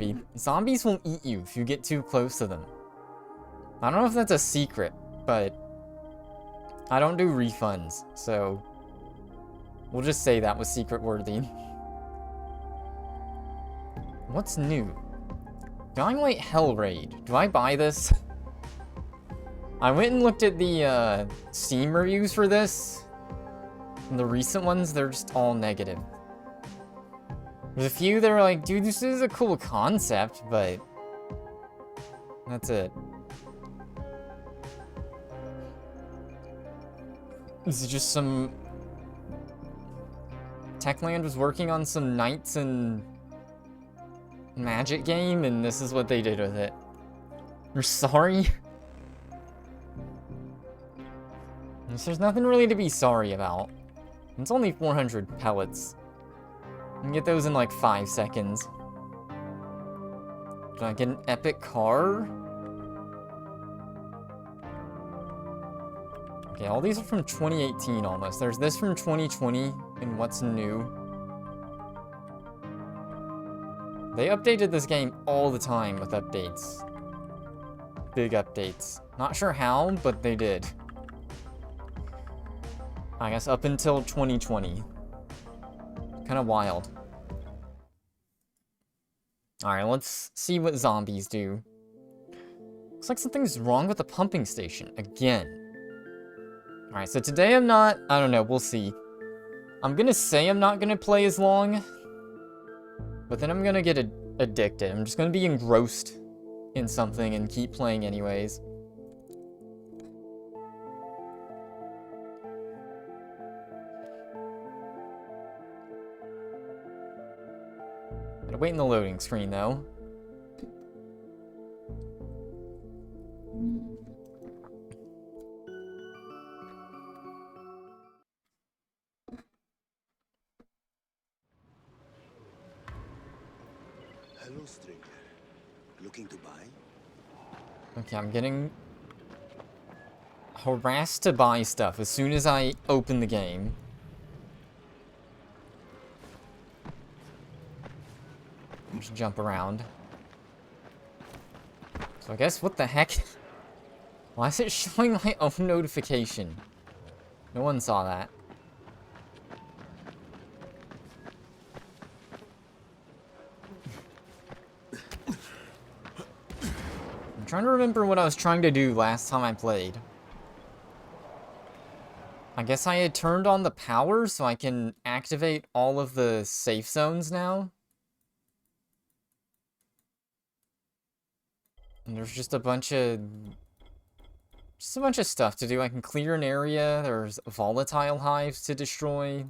movie. Zombies will eat you if you get too close to them. I don't know if that's a secret, but I don't do refunds, so we'll just say that was secret worthy. What's new? Dying Light Hell Raid. Do I buy this? I went and looked at the Steam reviews for this. And the recent ones, they're just all negative. There's a few that are like, dude, this is a cool concept, but that's it. This is just some... Techland was working on some Knights and Magic game, and this is what they did with it. You're sorry? There's nothing really to be sorry about. It's only 400 pellets. You can get those in like 5 seconds. Can I get an epic car? Okay, all these are from 2018 almost. There's this from 2020 and what's new. They updated this game all the time with updates. Big updates. Not sure how, but they did. I guess up until 2020. Kind of wild. Alright, let's see what zombies do. Looks like something's wrong with the pumping station. Again. Alright, so today I'm not... I don't know, we'll see. I'm gonna say I'm not gonna play as long. But then I'm gonna get addicted. I'm just gonna be engrossed in something and keep playing anyways. Gotta wait in the loading screen, though. Hello, stranger. Looking to buy? Okay, I'm getting harassed to buy stuff as soon as I open the game. Just jump around. So I guess, what the heck? Why is it showing my own notification? No one saw that. I'm trying to remember what I was trying to do last time I played. I guess I had turned on the power so I can activate all of the safe zones now. And there's just a bunch of stuff to do. I can clear an area. There's volatile hives to destroy.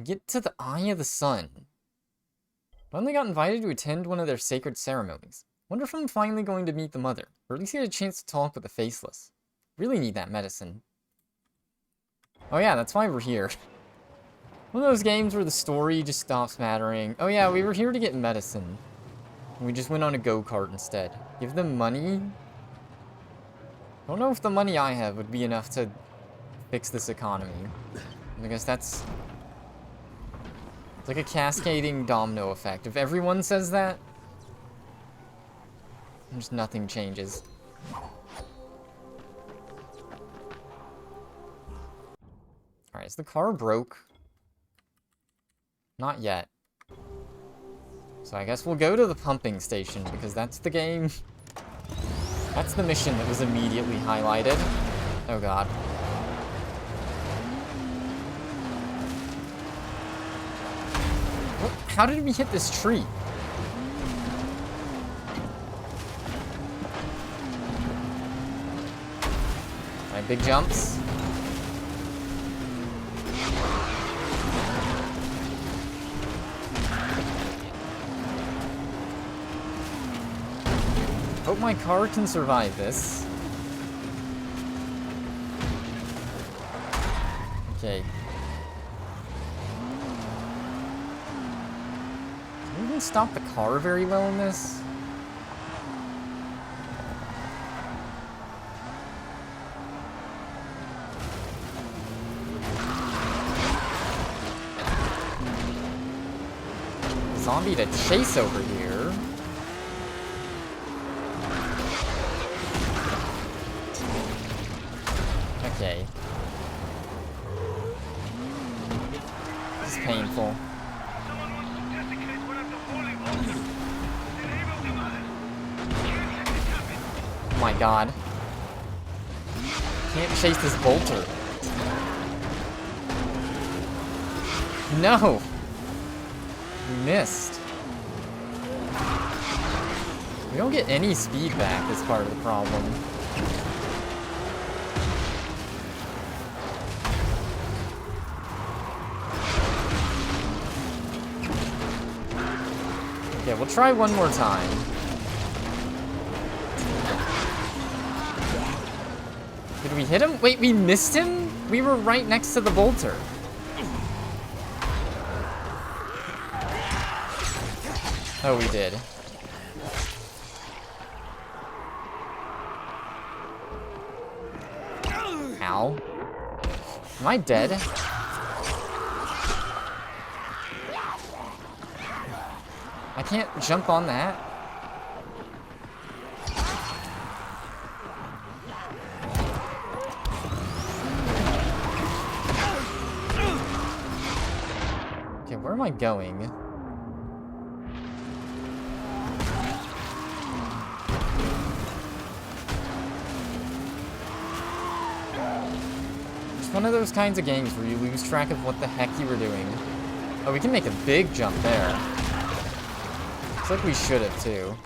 Get to the Eye of the Sun. I only got invited to attend one of their sacred ceremonies. Wonder if I'm finally going to meet the mother, or at least get a chance to talk with the faceless. Really need that medicine. Oh yeah, that's why we're here. One of those games where the story just stops mattering. Oh yeah, we were here to get medicine. We just went on a go-kart instead. Give them money? Don't know if the money I have would be enough to fix this economy. I guess that's... It's like a cascading domino effect. If everyone says that, just nothing changes. Alright, is the car broke? Not yet. So I guess we'll go to the pumping station, because that's the game. That's the mission that was immediately highlighted. Oh god. What? How did we hit this tree? Alright, big jumps. Hope my car can survive this. Okay. Can we even stop the car very well in this? zombie to chase over here. Okay. This is painful. Oh my god. Can't chase this bolter. No! We missed. We don't get any speed back as part of the problem. Okay, we'll try one more time. Did we hit him? Wait, we missed him? We were right next to the bolter. Oh, we did. Ow. Am I dead? I can't jump on that. Okay, where am I going? It's one of those kinds of games where you lose track of what the heck you were doing. Oh, we can make a big jump there. Looks like we should have, too.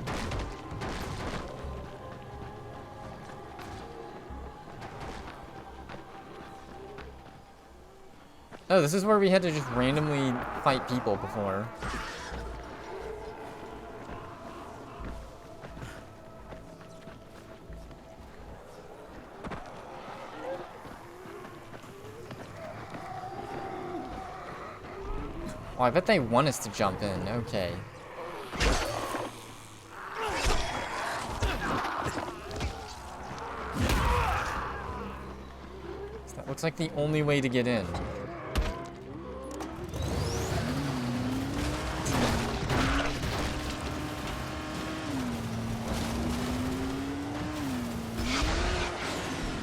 Oh, this is where we had to just randomly fight people before. Oh, I bet they want us to jump in. Okay. So that looks like the only way to get in.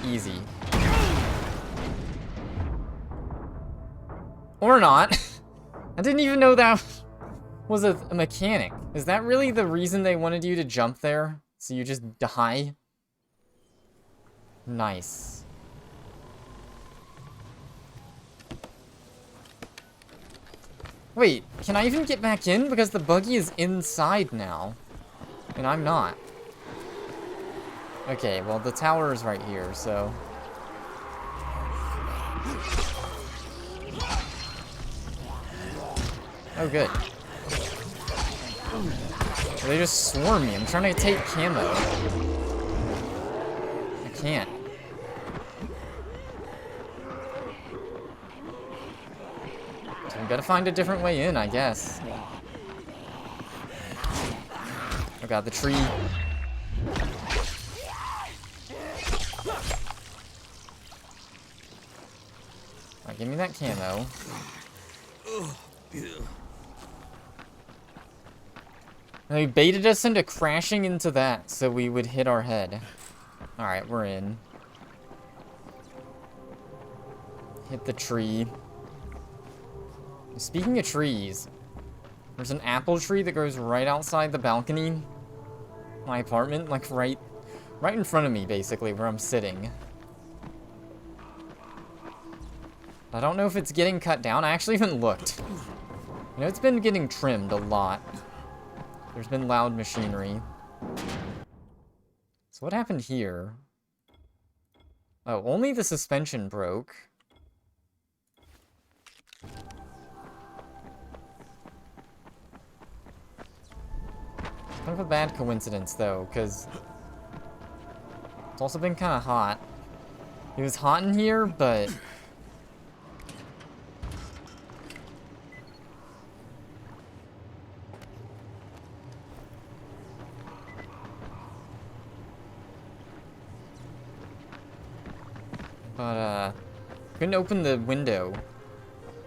Easy. Or not. I didn't even know that was a mechanic. Is that really the reason they wanted you to jump there? So you just die? Nice. Wait, can I even get back in? Because the buggy is inside now. And I'm not. Okay, well, the tower is right here, so... Oh, good. They just swarm me. I'm trying to take camo. I can't. So I'm gonna find a different way in, I guess. Oh god, the tree. Alright, give me that camo. They baited us into crashing into that so we would hit our head. Alright, we're in. Hit the tree. Speaking of trees, there's an apple tree that grows right outside the balcony. My apartment, like right in front of me, basically, where I'm sitting. I don't know if it's getting cut down. I actually haven't looked. You know, it's been getting trimmed a lot. There's been loud machinery. So what happened here? Oh, only the suspension broke. Kind of a bad coincidence, though, because it's also been kind of hot. It was hot in here, but... couldn't open the window.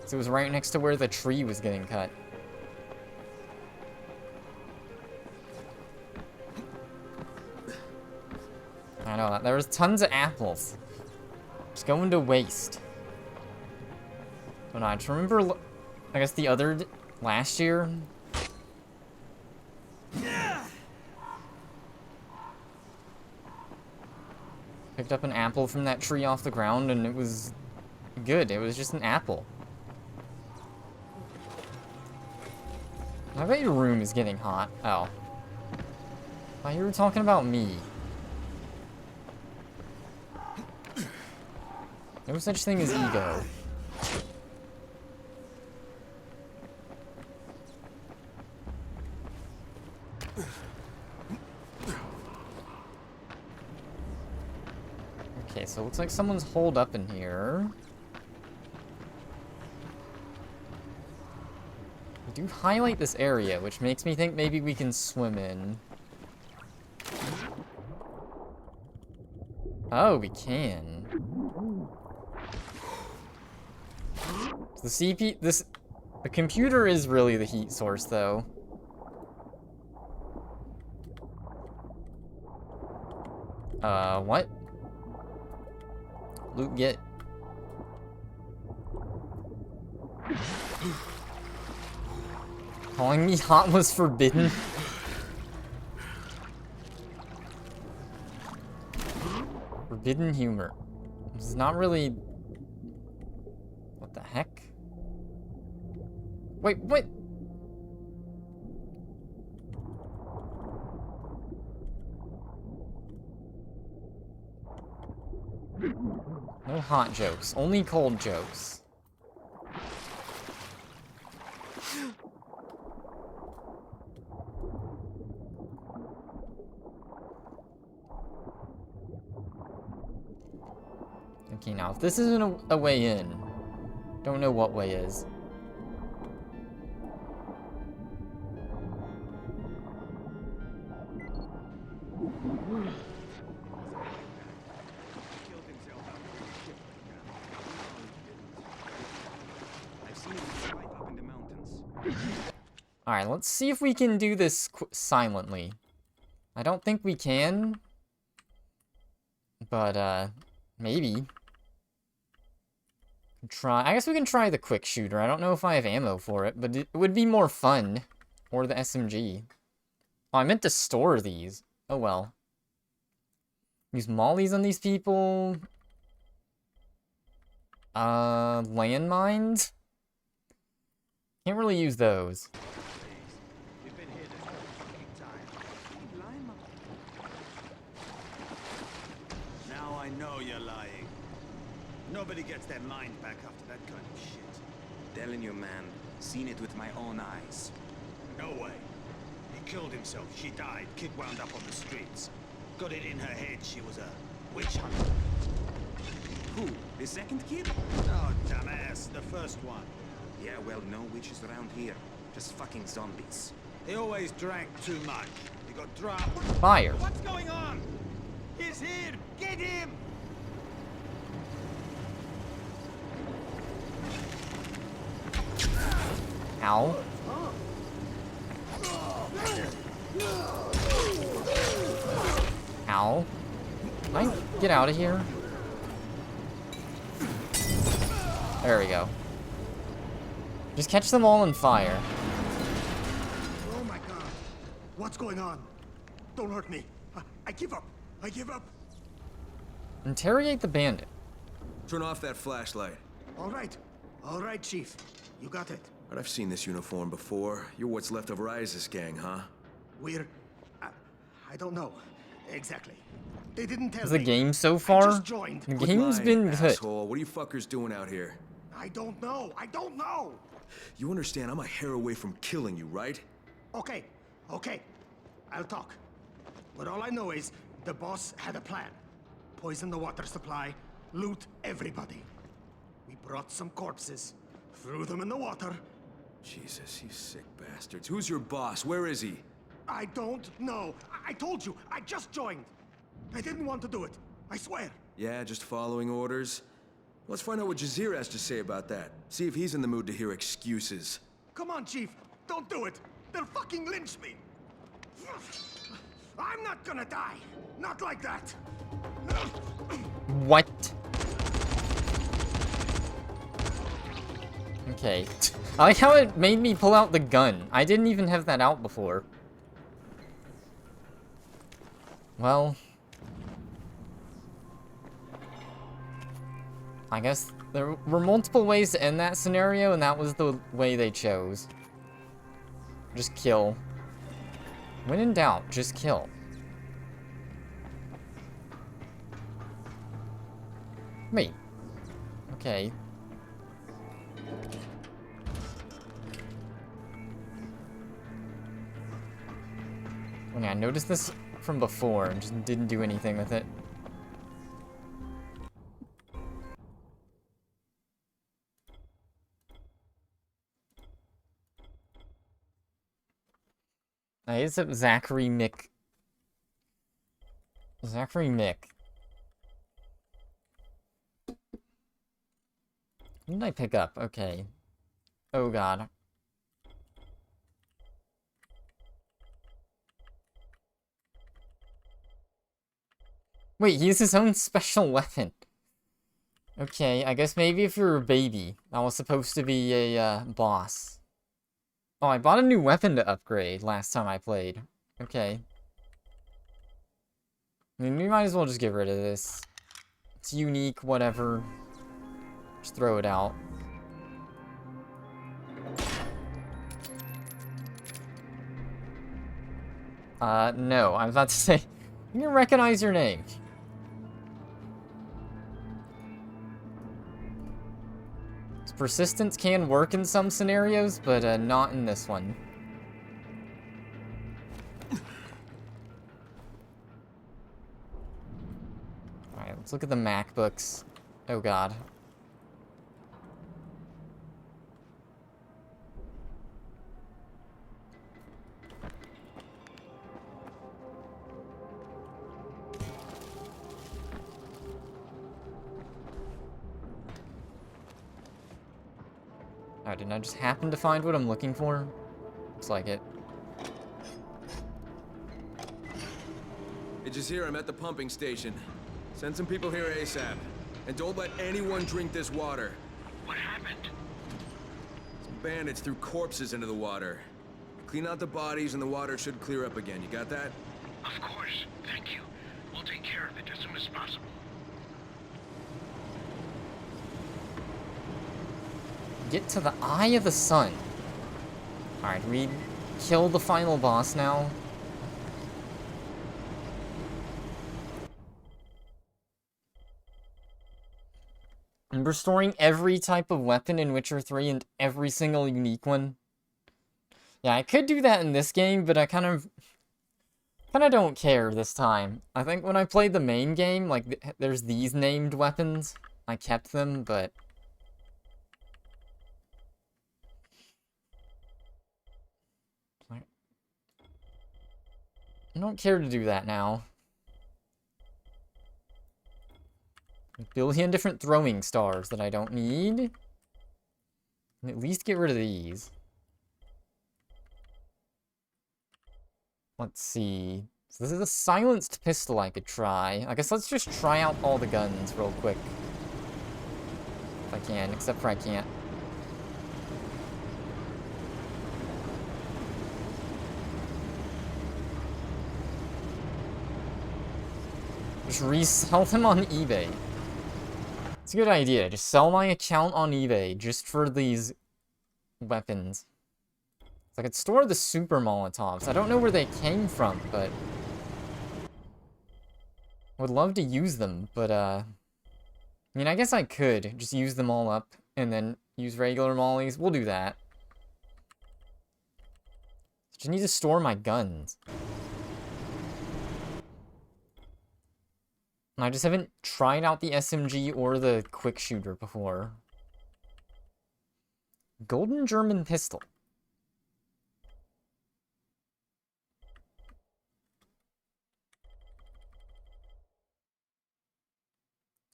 So it was right next to where the tree was getting cut. I know, there was tons of apples. Just going to waste. But I just remember, I guess last year. Picked up an apple from that tree off the ground and it was good. It was just an apple. I bet your room is getting hot. Oh. I thought you were talking about me. No such thing as ego. Okay, so it looks like someone's holed up in here. We do highlight this area, which makes me think maybe we can swim in. Oh, we can. The computer is really the heat source, though. What? Loot get. Calling me hot was forbidden. Forbidden humor. This is not really... What the heck? Wait, what? No hot jokes, only cold jokes. Okay, now if this isn't a way in, don't know what way is. Alright, let's see if we can do this silently. I don't think we can. But, maybe. I guess we can try the quick shooter. I don't know if I have ammo for it, but it would be more fun. Or the SMG. Oh, I meant to store these. Oh well. Use mollies on these people. Landmines? Can't really use those. Now I know you're lying. Nobody gets their mind back after that kind of shit. Telling you, man. Seen it with my own eyes. No way. He killed himself. She died. Kid wound up on the streets. Got it in her head she was a witch hunter. Who? The second kid? Oh, dumbass. The first one. Yeah, well, no witches around here. Just fucking zombies. He always drank too much. He got drunk. Fire. What's going on? He's here. Get him. Ow. Ow. Can I get out of here? There we go. Just catch them all on fire. Oh my god. What's going on? Don't hurt me. I give up. I give up. Interrogate the bandit. Turn off that flashlight. All right. All right, Chief. You got it. But I've seen this uniform before. You're what's left of Rise's gang, huh? We're... I don't know. Exactly. They didn't tell Is the me. game so I far? just joined. The Quit game's lying, been good. asshole. What are you fuckers doing out here? I don't know. I don't know. You understand I'm a hair away from killing you, right? Okay. Okay. I'll talk. But all I know is the boss had a plan. Poison the water supply, loot everybody. We brought some corpses, threw them in the water. Jesus, you sick bastards. Who's your boss? Where is he? I don't know. I told you, I just joined. I didn't want to do it. I swear. Yeah, just following orders? Let's find out what Jazir has to say about that. See if he's in the mood to hear excuses. Come on, Chief. Don't do it. They'll fucking lynch me. I'm not gonna die. Not like that. What? Okay. I like how it made me pull out the gun. I didn't even have that out before. Well... I guess there were multiple ways to end that scenario, and that was the way they chose. Just kill. When in doubt, just kill. Wait. Okay. Okay, I noticed this from before and just didn't do anything with it. It's up Zachary Mick. Zachary Mick. What did I pick up? Okay. Oh god. Wait, he has his own special weapon. Okay, I guess maybe if you're a baby. That was supposed to be a, boss. Oh, I bought a new weapon to upgrade last time I played. Okay. I mean, we might as well just get rid of this. It's unique, whatever. Just throw it out. No. I was about to say, you can recognize your name. Persistence can work in some scenarios, but not in this one. Alright, let's look at the MacBooks. Oh god. Alright, didn't I just happen to find what I'm looking for? Looks like it. Hey, Jazir, I'm at the pumping station. Send some people here ASAP. And don't let anyone drink this water. What happened? Some bandits threw corpses into the water. Clean out the bodies and the water should clear up again. You got that? Of course. Thank you. We'll take care of it as soon as possible. Get to the eye of the sun. Alright, we kill the final boss now. I'm restoring every type of weapon in Witcher 3 and every single unique one. Yeah, I could do that in this game, but I kind of don't care this time. I think when I played the main game, like, there's these named weapons. I kept them, but... I don't care to do that now. A billion different throwing stars that I don't need. And at least get rid of these. Let's see. So this is a silenced pistol I could try. I guess let's just try out all the guns real quick. If I can, except for I can't. Just resell them on eBay. It's a good idea. Just sell my account on eBay just for these weapons. So I could store the super Molotovs. I don't know where they came from, but... I would love to use them, but, I mean, I guess I could just use them all up and then use regular mollies. We'll do that. Just need to store my guns. I just haven't tried out the SMG or the quick shooter before. Golden German pistol.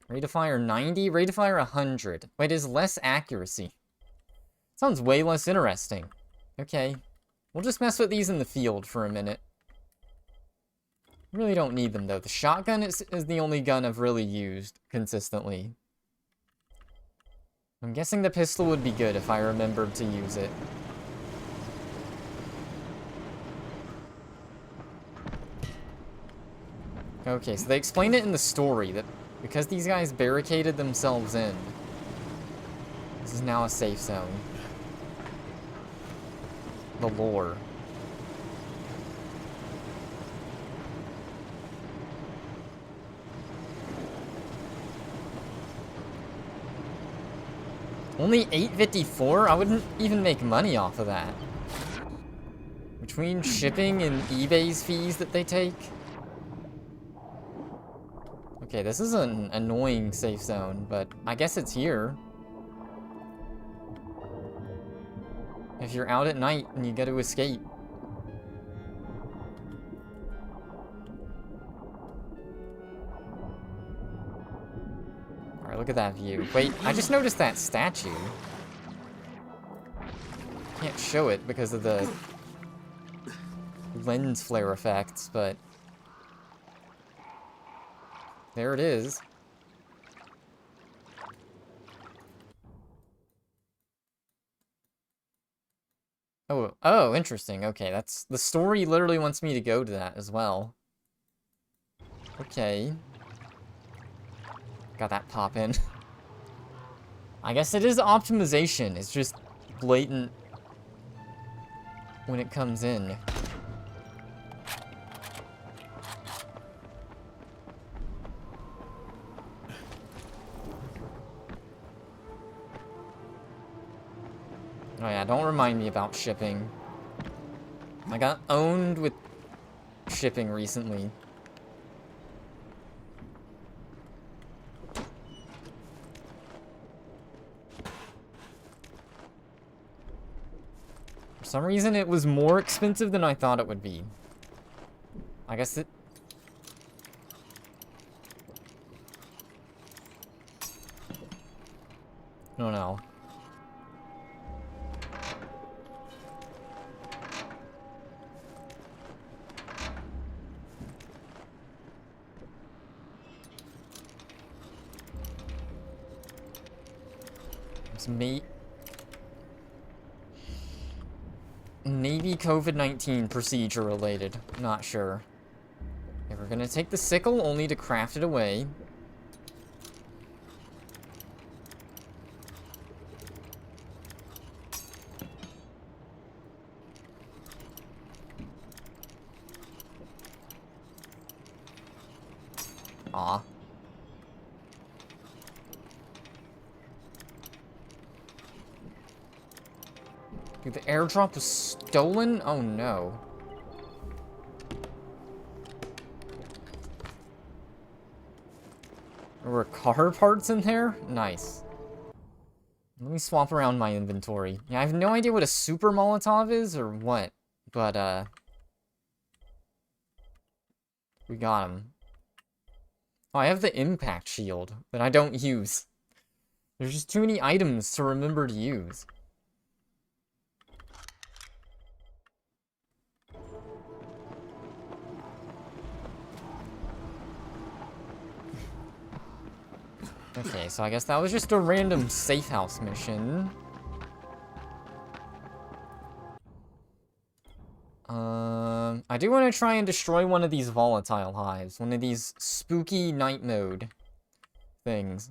Rate of fire 90, rate of fire 100. Wait, is less accuracy. Sounds way less interesting. Okay. We'll just mess with these in the field for a minute. Really don't need them, though. The shotgun is the only gun I've really used consistently. I'm guessing the pistol would be good if I remembered to use it. Okay, so they explained it in the story that because these guys barricaded themselves in, this is now a safe zone. The lore. Only $8.54? I wouldn't even make money off of that. Between shipping and eBay's fees that they take. Okay, this is an annoying safe zone, but I guess it's here. If you're out at night and you gotta escape. Alright, look at that view. Wait, I just noticed that statue. Can't show it because of the lens flare effects, but there it is. Oh, interesting. Okay, that's... The story literally wants me to go to that as well. Okay. Got that pop in. I guess it is optimization. It's just blatant when it comes in. Oh yeah, don't remind me about shipping. I got owned with shipping recently. For some reason, it was more expensive than I thought it would be. I guess it... I don't know. It's Navy COVID-19 procedure related. Not sure. Okay, we're gonna take the sickle only to craft it away. Aw. Dude, the airdrop was stolen? Oh no. There were car parts in there? Nice. Let me swap around my inventory. Yeah, I have no idea what a super Molotov is or what, but, we got him. Oh, I have the impact shield that I don't use. There's just too many items to remember to use. Okay, so I guess that was just a random safe house mission. I do want to try and destroy one of these volatile hives. One of these spooky night mode things.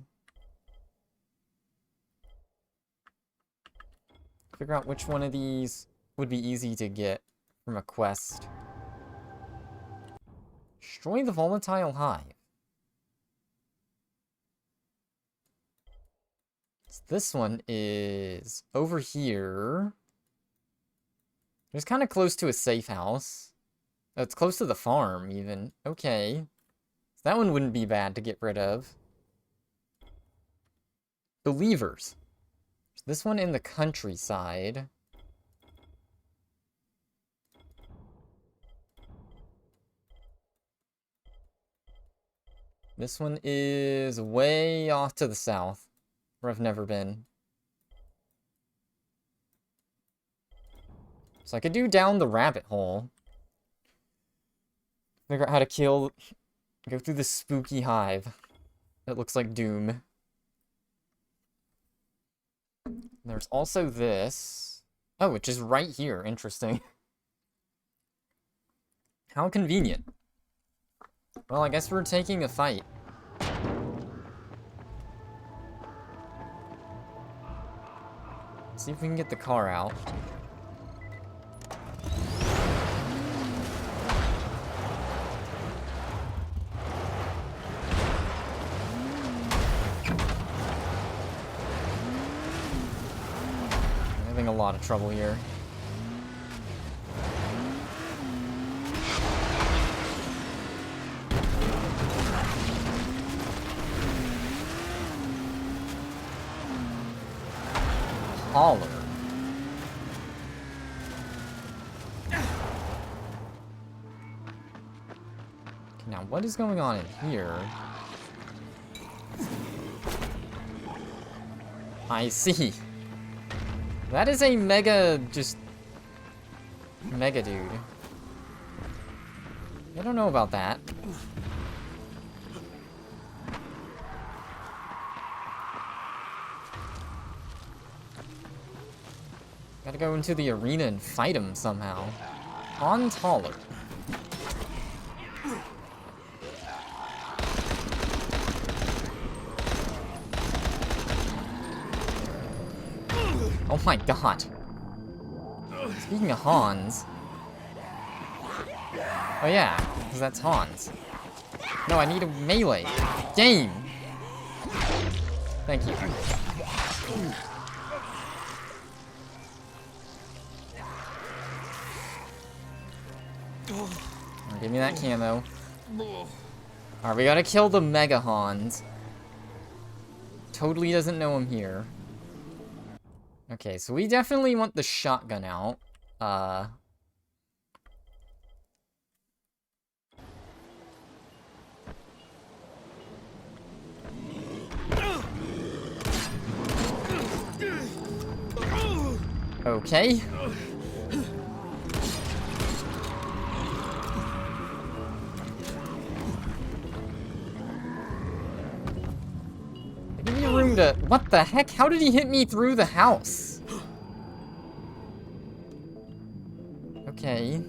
Figure out which one of these would be easy to get from a quest. Destroy the volatile hive. So this one is over here. It's kind of close to a safe house. Oh, it's close to the farm, even. Okay. So that one wouldn't be bad to get rid of. Believers. So this one in the countryside. This one is way off to the south, where I've never been. So I could do down the rabbit hole. Figure out how to kill... Go through the spooky hive. That looks like Doom. There's also this. Oh, which is right here. Interesting. How convenient. Well, I guess we're taking a fight. See if we can get the car out. I'm having a lot of trouble here. Holler. Okay, now what is going on in here? I see. That is a mega, mega dude. I don't know about that. Gotta go into the arena and fight him somehow. On taller. Oh my god. Speaking of Hans. Oh yeah, because that's Hans. No, I need a melee. Game! Thank you. Give me that camo. Alright, we gotta kill the Mega Hans. Totally doesn't know I'm here. Okay, so we definitely want the shotgun out. Okay. Give me room to... What the heck? How did he hit me through the house? Okay.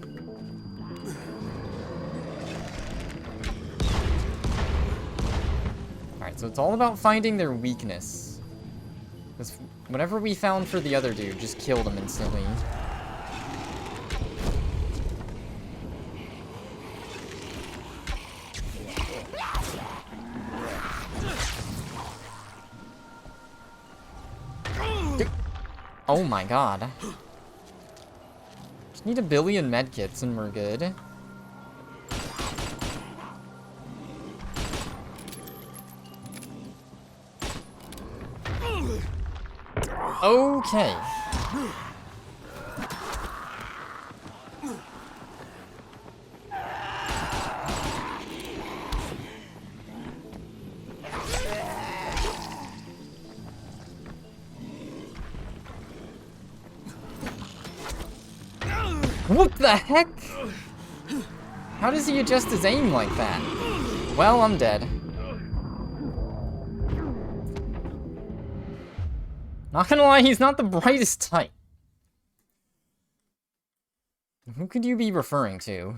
Alright, so it's all about finding their weakness. Because whatever we found for the other dude just killed him instantly. Oh my god. Just need a billion medkits and we're good. Okay. What the heck? How does he adjust his aim like that? Well, I'm dead. Not gonna lie, he's not the brightest type. Who could you be referring to?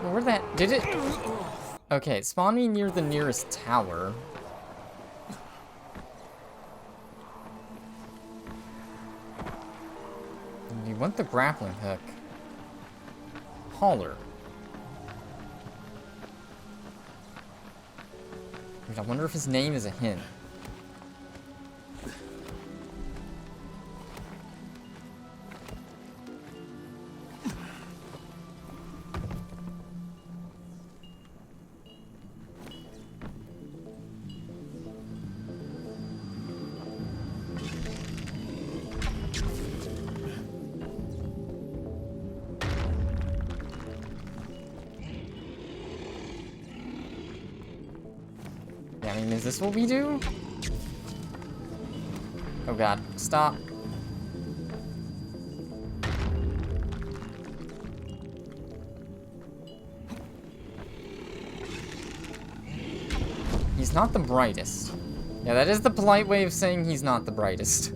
Where that... Did it... Okay, it spawned me near the nearest tower. You want the grappling hook. Hauler. I wonder if his name is a hint. Yeah, I mean, is this what we do? Oh god, stop. He's not the brightest. Yeah, that is the polite way of saying he's not the brightest.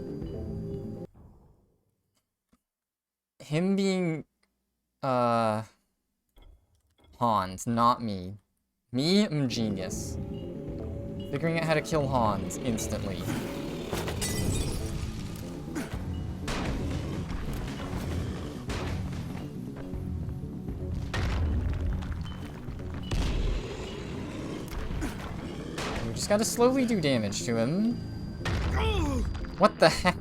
Him being, Hans, not me. Me, I'm genius. Figuring out how to kill Hans instantly. We just gotta slowly do damage to him. What the heck?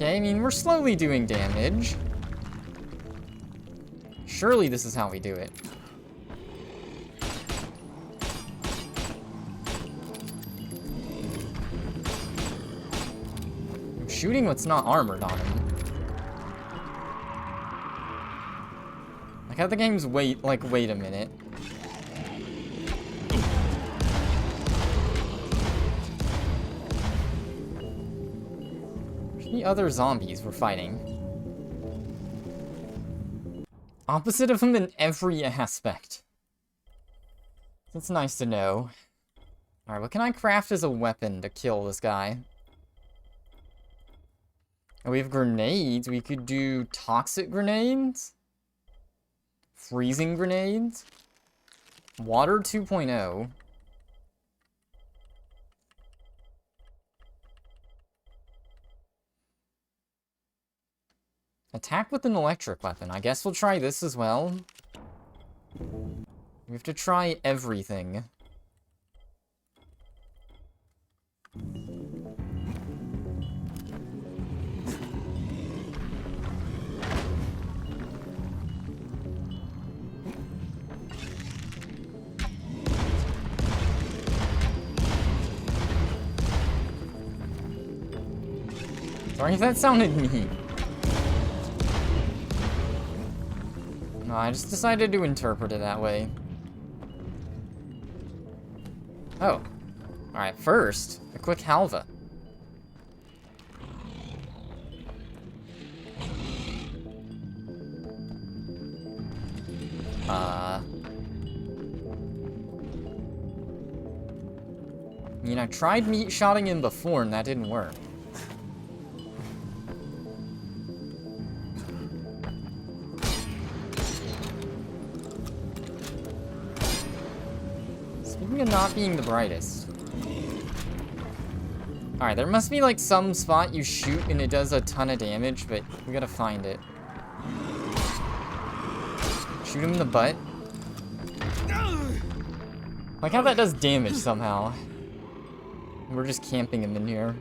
Okay, I mean, we're slowly doing damage. Surely this is how we do it. I'm shooting what's not armored on him. Like how the game's wait a minute. The other zombies we're fighting. Opposite of him in every aspect. It's nice to know. Alright, what can I craft as a weapon to kill this guy? Oh, we have grenades. We could do toxic grenades. Freezing grenades. Water 2.0. Attack with an electric weapon. I guess we'll try this as well. We have to try everything. Sorry if that sounded mean. No, I just decided to interpret it that way. Oh. Alright, first, a quick halva. I mean, I tried meat-shotting him before and that didn't work. Speaking of not being the brightest. Alright, there must be like some spot you shoot and it does a ton of damage, but we gotta find it. Shoot him in the butt. Like how that does damage somehow. We're just camping him in here.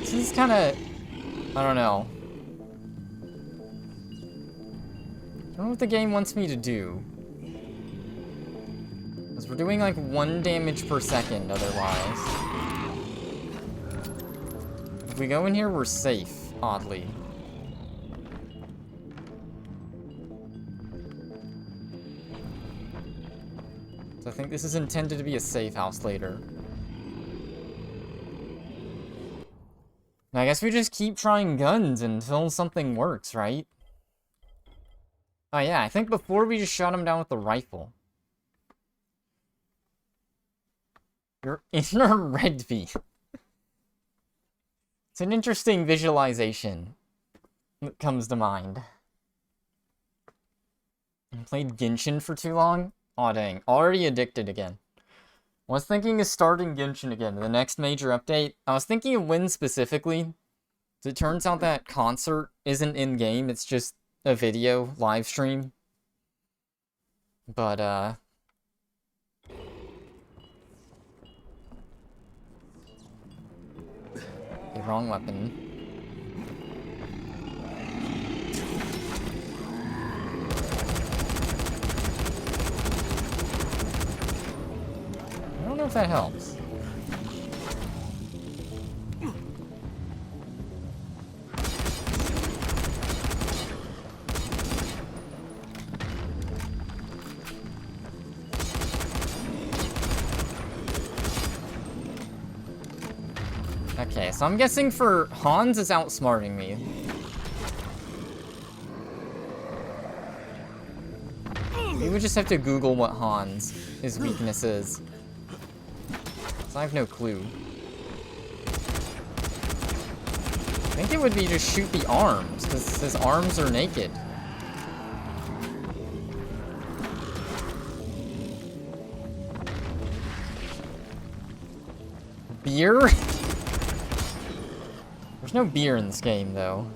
This is kind of, I don't know. I don't know what the game wants me to do. Because we're doing like 1 damage per second otherwise. If we go in here, we're safe, oddly. So I think this is intended to be a safe house later. I guess we just keep trying guns until something works, right? Oh yeah, I think before we just shot him down with the rifle. Your inner Redby. It's an interesting visualization that comes to mind. I played Genshin for too long? Aw dang, already addicted again. I was thinking of starting Genshin again, the next major update. I was thinking of when specifically. It turns out that concert isn't in-game, it's just a video live stream. But, wrong weapon. I don't know if that helps. Okay, so I'm guessing for Hans is outsmarting me. We would just have to Google what his weakness is. So I have no clue. I think it would be just shoot the arms, because his arms are naked. Beer? There's no beer in this game, though.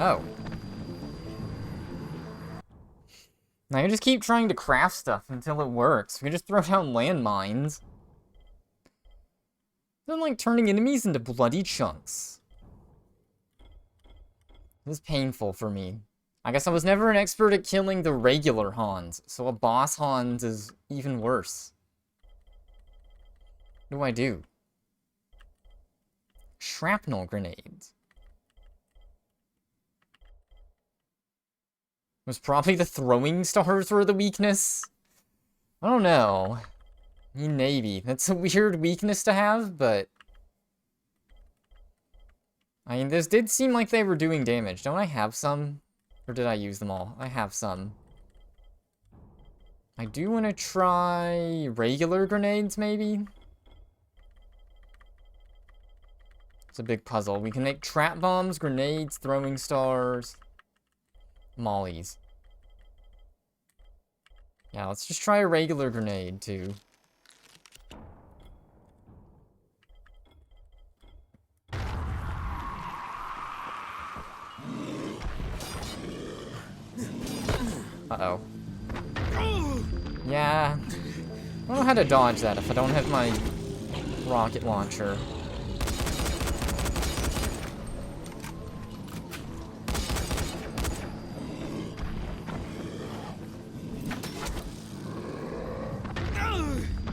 Oh. Now you just keep trying to craft stuff until it works. We can just throw down landmines. Then like turning enemies into bloody chunks. This is painful for me. I guess I was never an expert at killing the regular Hans, so a boss Hans is even worse. What do I do? Shrapnel grenades. Was probably the throwing stars were the weakness? I don't know. I mean, maybe. That's a weird weakness to have, but... I mean, this did seem like they were doing damage. Don't I have some? Or did I use them all? I have some. I do want to try regular grenades, maybe? It's a big puzzle. We can make trap bombs, grenades, throwing stars... mollies. Yeah, let's just try a regular grenade, too. Uh-oh. Yeah. I don't know how to dodge that if I don't have my rocket launcher.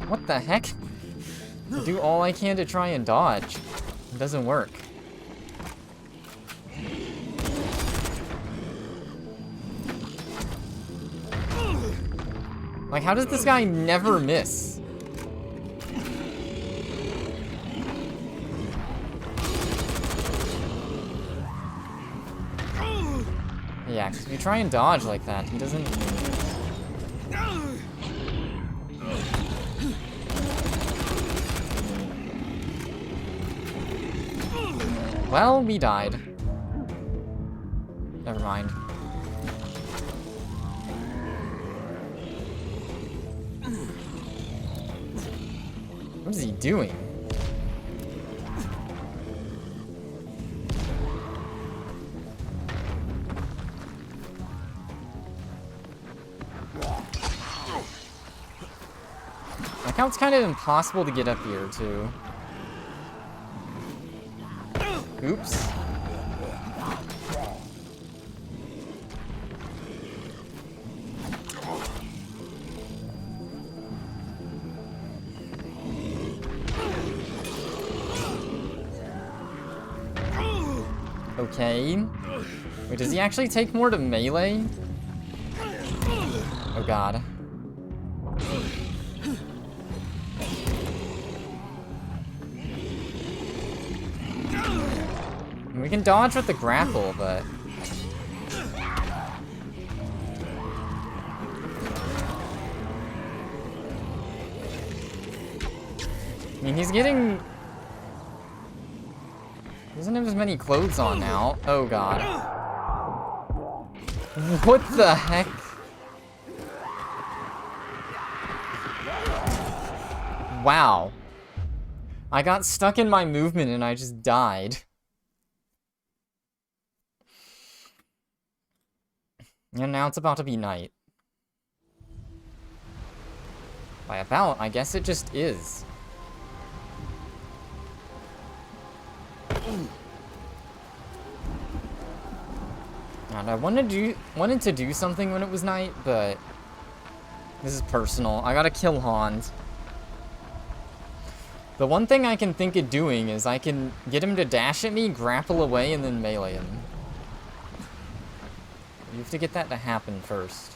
What the heck? I do all I can to try and dodge. It doesn't work. Like, how does this guy never miss? Yeah, because if you try and dodge like that, he doesn't... Well, we died. Never mind. What is he doing? Like how it's kind of impossible to get up here, too. Oops. Okay. Wait, does he actually take more to melee? Oh god. We can dodge with the grapple, but... I mean, he's getting... Doesn't have as many clothes on now. Oh god. What the heck? Wow. I got stuck in my movement and I just died. And now it's about to be night. By about, I guess it just is. And I wanted to do something when it was night, but this is personal. I gotta kill Hans. The one thing I can think of doing is I can get him to dash at me, grapple away, and then melee him. You have to get that to happen first.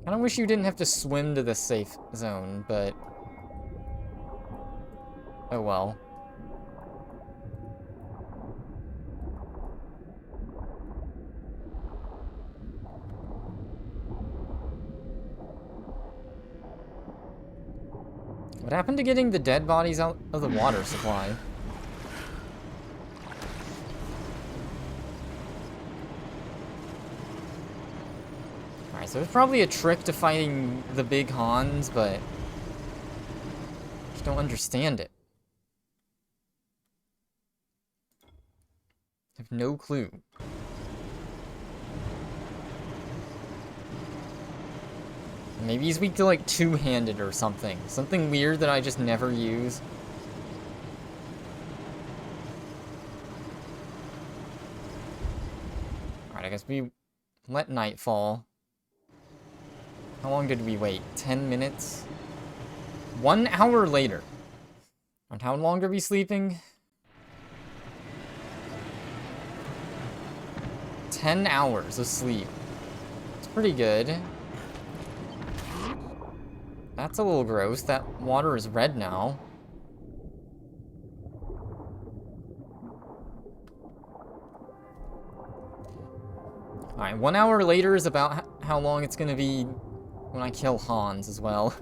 Kinda wish you didn't have to swim to the safe zone, but... oh well. What happened to getting the dead bodies out of the water supply? Alright, so it's probably a trick to fighting the big Hans, but... I just don't understand it. I have no clue. Maybe he's weak to, like, two-handed or something. Something weird that I just never use. Alright, I guess we let night fall. How long did we wait? 10 minutes? 1 hour later. And how long are we sleeping? 10 hours of sleep. It's pretty good. That's a little gross. That water is red now. Alright, 1 hour later is about how long it's gonna be when I kill Hans as well.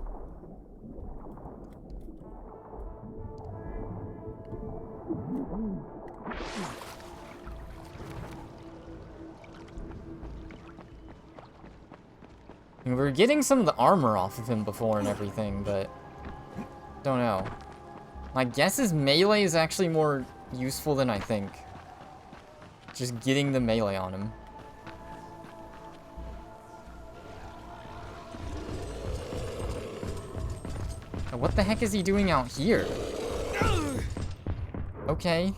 We were getting some of the armor off of him before and everything, but... don't know. My guess is melee is actually more useful than I think. Just getting the melee on him. Now, what the heck is he doing out here? Okay.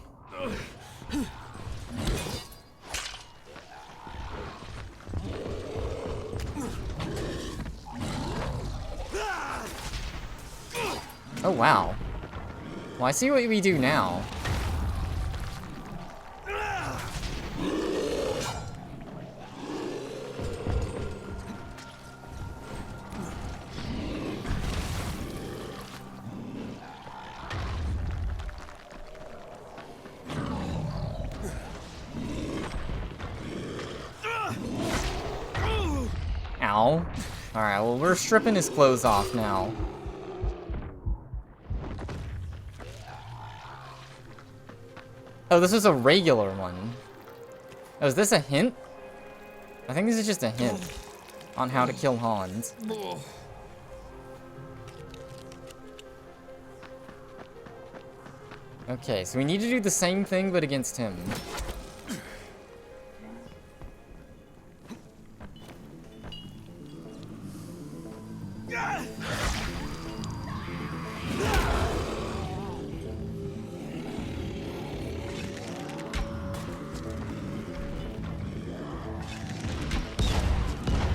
Oh, wow. Well, I see what we do now. Ow. Alright, well, we're stripping his clothes off now. Oh, this is a regular one. Oh, is this a hint? I think this is just a hint on how to kill Hans. Okay, so we need to do the same thing, but against him.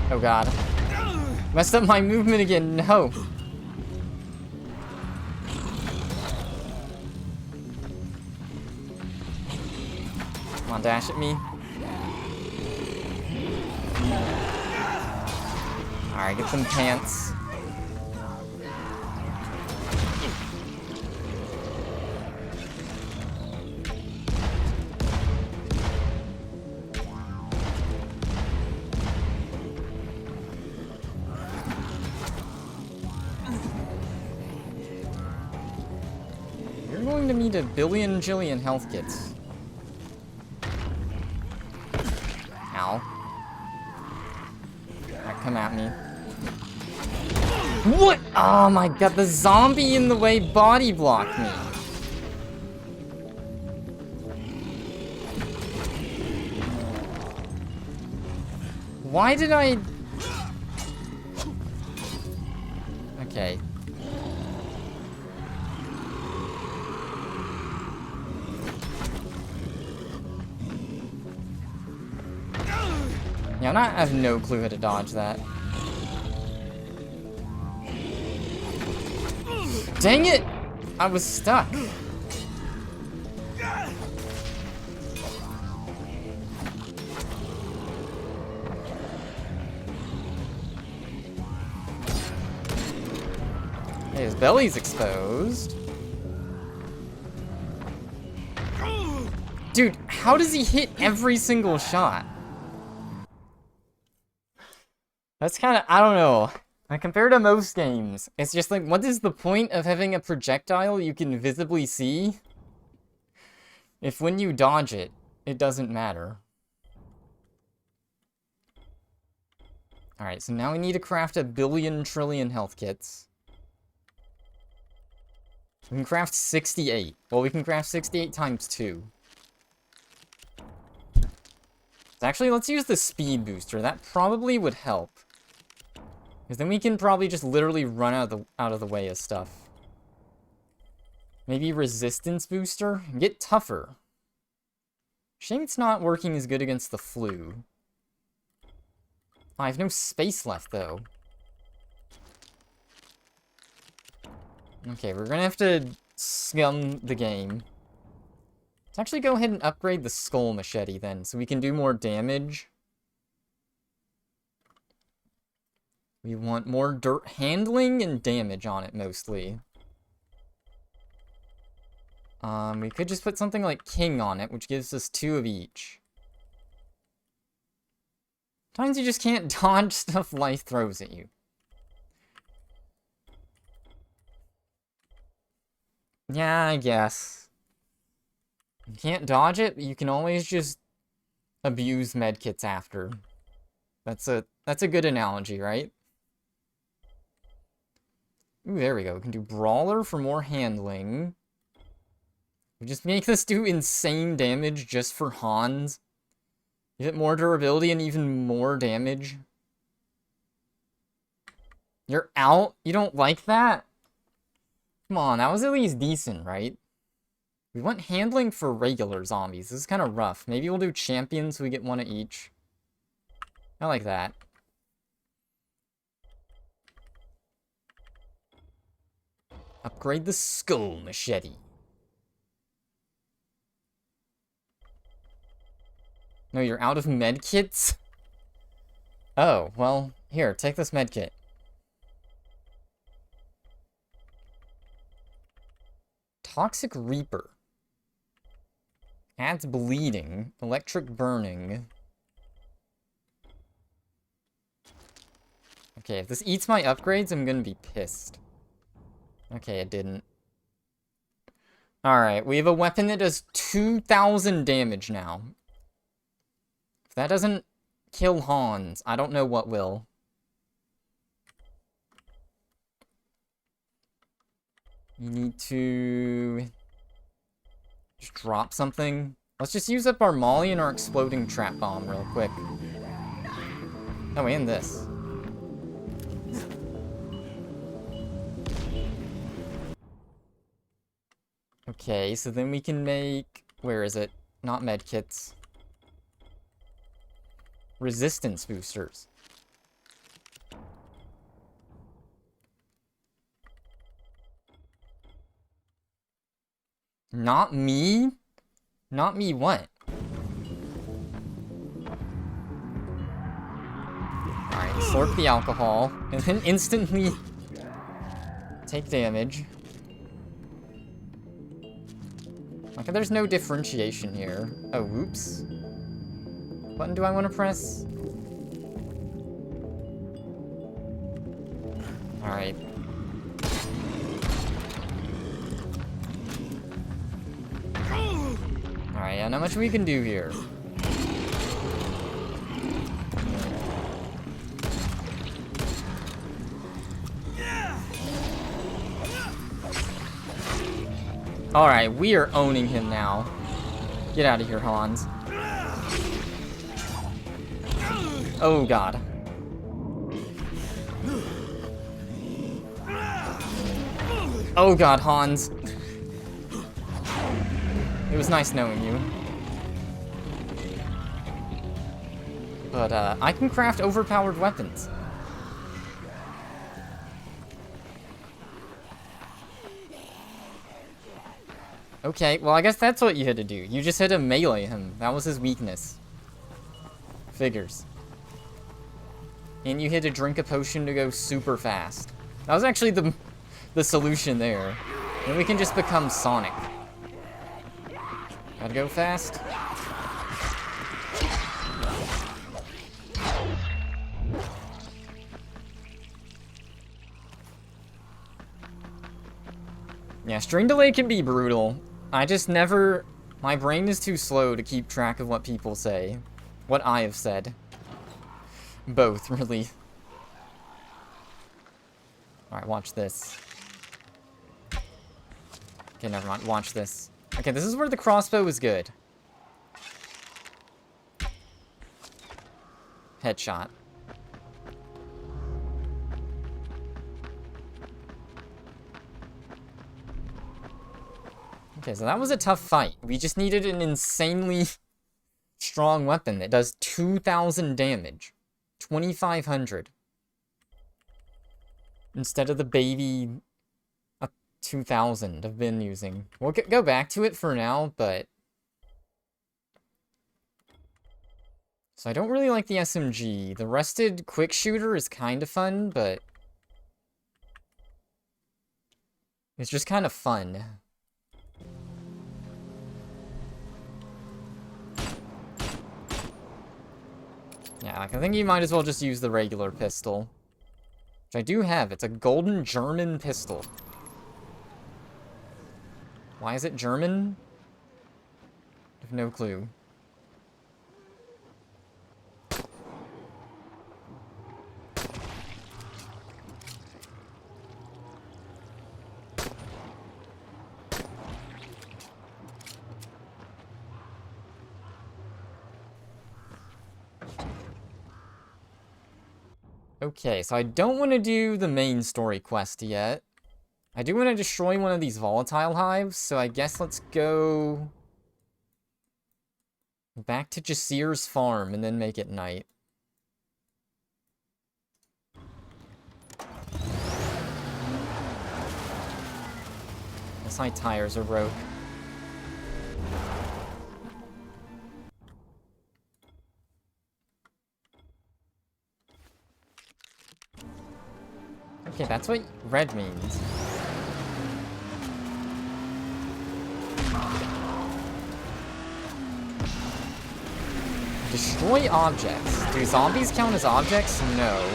Oh god. Messed up my movement again, no. Come on, dash at me. Alright, get some pants. You're going to need a billion jillion health kits. Ow. Alright, come at me. What? Oh my god, the zombie in the way body blocked me. Why did I... Okay. Yeah, I have no clue how to dodge that. Dang it! I was stuck. Hey, his belly's exposed. Dude, how does he hit every single shot? That's kind of, I don't know. Compared to most games, it's just like, what is the point of having a projectile you can visibly see if when you dodge it, it doesn't matter? Alright, so now we need to craft 1 trillion health kits. We can craft 68. Well, we can craft 68 times 2. So actually, let's use the speed booster. That probably would help. Because then we can probably just literally run out of the way of stuff. Maybe resistance booster? Get tougher. Shame it's not working as good against the flu. Oh, I have no space left, though. Okay, we're gonna have to scum the game. Let's actually go ahead and upgrade the skull machete, then, so we can do more damage. We want more dirt handling and damage on it, mostly. We could just put something like King on it, which gives us 2 of each. Sometimes you just can't dodge stuff life throws at you. Yeah, I guess. You can't dodge it, but you can always just abuse medkits after. That's a good analogy, right? Ooh, there we go. We can do Brawler for more handling. We just make this do insane damage just for Hans. Give it more durability and even more damage. You're out? You don't like that? Come on, that was at least decent, right? We want handling for regular zombies. This is kind of rough. Maybe we'll do champions so we get 1 of each. I like that. Upgrade the skull machete. No, you're out of medkits? Oh, well, here, take this medkit. Toxic Reaper. Adds bleeding. Electric burning. Okay, if this eats my upgrades, I'm gonna be pissed. Okay, it didn't. Alright, we have a weapon that does 2,000 damage now. If that doesn't kill Hans, I don't know what will. You need to just drop something. Let's just use up our molly and our exploding trap bomb real quick. Oh, and this. Okay, so then we can make... Where is it? Not medkits. Resistance boosters. Not me? Not me what? Alright, slurp the alcohol, and then instantly take damage. Okay, there's no differentiation here. Oh, whoops. What button do I want to press? Alright. Alright, yeah, not much we can do here. Alright, we are owning him now. Get out of here, Hans. Oh god. Oh god, Hans. It was nice knowing you. But, I can craft overpowered weapons. Okay, well, I guess that's what you had to do. You just had to melee him. That was his weakness. Figures. And you had to drink a potion to go super fast. That was actually the solution there. And we can just become Sonic. Gotta go fast. Yeah, string delay can be brutal. I just never... My brain is too slow to keep track of what people say. What I have said. Both, really. Alright, watch this. Okay, never mind. Watch this. Okay, this is where the crossbow is good. Headshot. Okay, so that was a tough fight. We just needed an insanely strong weapon that does 2,000 damage. 2,500. Instead of the baby 2,000 I've been using. We'll go back to it for now, but... So I don't really like the SMG. The rested quick shooter is kind of fun, but... It's just kind of fun. Yeah, like, I think you might as well just use the regular pistol. Which I do have. It's a golden German pistol. Why is it German? I have no clue. Okay, so I don't want to do the main story quest yet. I do want to destroy one of these volatile hives, so I guess let's go back to Jasir's farm and then make it night. Guess my tires are broke. Okay, that's what red means. Destroy objects. Do zombies count as objects? No.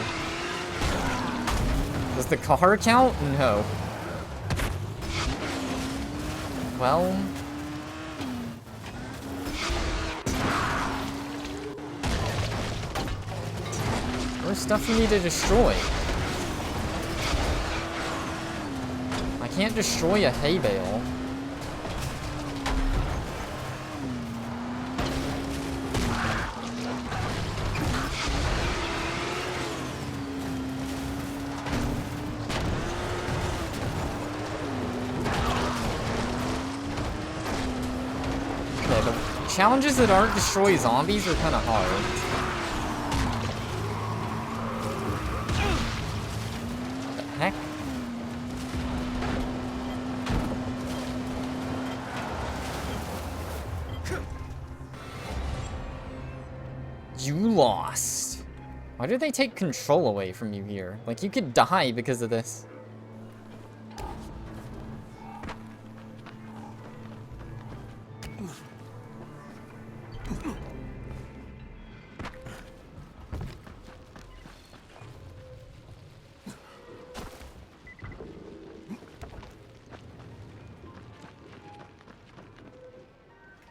Does the car count? No. Well... There's stuff we need to destroy. I can't destroy a hay bale. Challenges that aren't destroy zombies are kind of hard. What the heck? You lost. Why did they take control away from you here? Like, you could die because of this.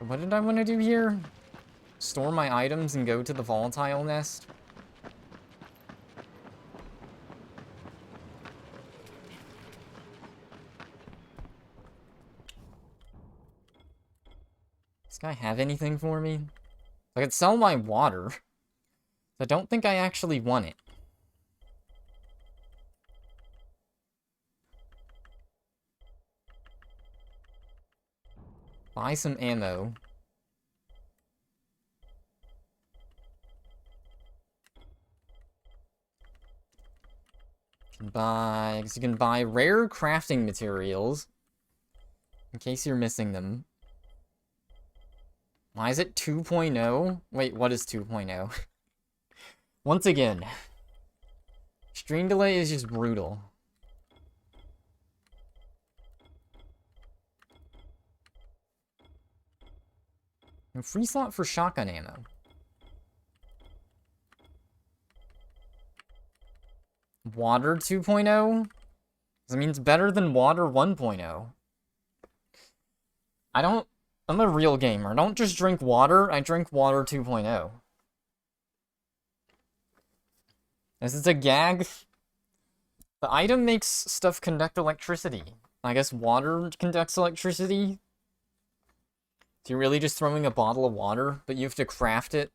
What did I want to do here? Store my items and go to the volatile nest? Does this guy have anything for me? I could sell my water. I don't think I actually want it. Buy some ammo. You can buy rare crafting materials in case you're missing them. Why is it 2.0? Wait, what is 2.0? Once again, stream delay is just brutal. And free slot for shotgun ammo. Water 2.0? That means better than water 1.0. I'm a real gamer. I don't just drink water, I drink water 2.0. This is a gag. The item makes stuff conduct electricity. I guess water conducts electricity. So you're really just throwing a bottle of water, but you have to craft it.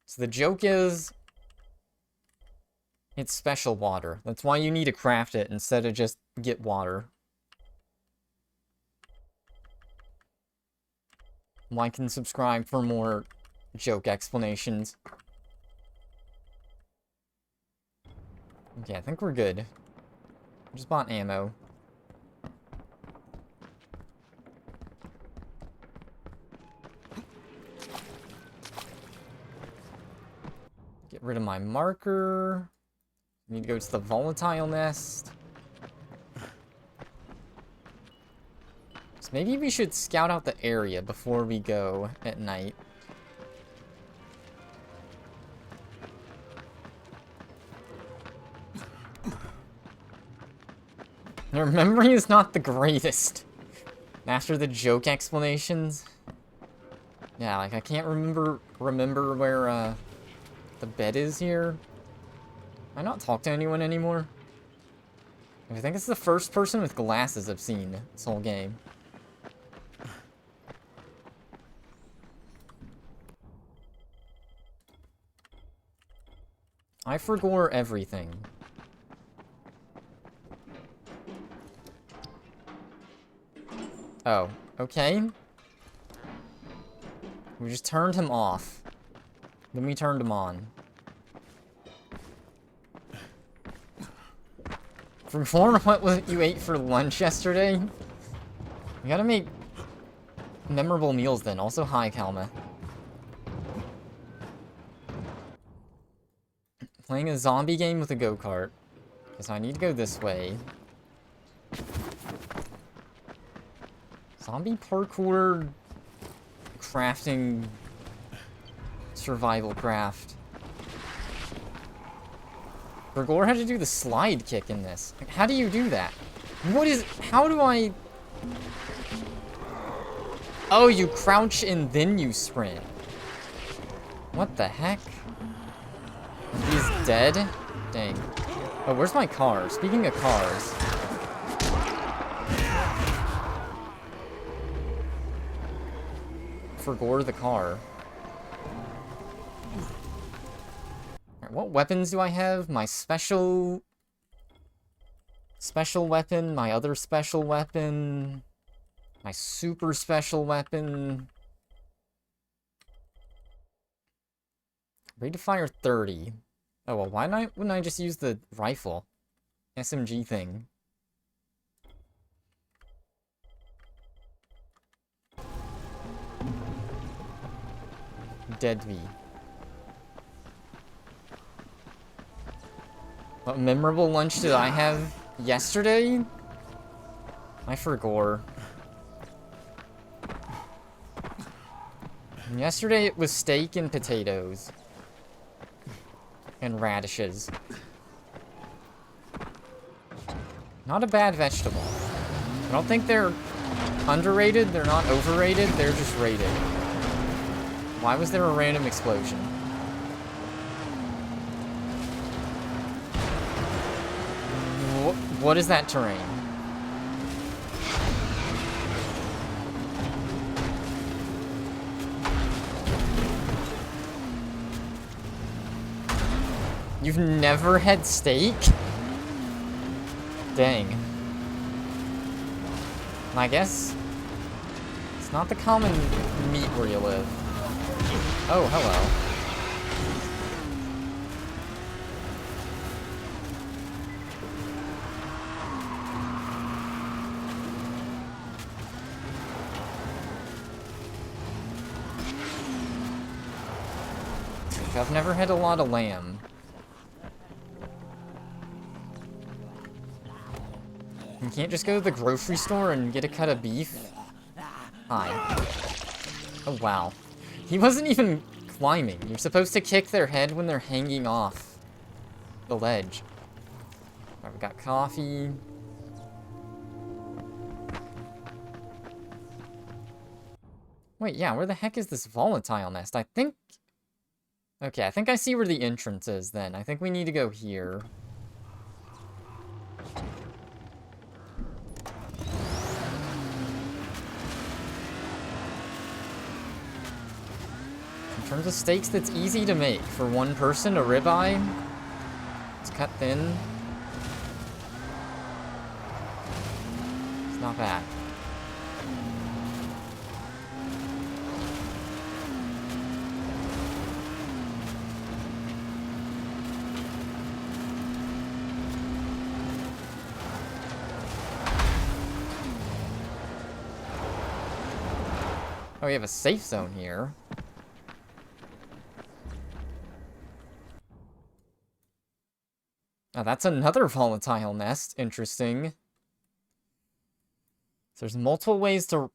So the joke is, it's special water. That's why you need to craft it instead of just get water. Like and subscribe for more joke explanations. Okay, I think we're good. Just bought ammo. Get rid of my marker. Need to go to the volatile nest. So maybe we should scout out the area before we go at night. Their memory is not the greatest. After the joke explanations. Yeah, like I can't remember where the bed is here. I not talk to anyone anymore. I think it's the first person with glasses I've seen this whole game. I forgot everything. Oh, okay. We just turned him off. Then we turned him on. Perform what you ate for lunch yesterday? We gotta make memorable meals then. Also, hi, Kalma. Playing a zombie game with a go-kart. Because I need to go this way. Zombie parkour... crafting... survival craft. Bergor had to do the slide kick in this. Like, how do you do that? How do I... Oh, you crouch and then you sprint. What the heck? He's dead? Dang. Oh, where's my car? Speaking of cars. Bergor the car. What weapons do I have? My special weapon, my other special weapon, my super special weapon. Rate of fire 30. Oh, well, wouldn't I just use the rifle? SMG thing. Dead V. What memorable lunch did I have yesterday? I forgot. Yesterday it was steak and potatoes. And radishes. Not a bad vegetable. I don't think they're underrated, they're not overrated, they're just rated. Why was there a random explosion? What is that terrain? You've never had steak? Dang. I guess it's not the common meat where you live. Oh, hello. I've never had a lot of lamb. You can't just go to the grocery store and get a cut of beef? Hi. Oh, wow. He wasn't even climbing. You're supposed to kick their head when they're hanging off the ledge. Alright, we got coffee. Wait, yeah, where the heck is this volatile nest? I think... Okay, I think I see where the entrance is then. I think we need to go here. In terms of steaks, that's easy to make. For one person, a ribeye. It's cut thin. It's not bad. Oh, we have a safe zone here. Oh, that's another volatile nest. Interesting. So there's multiple ways to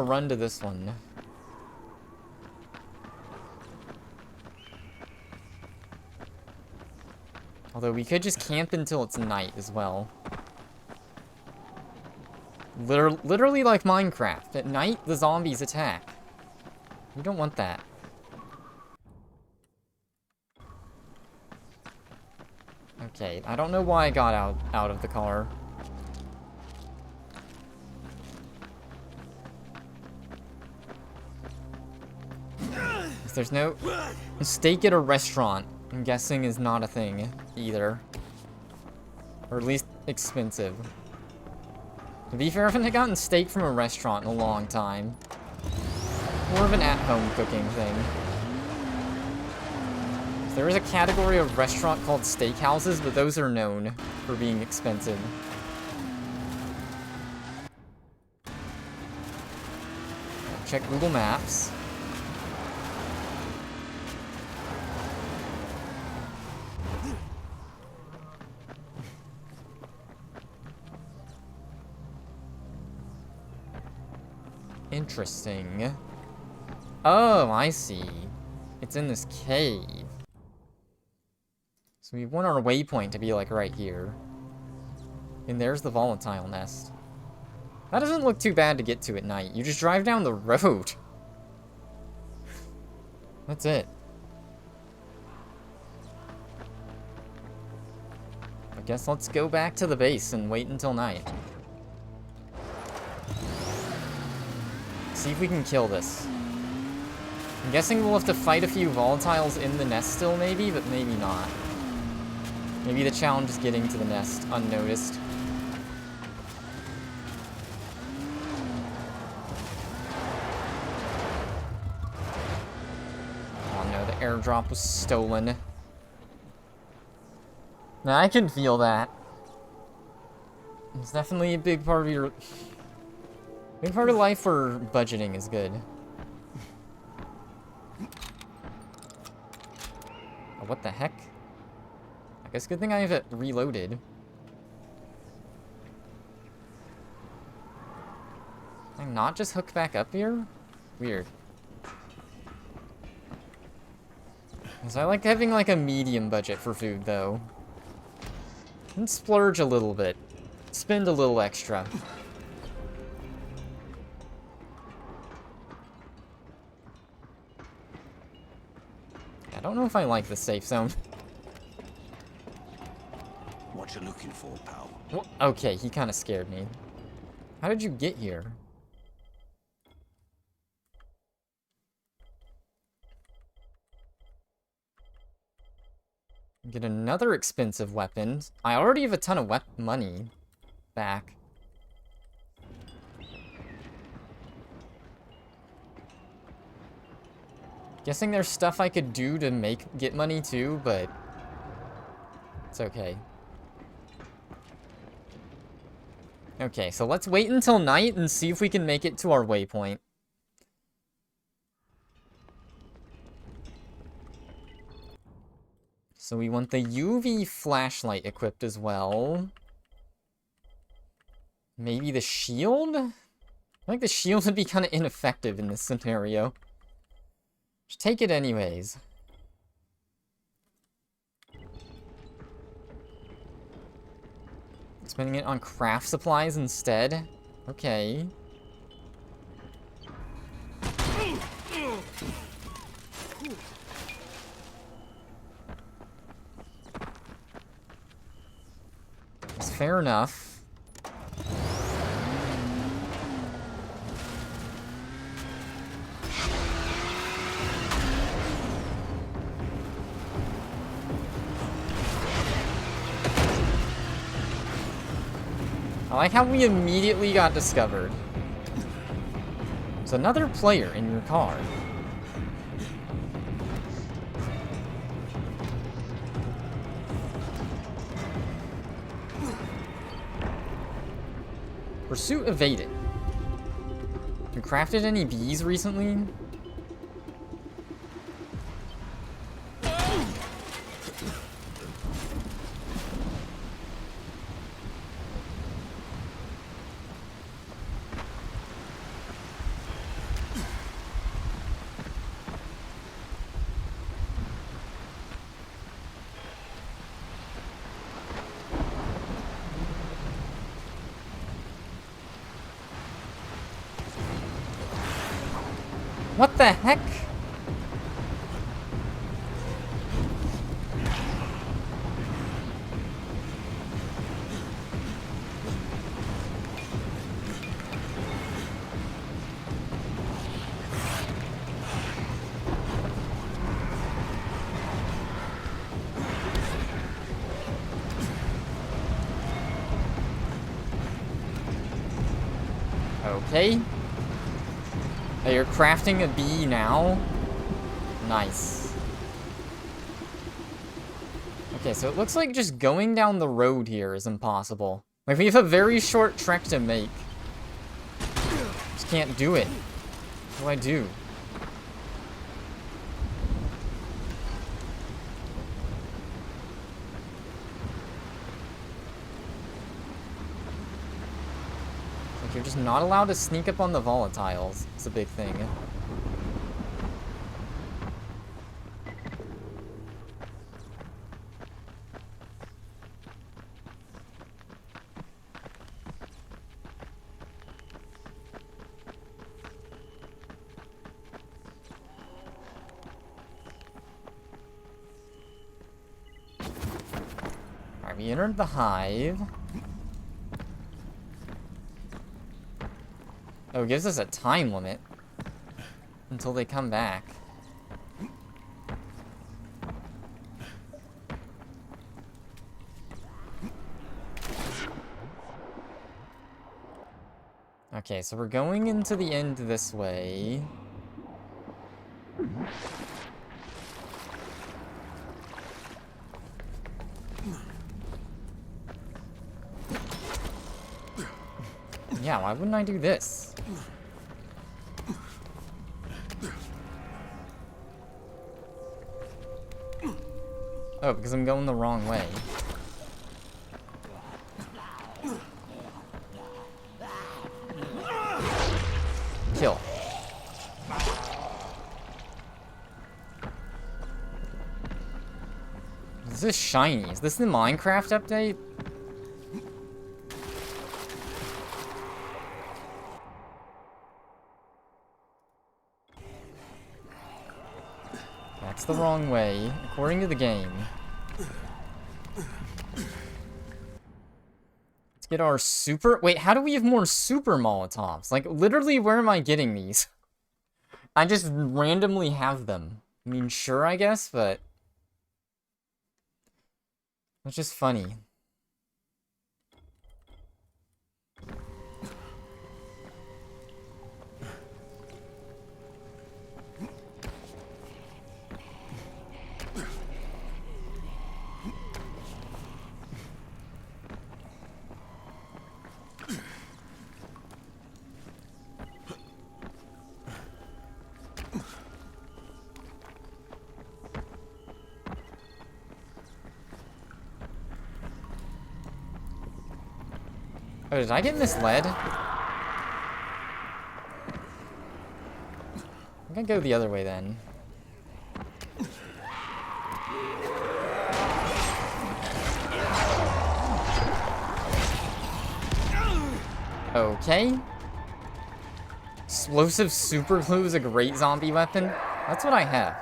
run to this one. Although we could just camp until it's night as well. Literally like Minecraft. At night, the zombies attack. You don't want that. Okay, I don't know why I got out of the car. There's no steak at a restaurant, I'm guessing is not a thing either. Or at least expensive. To be fair, I haven't gotten steak from a restaurant in a long time. More of an at-home cooking thing. There is a category of restaurant called steakhouses, but those are known for being expensive. Check Google Maps. Interesting. Oh, I see. It's in this cave. So we want our waypoint to be like right here. And there's the volatile nest. That doesn't look too bad to get to at night. You just drive down the road. That's it. I guess let's go back to the base and wait until night. See if we can kill this. I'm guessing we'll have to fight a few volatiles in the nest still, maybe, but maybe not. Maybe the challenge is getting to the nest unnoticed. Oh no, the airdrop was stolen. Now I can feel that. It's definitely a big part of your... big part of life where budgeting is good. Oh, what the heck? I guess good thing I have it reloaded. Can I not just hook back up here? Weird. Because I like having like a medium budget for food though. And splurge a little bit. Spend a little extra. I don't know if I like the safe zone. What you looking for, pal? Well, okay, he kind of scared me. How did you get here? Get another expensive weapon. I already have a ton of money back. Guessing there's stuff I could do to get money too, but it's okay. Okay, so let's wait until night and see if we can make it to our waypoint. So we want the UV flashlight equipped as well. Maybe the shield? I think the shield would be kind of ineffective in this scenario. Just take it anyways. Spending it on craft supplies instead? Okay. It's fair enough. I like how we immediately got discovered. There's another player in your car. Pursuit evaded. You crafted any bees recently? What the heck? Okay. Oh, you're crafting a bee now? Nice. Okay, so it looks like just going down the road here is impossible. Like, we have a very short trek to make. Just can't do it. What do I do? Like, you're just not allowed to sneak up on the volatiles. It's a big thing. Alright, we entered the hive. Oh, it gives us a time limit until they come back. Okay, so we're going into the end this way. Yeah, why wouldn't I do this? Oh, because I'm going the wrong way. Kill. Is this shiny? Is this the Minecraft update? That's the wrong way, according to the game. Let's get our super... Wait, how do we have more super Molotovs? Like, literally, where am I getting these? I just randomly have them. I mean, sure, I guess, but... It's just funny. Oh, did I get misled? I'm gonna go the other way then. Okay. Explosive super glue is a great zombie weapon. That's what I have.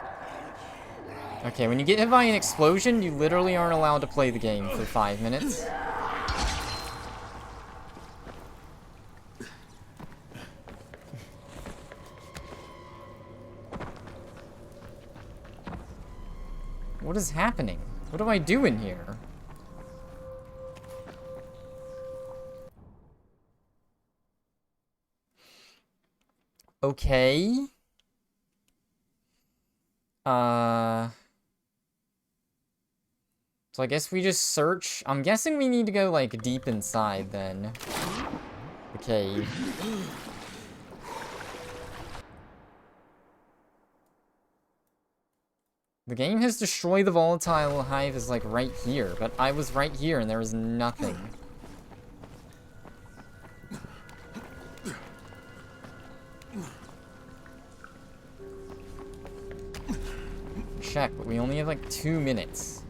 Okay, when you get hit by an explosion, you literally aren't allowed to play the game for 5 minutes. What is happening? What do I do in here? Okay. So I guess we just search. I'm guessing we need to go, like, deep inside, then. The cave. The game has destroyed the volatile hive is, like, right here. But I was right here, and there was nothing. Check, but we only have, like, 2 minutes.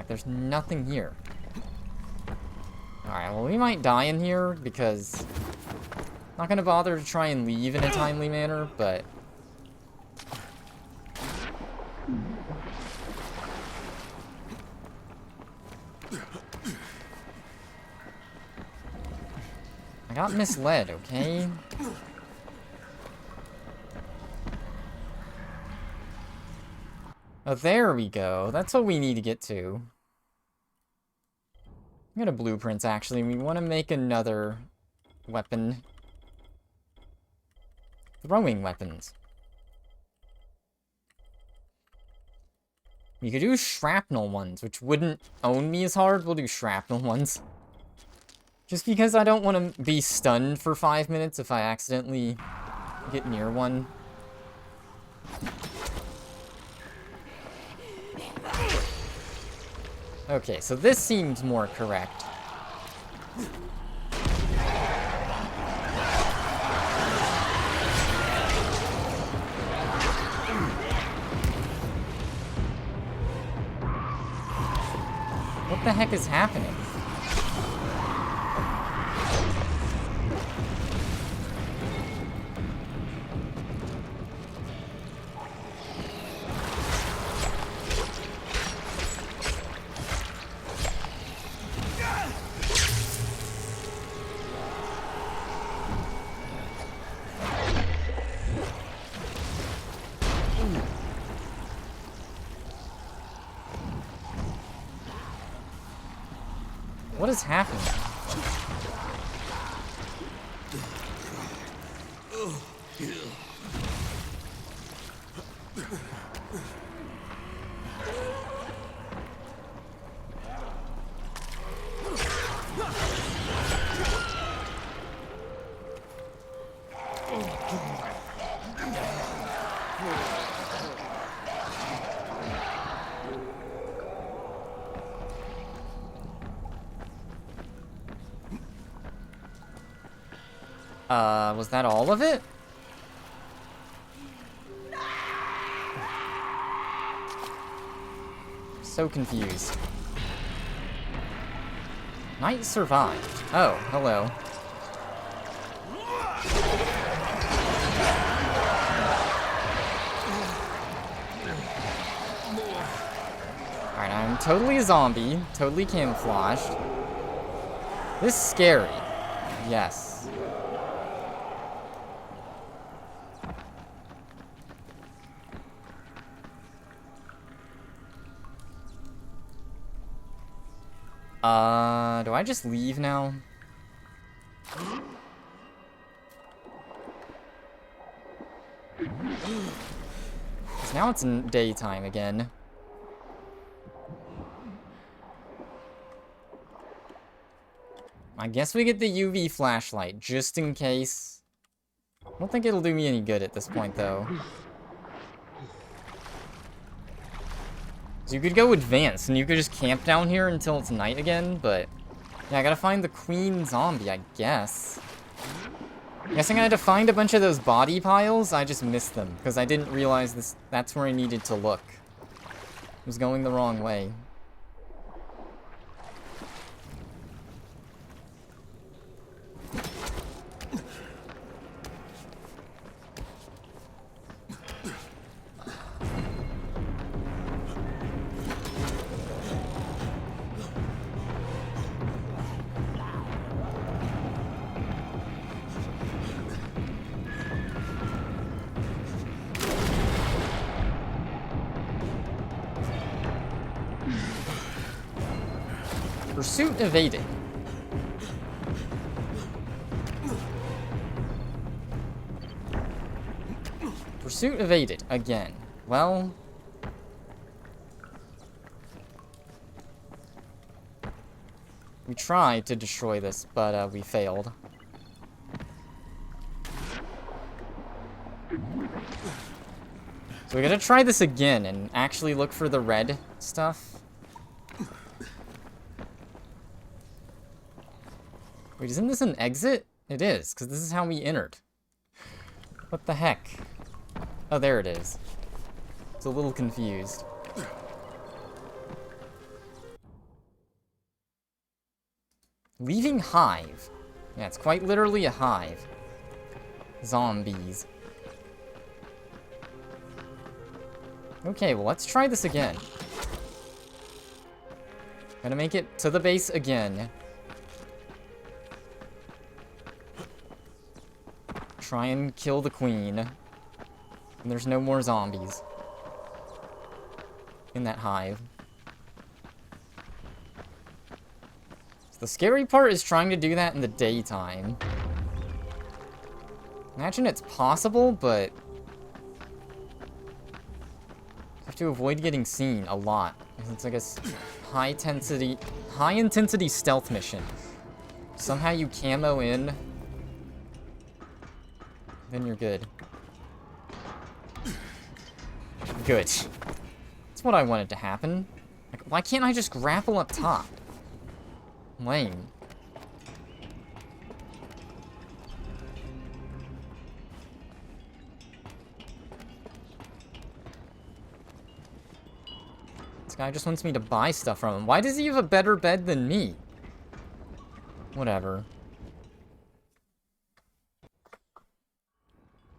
There's nothing here. Alright, well, we might die in here because I'm not gonna bother to try and leave in a timely manner, but I got misled, okay? Oh, there we go. That's what we need to get to. I'm gonna blueprints, actually. We want to make another weapon. Throwing weapons. We could do shrapnel ones, which wouldn't own me as hard. We'll do shrapnel ones. Just because I don't want to be stunned for 5 minutes if I accidentally get near one. Okay, so this seems more correct. What the heck is happening? What is happening? Was that all of it? So confused. Knight survived. Oh, hello. Alright, I'm totally a zombie, totally camouflaged. This is scary. Yes. Do I just leave now? 'Cause now it's in daytime again. I guess we get the UV flashlight, just in case. I don't think it'll do me any good at this point, though. So you could go advanced, and you could just camp down here until it's night again, but... yeah, I gotta find the queen zombie, I guess. Guessing I had to find a bunch of those body piles, I just missed them, because I didn't realize that's where I needed to look. I was going the wrong way. Pursuit evaded. Pursuit evaded again. Well... we tried to destroy this, but we failed. So we gotta try this again and actually look for the red stuff. Wait, isn't this an exit? It is, because this is how we entered. What the heck? Oh, there it is. It's a little confused. Leaving hive. Yeah, it's quite literally a hive. Zombies. Okay, well, let's try this again. Gotta make it to the base again. Try and kill the queen. And there's no more zombies in that hive. So the scary part is trying to do that in the daytime. Imagine it's possible, but you have to avoid getting seen a lot. It's like a high intensity stealth mission. Somehow you camo in, then you're good. Good. That's what I wanted to happen. Like, why can't I just grapple up top? Lame. This guy just wants me to buy stuff from him. Why does he have a better bed than me? Whatever.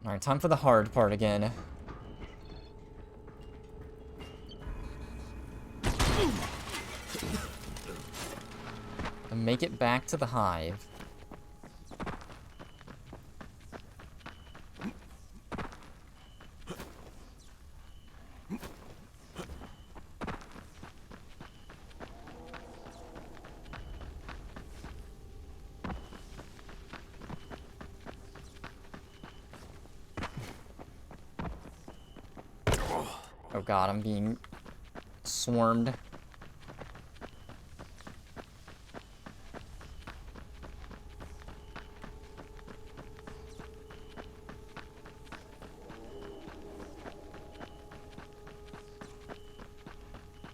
Alright, time for the hard part again. And make it back to the hive. Oh god, I'm being swarmed.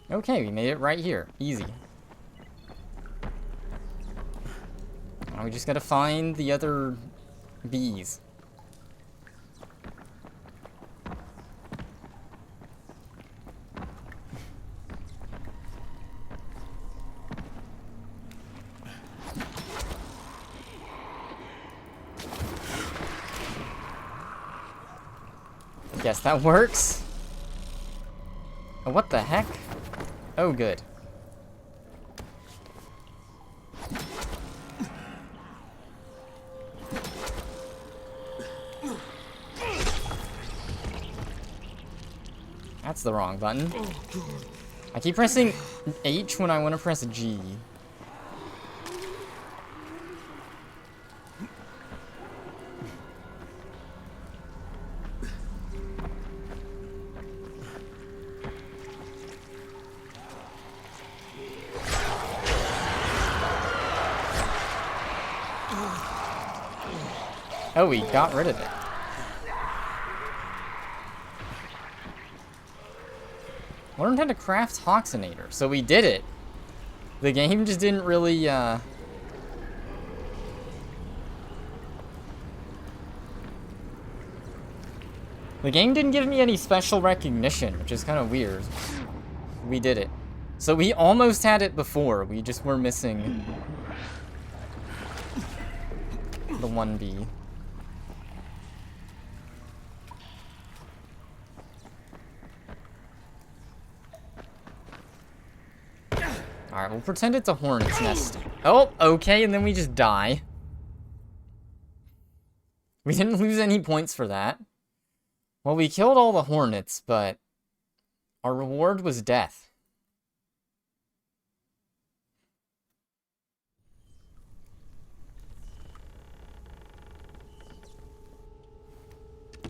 Okay, we made it right here. Easy. Now we just gotta find the other bees. Yes, that works. Oh, what the heck? Oh, good. That's the wrong button. I keep pressing H when I want to press G. Oh, we got rid of it. Learned how to craft Hoxinator, so we did it. The game just didn't really, The game didn't give me any special recognition, which is kind of weird. We did it. So we almost had it before, we just were missing the 1B. Alright, we'll pretend it's a hornet's nest. Oh, okay, and then we just die. We didn't lose any points for that. Well, we killed all the hornets, but our reward was death.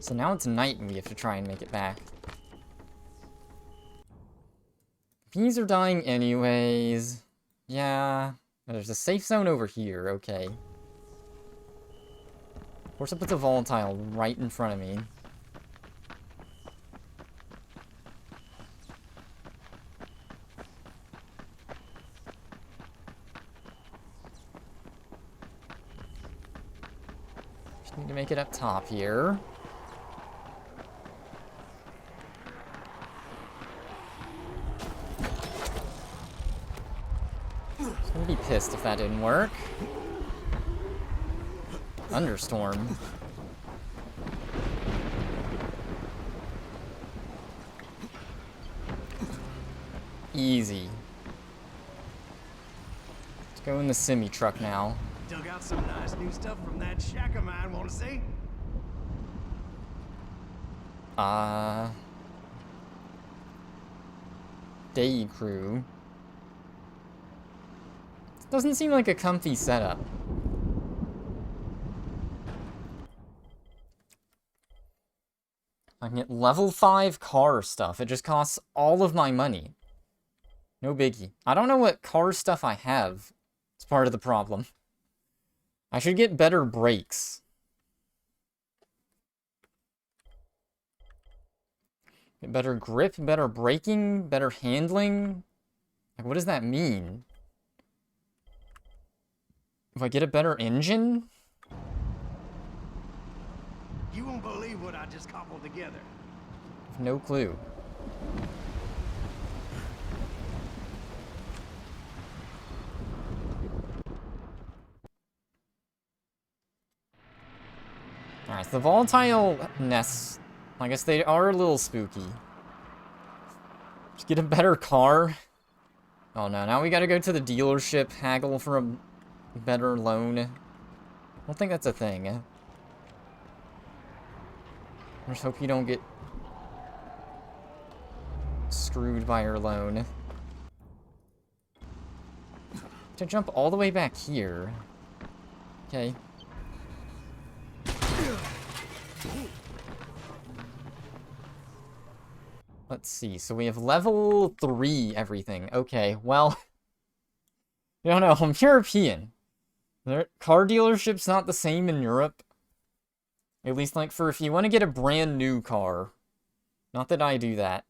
So now it's night and we have to try and make it back. Bees are dying anyways. Yeah. There's a safe zone over here, okay. Of course it puts a volatile right in front of me. Just need to make it up top here. I'm gonna be pissed if that didn't work. Thunderstorm. Easy. Let's go in the semi truck now. Dug out some nice new stuff from that shack of mine, wanna see? Day crew. Doesn't seem like a comfy setup. I can get level 5 car stuff. It just costs all of my money. No biggie. I don't know what car stuff I have. It's part of the problem. I should get better brakes. Get better grip, better braking, better handling. Like, what does that mean? If I get a better engine? You won't believe what I just cobbled together. No clue. Alright, so the volatile nests, I guess they are a little spooky. Just get a better car. Oh no, now we gotta go to the dealership, haggle for a better loan. I don't think that's a thing. I just hope you don't get screwed by your loan. To jump all the way back here. Okay. Let's see, so we have level 3 everything. Okay, well, I don't know, I'm European. Car dealership's not the same in Europe. At least, like, for if you want to get a brand new car. Not that I do that.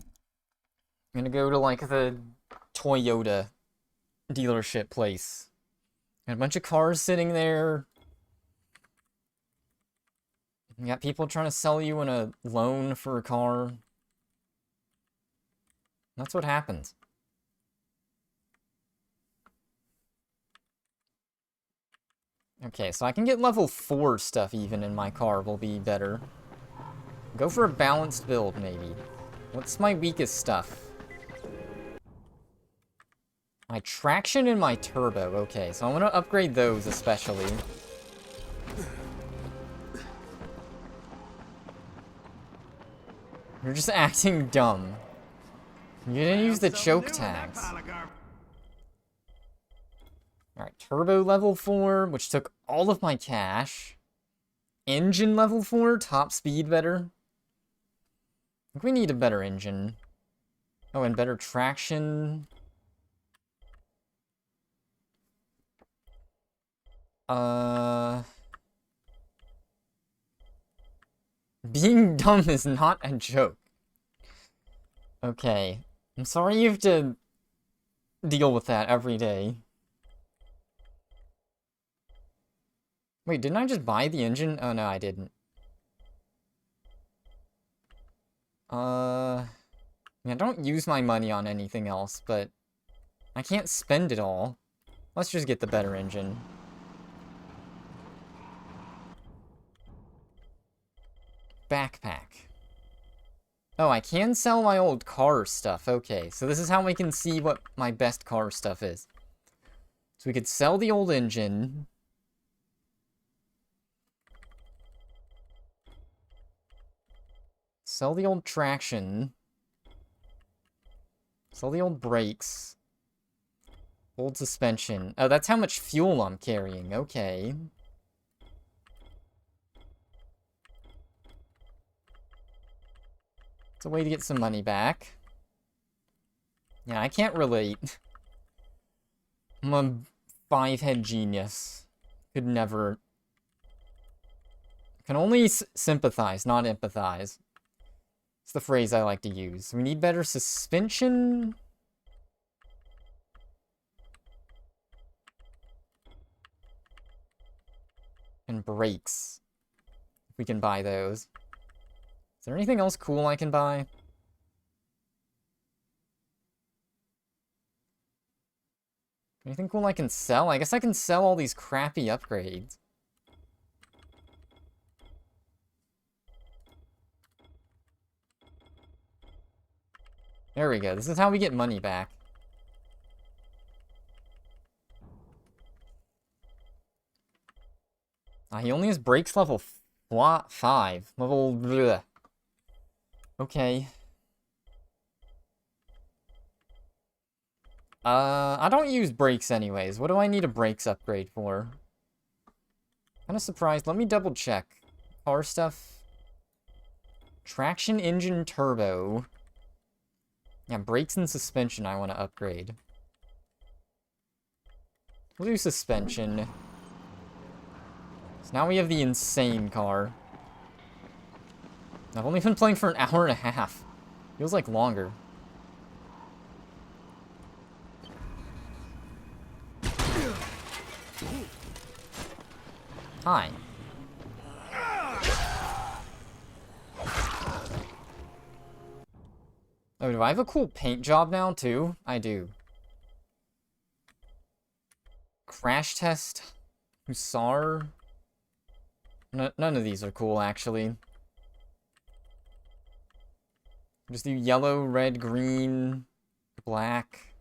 I'm gonna go to, like, the Toyota dealership place. Got a bunch of cars sitting there. You got people trying to sell you on a loan for a car. That's what happens. Okay, so I can get level 4 stuff even in my car will be better. Go for a balanced build, maybe. What's my weakest stuff? My traction and my turbo. Okay, so I want to upgrade those especially. You're just acting dumb. You didn't use the choke tags. Alright, turbo level 4, which took all of my cash. Engine level 4, top speed better. I think we need a better engine. Oh, and better traction. Being dumb is not a joke. Okay. I'm sorry you have to deal with that every day. Wait, didn't I just buy the engine? Oh, no, I didn't. Yeah, don't use my money on anything else, but I can't spend it all. Let's just get the better engine. Backpack. Oh, I can sell my old car stuff. Okay, so this is how we can see what my best car stuff is. So we could sell the old engine. Sell the old traction. Sell the old brakes. Old suspension. Oh, that's how much fuel I'm carrying. Okay. It's a way to get some money back. Yeah, I can't relate. I'm a 5-head genius. Could never... Can only sympathize, not empathize. It's the phrase I like to use. We need better suspension. And brakes. If we can buy those. Is there anything else cool I can buy? Anything cool I can sell? I guess I can sell all these crappy upgrades. There we go. This is how we get money back. He only has brakes level 5. Level... Bleh. Okay. I don't use brakes anyways. What do I need a brakes upgrade for? Kinda surprised. Let me double check. Car stuff. Traction engine turbo. Yeah, brakes and suspension I want to upgrade. We'll do suspension. So now we have the insane car. I've only been playing for an hour and a half. Feels like longer. Hi. Oh, do I have a cool paint job now, too? I do. Crash test. Hussar. None of these are cool, actually. Just do yellow, red, green, black.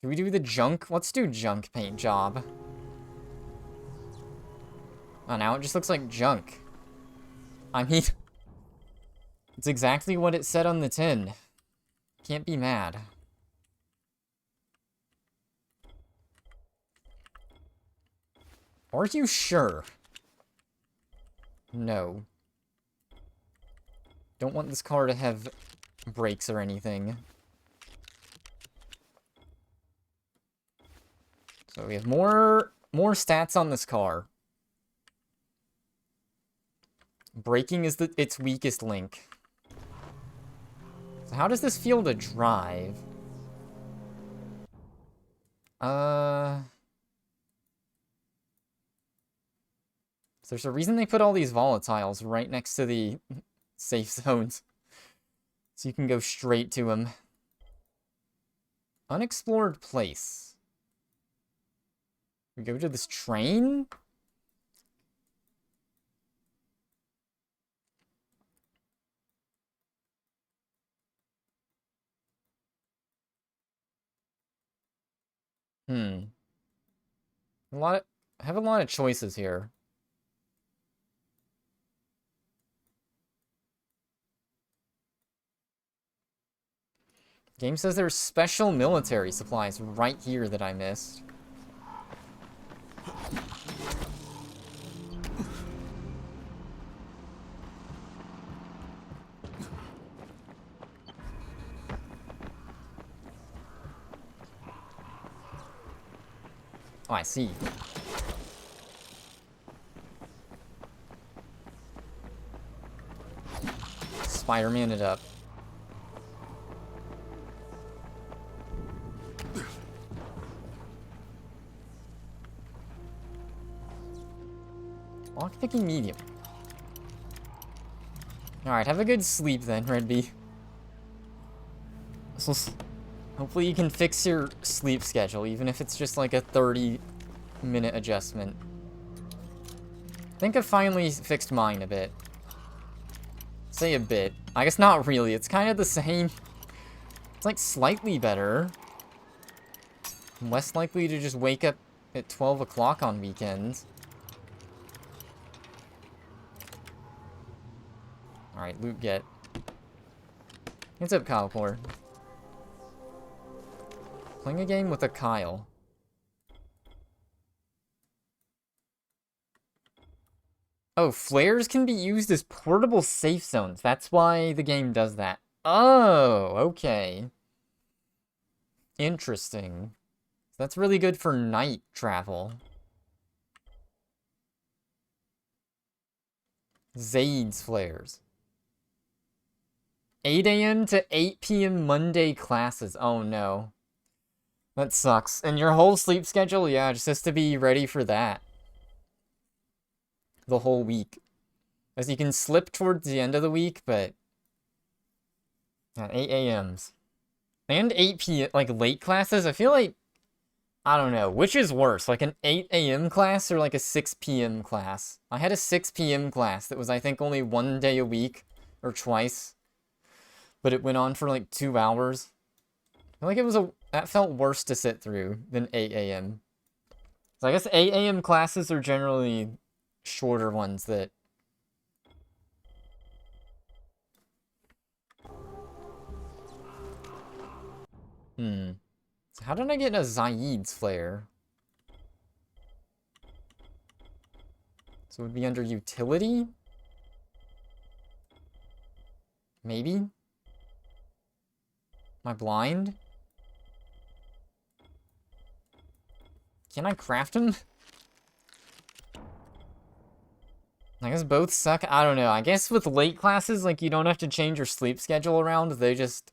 Do we do the junk? Let's do junk paint job. Oh, now it just looks like junk. I mean, it's exactly what it said on the tin. Can't be mad. Are you sure? No. Don't want this car to have brakes or anything. So we have more stats on this car. Braking is its weakest link. So how does this feel to drive? So there's a reason they put all these volatiles right next to the safe zones. So you can go straight to them. Unexplored place. We go to this train? I have a lot of choices here. Game says there's special military supplies right here that I missed. Oh, I see. Spider-Man it up. Lockpicking medium. Alright, have a good sleep then, Redby. Hopefully you can fix your sleep schedule, even if it's just like a 30-minute adjustment. I think I've finally fixed mine a bit. Say a bit. I guess not really, it's kind of the same. It's like slightly better. I'm less likely to just wake up at 12 o'clock on weekends. Alright, loot get. What's up, Kyle Core? Playing a game with a Kyle. Oh, flares can be used as portable safe zones. That's why the game does that. Oh, okay. Interesting. That's really good for night travel. Zaid's flares. 8 a.m. to 8 p.m. Monday classes. Oh no. That sucks. And your whole sleep schedule? Yeah, just has to be ready for that. The whole week. As you can slip towards the end of the week, but... yeah, 8 a.m.s. And 8 p.m. like late classes, I feel like... I don't know, which is worse? Like an 8 a.m. class or like a 6 p.m. class? I had a 6 p.m. class that was, I think, only one day a week. Or twice. But it went on for like 2 hours. I feel like it was that felt worse to sit through than 8 a.m. So I guess 8 a.m. classes are generally shorter ones that... So how did I get a Zaid's flare? So it would be under utility? Maybe? Am I blind? Can I craft them? I guess both suck. I don't know. I guess with late classes, like, you don't have to change your sleep schedule around. They just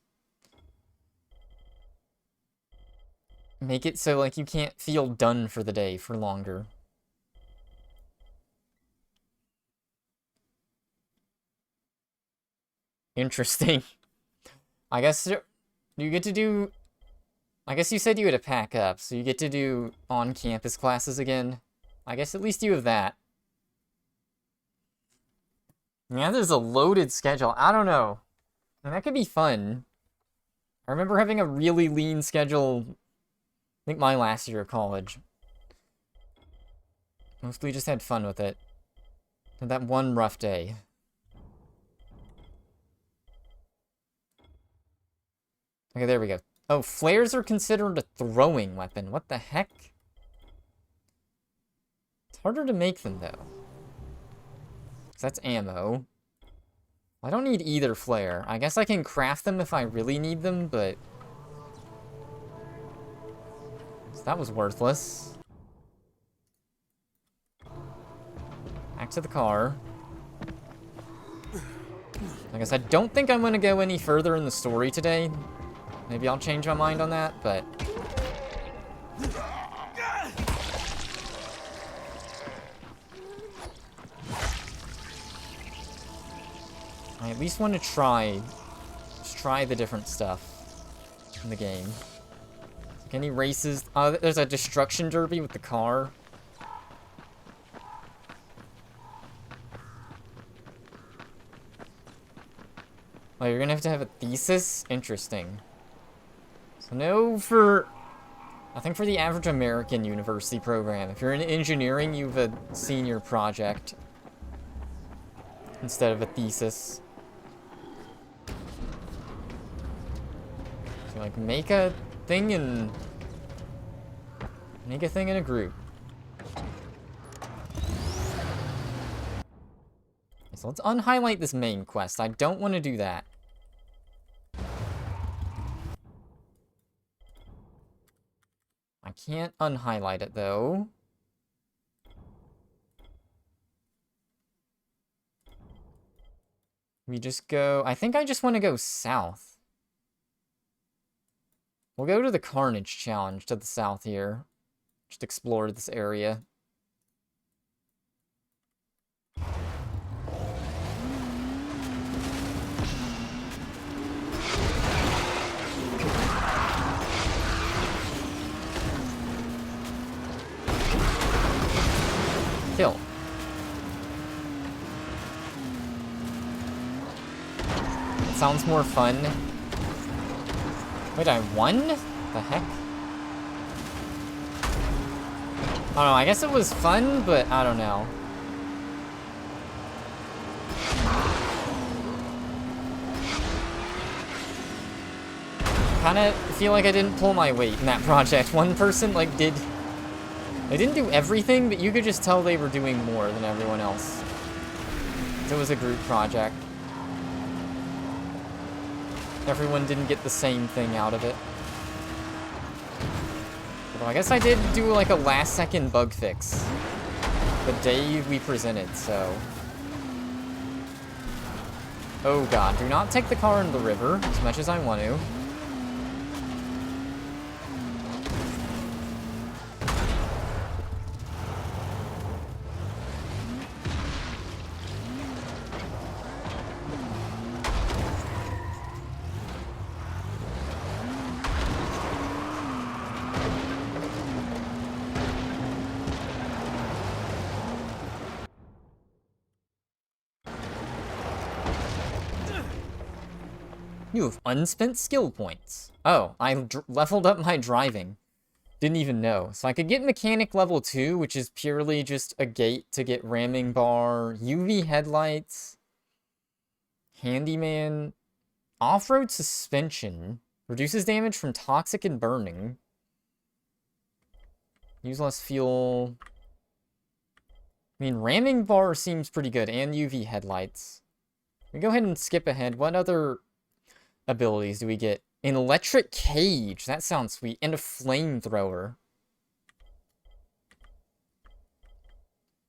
make it so, like, you can't feel done for the day for longer. Interesting. I guess you get to do... I guess you said you had to pack up, so you get to do on-campus classes again. I guess at least you have that. Yeah, there's a loaded schedule. I don't know. And that could be fun. I remember having a really lean schedule, I think my last year of college. Mostly just had fun with it. Had that one rough day. Okay, there we go. Oh, flares are considered a throwing weapon. What the heck? It's harder to make them, though. 'Cause that's ammo. I don't need either flare. I guess I can craft them if I really need them, but... so that was worthless. Back to the car. I guess I don't think I'm gonna go any further in the story today. Maybe I'll change my mind on that, but... I at least want to just try the different stuff in the game. Like any races... there's a destruction derby with the car. Oh, you're gonna have to have a thesis? Interesting. So no for... I think for the average American university program, if you're in engineering, you have a senior project instead of a thesis. So Like, make a thing in a group. So let's unhighlight this main quest. I don't want to do that. I can't unhighlight it, though. We just go... I think I just want to go south. We'll go to the Carnage Challenge to the south here. Just explore this area. Kill. It sounds more fun. Wait, I won? The heck? I don't know, I guess it was fun, but I don't know. Kinda feel like I didn't pull my weight in that project. One person, like, did... They didn't do everything, but you could just tell they were doing more than everyone else. It was a group project. Everyone didn't get the same thing out of it. Although I guess I did do like a last-second bug fix the day we presented, so... Oh god, do not take the car into the river as much as I want to. You have unspent skill points. Oh, I leveled up my driving. Didn't even know. So I could get mechanic level 2, which is purely just a gate to get ramming bar, UV headlights, handyman, off-road suspension, reduces damage from toxic and burning, use less fuel. I mean, ramming bar seems pretty good, and UV headlights. We go ahead and skip ahead. What other abilities do we get? An electric cage. That sounds sweet. And a flamethrower.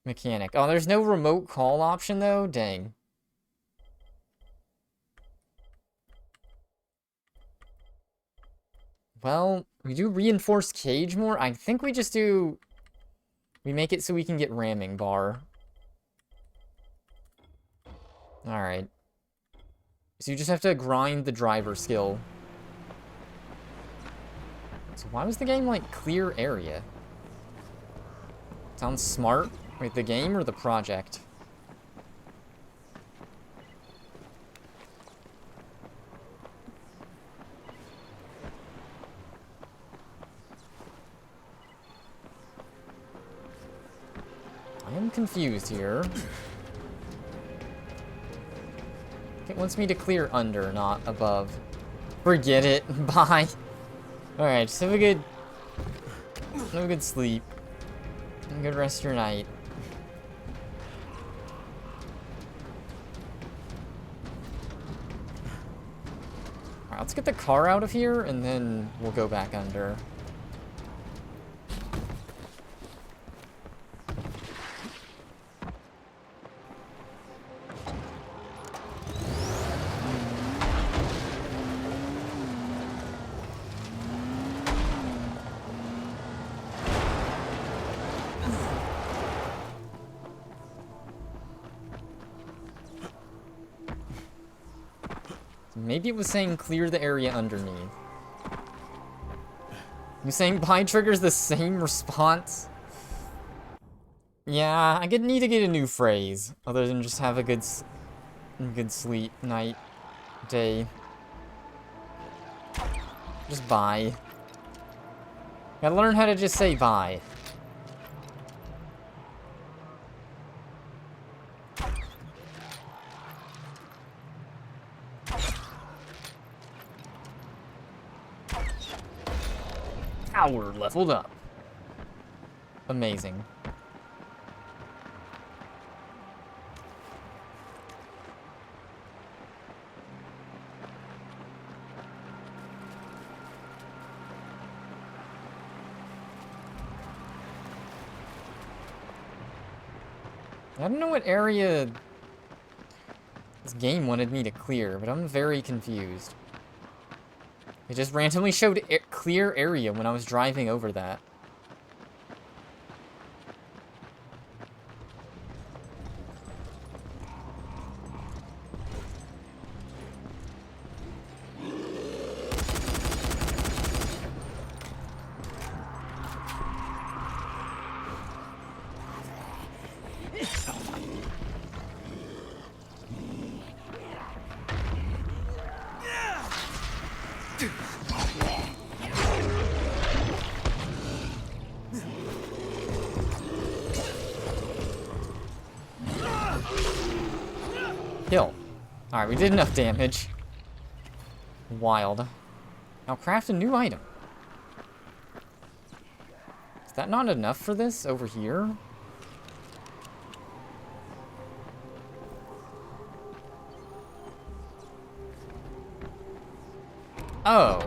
Mechanic. Oh, there's no remote call option, though? Dang. Well, we do reinforce cage more. I think we just do... We make it so we can get ramming bar. Alright. So you just have to grind the driver skill. So why was the game like clear area? Sounds smart. Wait, the game or the project? I am confused here. It wants me to clear under, not above. Forget it. Bye. Alright, just have a good sleep. Have a good rest of your night. Alright, let's get the car out of here, and then we'll go back under. Maybe it was saying clear the area underneath. You saying bye triggers the same response? Yeah, I need to get a new phrase, other than just have a good sleep, night, day. Just bye. Gotta learn how to just say bye. Power leveled up. Amazing. I don't know what area this game wanted me to clear, but I'm very confused. It just randomly showed clear area when I was driving over that. Kill. Alright, we did enough damage. Wild. Now craft a new item. Is that not enough for this over here? Oh.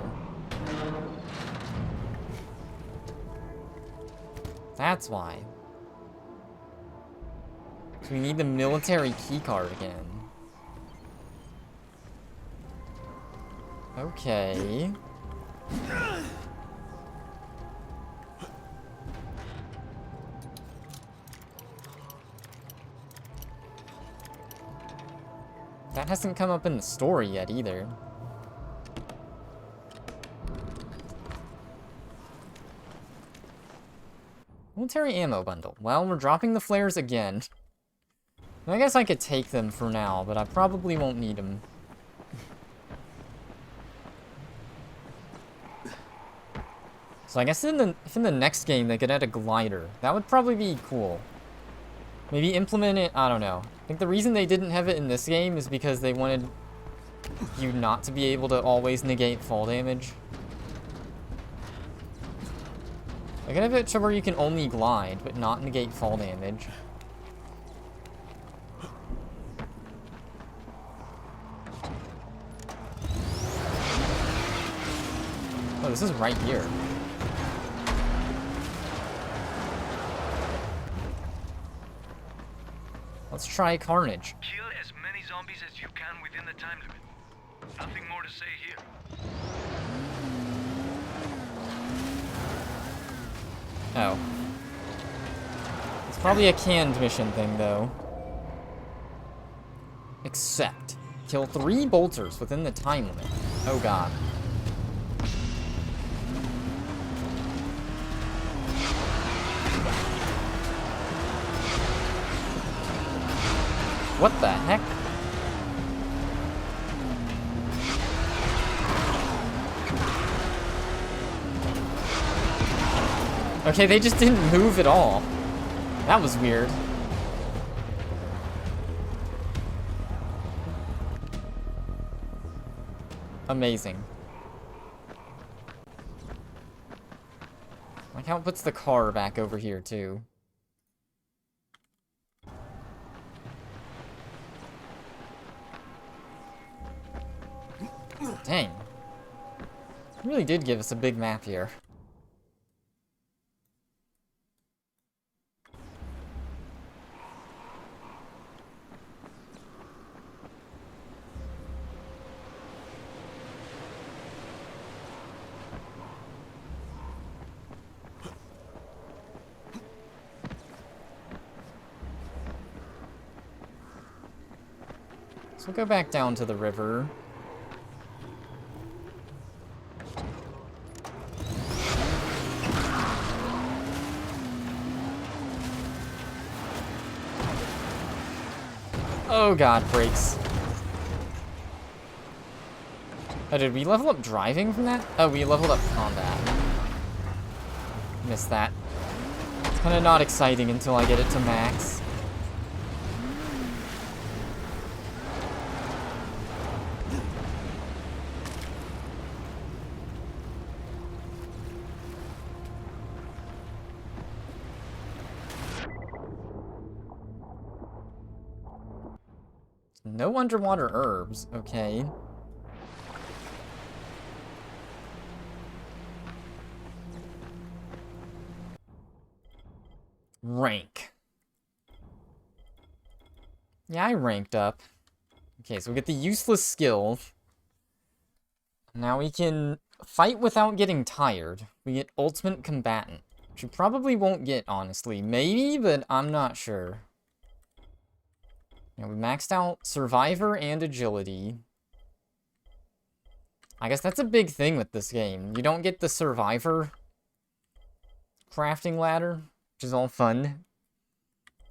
That's why. So we need the military keycard again. Okay. That hasn't come up in the story yet either. Military ammo bundle. Well, we're dropping the flares again. I guess I could take them for now, but I probably won't need them. So I guess if in the next game they could add a glider, that would probably be cool. Maybe implement it, I don't know. I think the reason they didn't have it in this game is because they wanted you not to be able to always negate fall damage. I could have it to where you can only glide, but not negate fall damage. Oh, this is right here. Let's try Carnage. Kill as many zombies as you can within the time limit. Nothing more to say here. Oh. It's probably a canned mission thing, though. Except, kill 3 bolters within the time limit. Oh god. What the heck? Okay, they just didn't move at all. That was weird. Amazing. Like how it puts the car back over here, too. Dang. It really did give us a big map here. So we'll go back down to the river. Oh god, brakes. Oh, did we level up driving from that? Oh, we leveled up combat. Missed that. It's kind of not exciting until I get it to max. No underwater herbs. Okay. Rank. Yeah, I ranked up. Okay, so we get the useless skill. Now we can fight without getting tired. We get ultimate combatant. Which we probably won't get, honestly. Maybe, but I'm not sure. Yeah, we maxed out survivor and agility. I guess that's a big thing with this game. You don't get the survivor crafting ladder, which is all fun.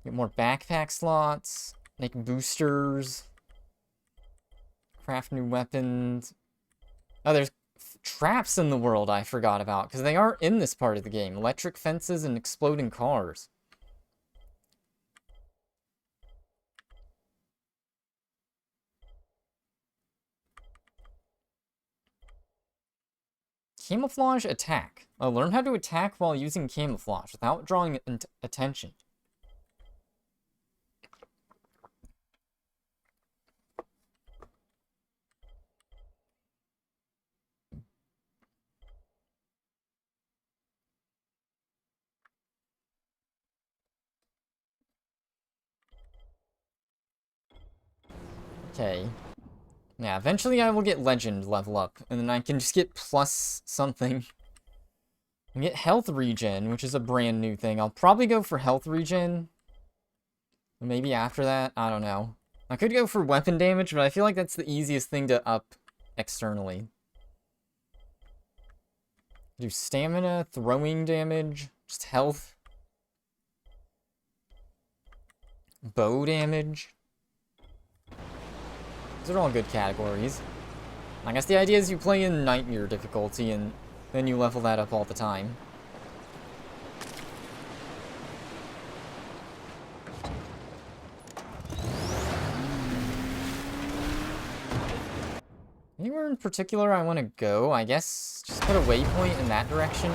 Get more backpack slots, make boosters, craft new weapons. Oh, there's traps in the world I forgot about, because they are in this part of the game. Electric fences and exploding cars. Camouflage attack. Learn how to attack while using camouflage without drawing attention. Okay. Yeah, eventually I will get legend level up, and then I can just get plus something. And get health regen, which is a brand new thing. I'll probably go for health regen. Maybe after that, I don't know. I could go for weapon damage, but I feel like that's the easiest thing to up externally. Do stamina, throwing damage, just health. Bow damage. These are all good categories. I guess the idea is you play in Nightmare difficulty, and then you level that up all the time. Anywhere in particular I want to go? I guess just put a waypoint in that direction.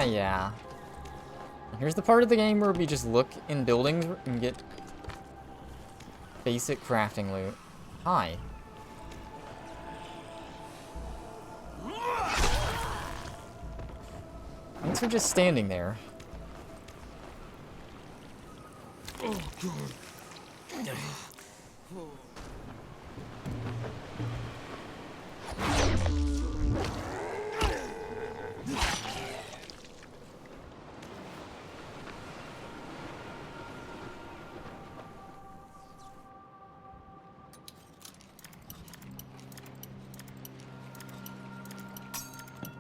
Yeah. Here's the part of the game where we just look in buildings and get basic crafting loot. Hi. Thanks for just standing there. Oh, God.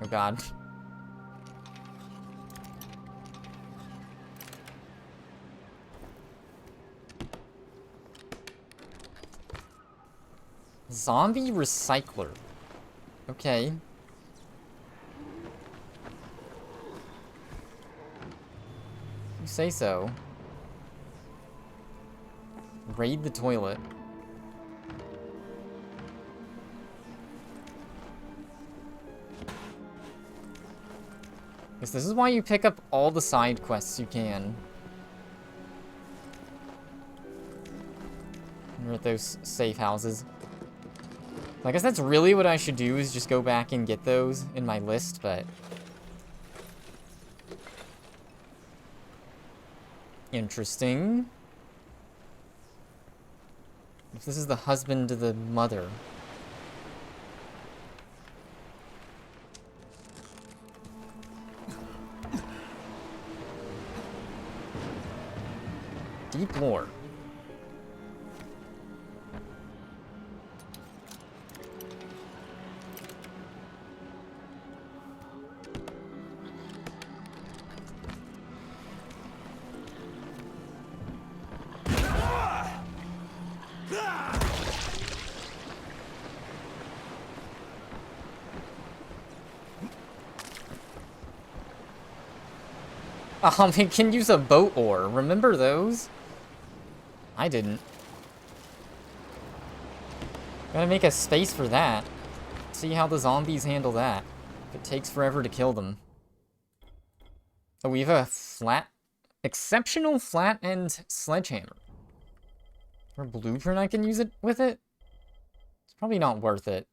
Oh God. Zombie recycler. Okay. You say so. Raid the toilet. Guess this is why you pick up all the side quests you can. You're at those safe houses. I guess that's really what I should do, is just go back and get those in my list, but... Interesting. If this is the husband to the mother. Deep lore. We can use a boat oar. Remember those? I didn't. Gotta make a space for that. See how the zombies handle that. If it takes forever to kill them. Oh, we have a exceptional flat end sledgehammer. Or blueprint I can use it with it? It's probably not worth it.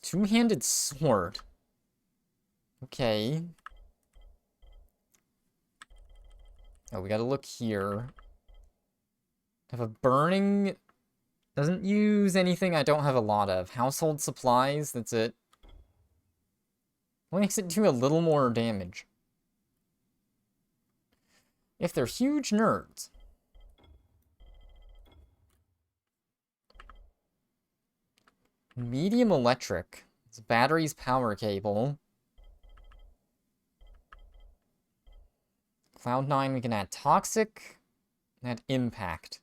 Two-handed sword. Okay. Oh, we gotta look here. Have a burning... Doesn't use anything I don't have a lot of. Household supplies, that's it. Only makes it do a little more damage. If they're huge nerds. Medium electric. It's batteries, power cable. Cloud9, we can add toxic. And add impact.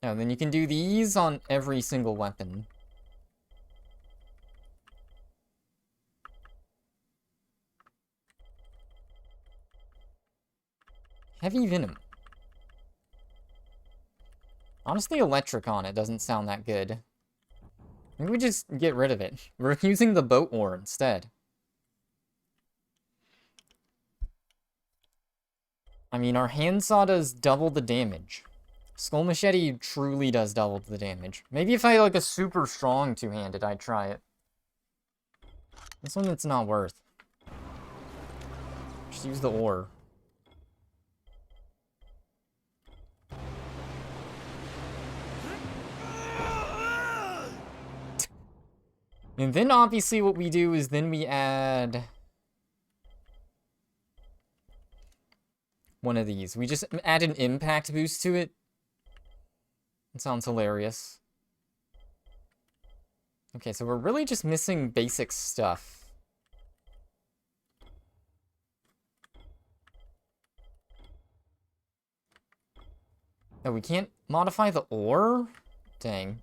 Oh, then you can do these on every single weapon. Heavy venom. Honestly, electric on it doesn't sound that good. Maybe we just get rid of it. We're using the boat oar instead. I mean, our handsaw does double the damage. Skull Machete truly does double the damage. Maybe if I had like a super strong two-handed, I'd try it. This one it's not worth. Just use the oar. And then obviously what we do is then we add one of these. We just add an impact boost to it. It sounds hilarious. Okay, so we're really just missing basic stuff. Oh, we can't modify the ore? Dang.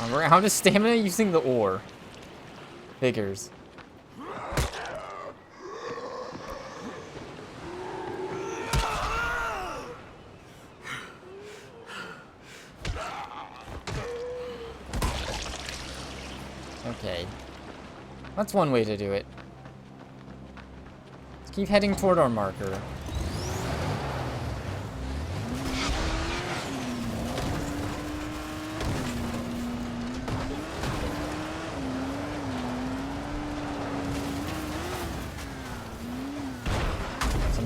How does stamina using the ore? Figures. Okay. That's one way to do it. Let's keep heading toward our marker.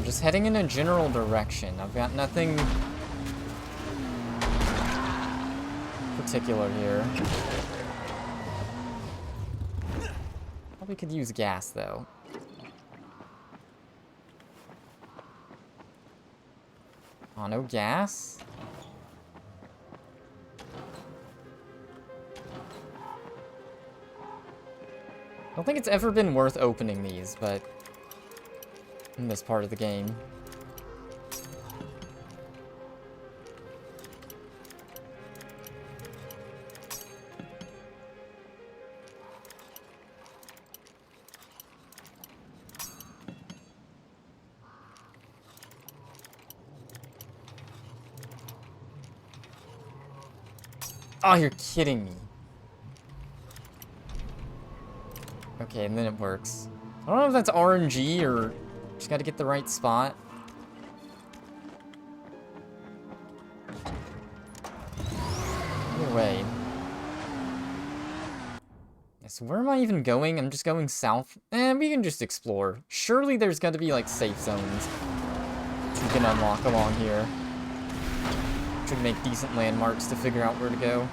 Just heading in a general direction. I've got nothing particular here. Probably could use gas, though. Oh, no gas? I don't think it's ever been worth opening these, but... in this part of the game. Oh, you're kidding me. Okay, and then it works. I don't know if that's RNG or just gotta get the right spot. Either way. Yeah, so where am I even going? I'm just going south. We can just explore. Surely there's gotta be like safe zones we can unlock along here. Should make decent landmarks to figure out where to go.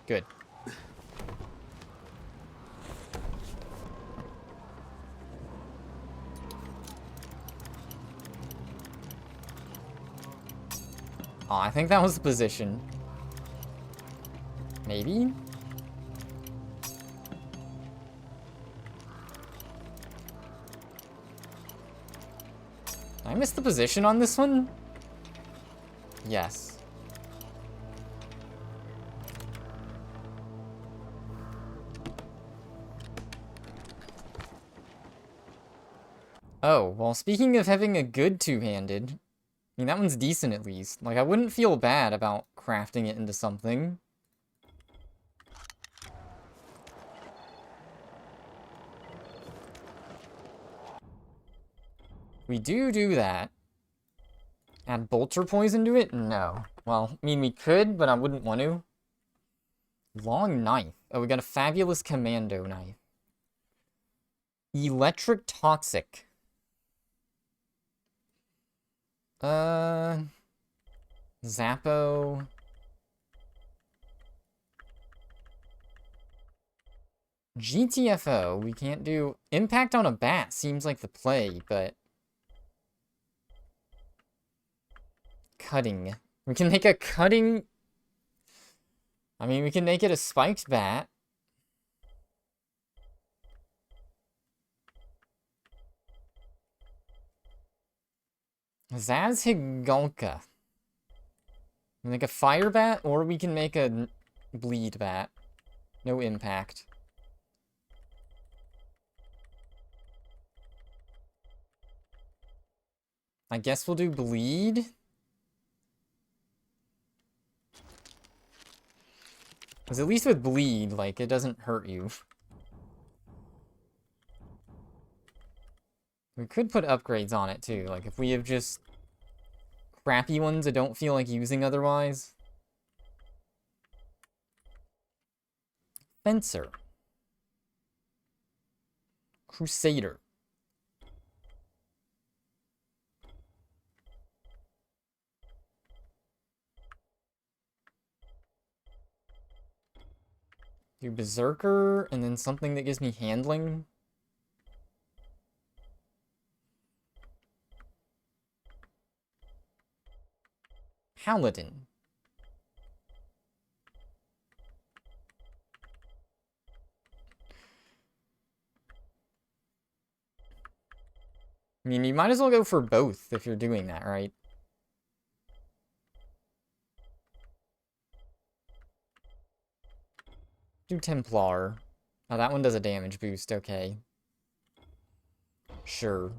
Good. Oh, I think that was the position. Maybe? Did I miss the position on this one? Yes. Oh, well, speaking of having a good two-handed, I mean, that one's decent at least. Like, I wouldn't feel bad about crafting it into something. We do that. Add bolter poison to it? No. Well, I mean, we could, but I wouldn't want to. Long knife. Oh, we got a fabulous commando knife. Electric toxic. Zappo. GTFO. We can't do... Impact on a bat seems like the play, but... Cutting. We can make a cutting... I mean, we can make it a spiked bat. Zazhigalka. Make a fire bat, or we can make a bleed bat. No impact. I guess we'll do bleed. Because at least with bleed, like, it doesn't hurt you. We could put upgrades on it, too. Like, if we have just crappy ones I don't feel like using otherwise. Fencer. Crusader. Do Berserker, and then something that gives me handling. Paladin. I mean, you might as well go for both if you're doing that, right? Do Templar. Oh, that one does a damage boost, okay. Sure.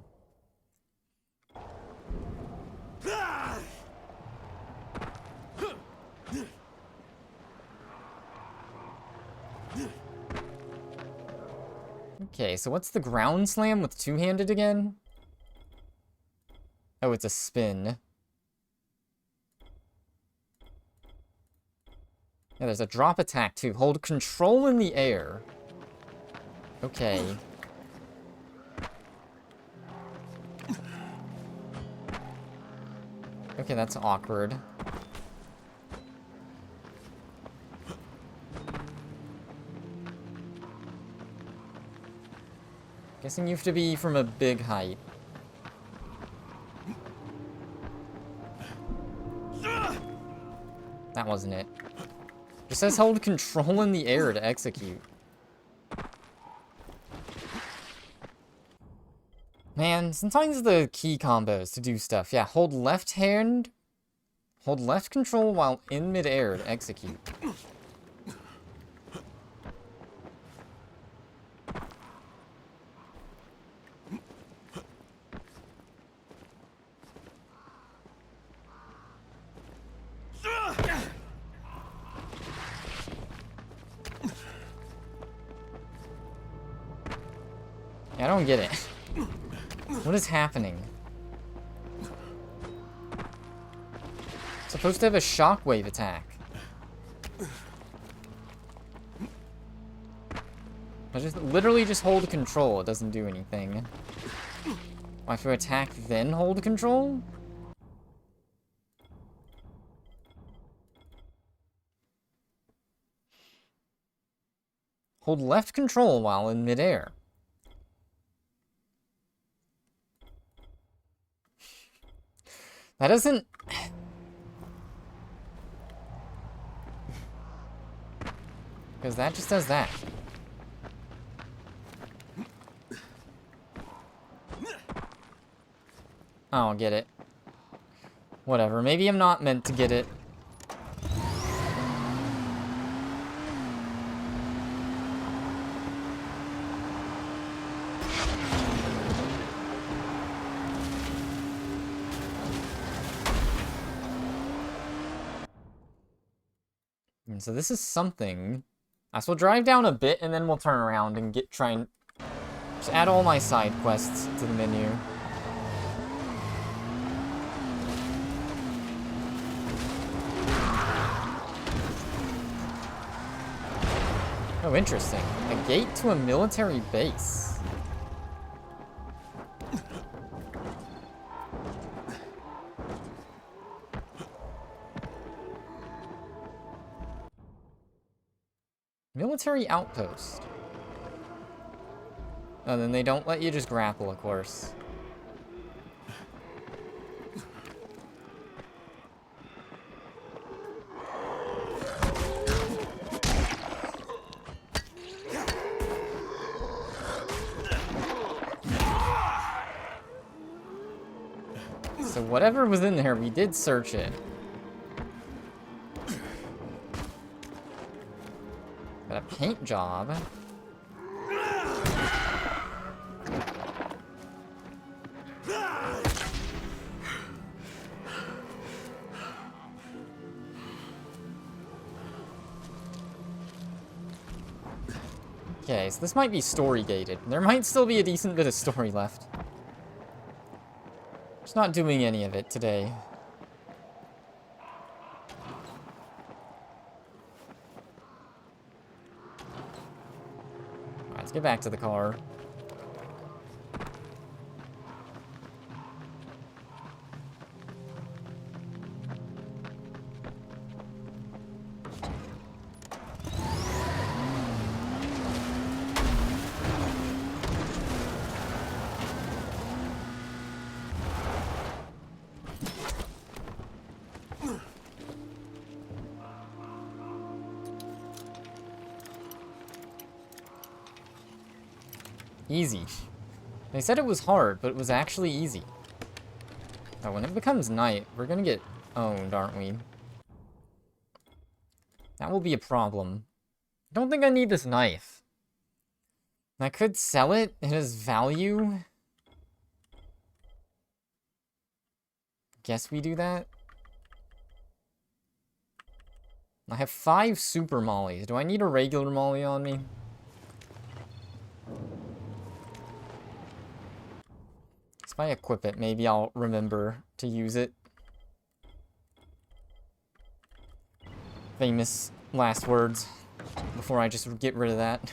Okay, so what's the ground slam with two-handed again? Oh, it's a spin. Yeah, there's a drop attack too. Hold control in the air. Okay. Okay, that's awkward. Guessing you have to be from a big height. That wasn't it. It says hold control in the air to execute. Man, sometimes the key combos to do stuff. Yeah, hold left hand, hold left control while in midair to execute. Yeah, I don't get it. What is happening? It's supposed to have a shockwave attack. I just literally just hold control. It doesn't do anything. I have to attack, then hold control? Hold left control while in midair. That doesn't... Because that just does that. Oh, I'll get it. Whatever, maybe I'm not meant to get it. And so this is something. So we'll drive down a bit and then we'll turn around and try and just add all my side quests to the menu. Oh, interesting. A gate to a military base. Military outpost. Oh, then they don't let you just grapple, of course. So whatever was in there, we did search it. Got a paint job. Okay, so this might be story gated. There might still be a decent bit of story left. Just not doing any of it today. Alright, let's get back to the car. Easy. They said it was hard, but it was actually easy. Oh, when it becomes night, we're gonna get owned, aren't we? That will be a problem. I don't think I need this knife. I could sell it. It has value. Guess we do that. I have 5 super mollies. Do I need a regular molly on me? If I equip it, maybe I'll remember to use it. Famous last words before I just get rid of that.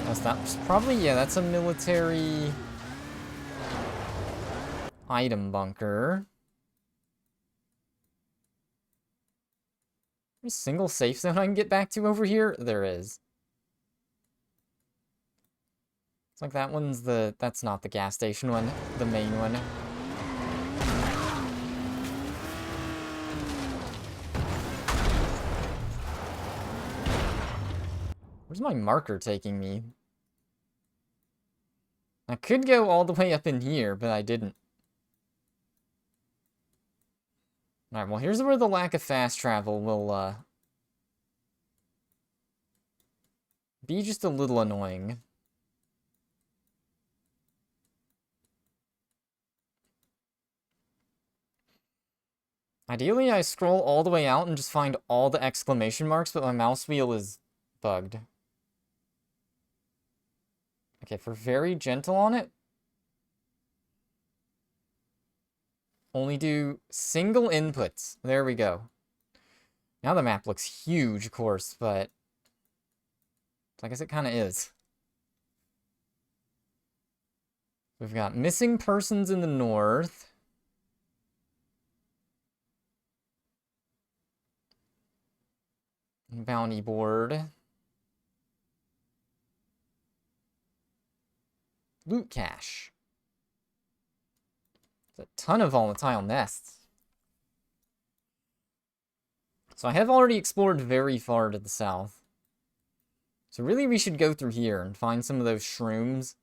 That's probably, yeah, that's a military item bunker. There's a single safe zone I can get back to over here? There is. It's like that one's that's not the gas station one, the main one. Where's my marker taking me? I could go all the way up in here, but I didn't. Alright, well here's where the lack of fast travel will, be just a little annoying. Ideally, I scroll all the way out and just find all the exclamation marks, but my mouse wheel is bugged. Okay, for very gentle on it, only do single inputs. There we go. Now the map looks huge, of course, but I guess it kind of is. We've got missing persons in the north. Bounty board. Loot cache. There's a ton of volatile nests. So I have already explored very far to the south. So really we should go through here and find some of those shrooms.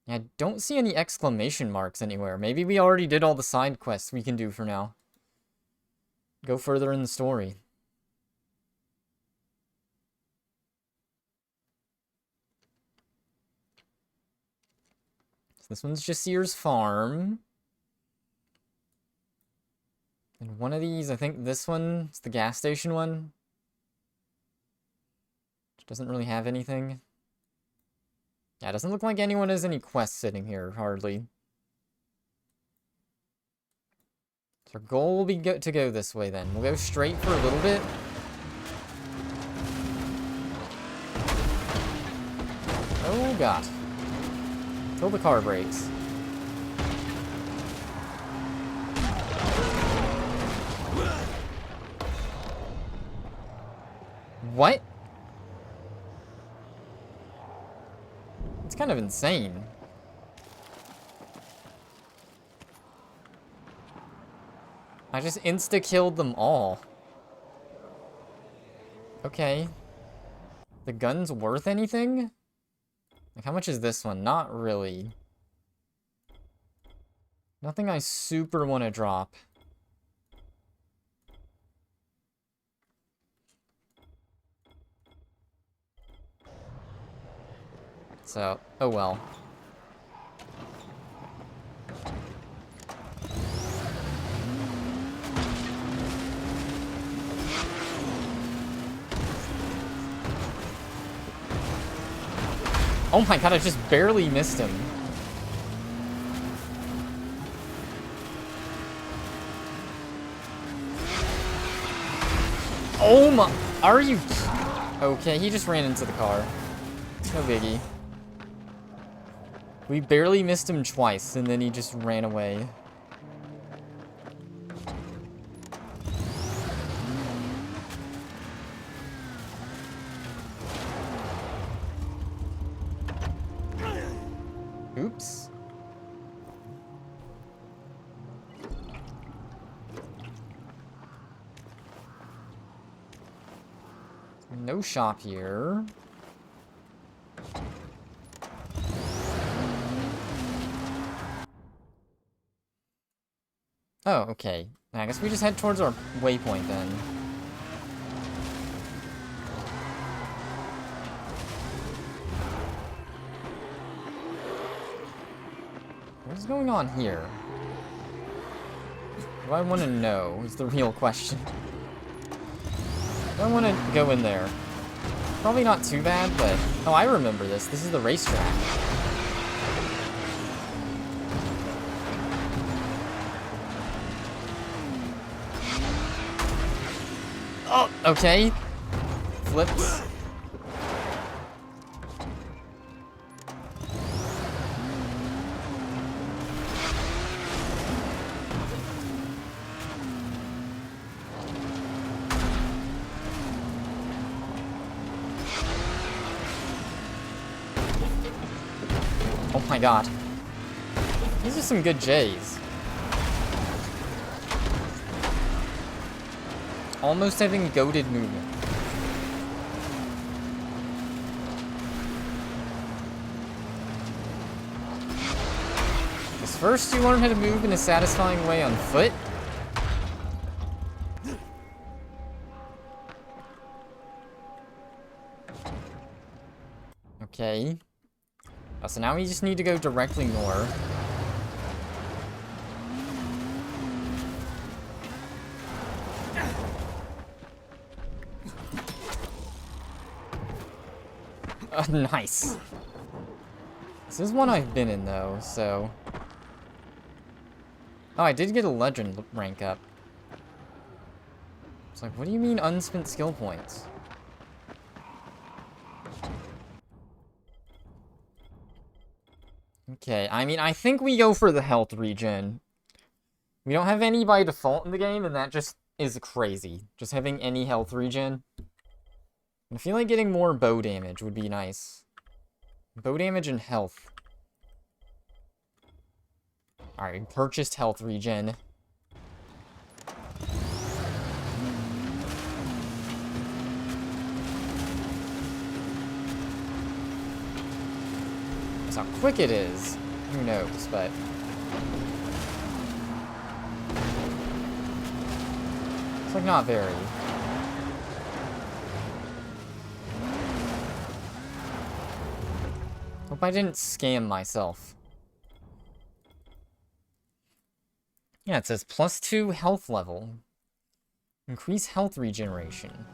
Yeah, I don't see any exclamation marks anywhere. Maybe we already did all the side quests we can do for now. Go further in the story. So this one's Jasir's farm. And one of these, I think this one is the gas station one. Which doesn't really have anything. Yeah, it doesn't look like anyone has any quests sitting here, hardly. So our goal will be to go this way then. We'll go straight for a little bit. Oh god. Till the car breaks. What? It's kind of insane. I just insta-killed them all. Okay. The gun's worth anything? Like, how much is this one? Not really. Nothing I super want to drop. So, oh well. Oh my god, I just barely missed him. Oh my, are you? Okay, he just ran into the car. No biggie. We barely missed him twice, and then he just ran away. Oops. No shop here. Oh, okay. I guess we just head towards our waypoint then. What is going on here? Do I want to know is the real question. Do I want to go in there? Probably not too bad, but... Oh, I remember this. This is the racetrack. Oh, okay. Flips. Oh my god. These are some good J's. Almost having goated movement. Because first you learn how to move in a satisfying way on foot. Okay. Oh, so now we just need to go directly north. Nice. This is one I've been in, though, so... Oh, I did get a legend rank up. It's like, what do you mean unspent skill points? Okay, I mean, I think we go for the health regen. We don't have any by default in the game, and that just is crazy. Just having any health regen. I feel like getting more bow damage would be nice. Bow damage and health. Alright, purchased health regen. That's how quick it is. Who knows, but... it's like not very. Hope I didn't scam myself. Yeah, it says +2 health level. Increase health regeneration.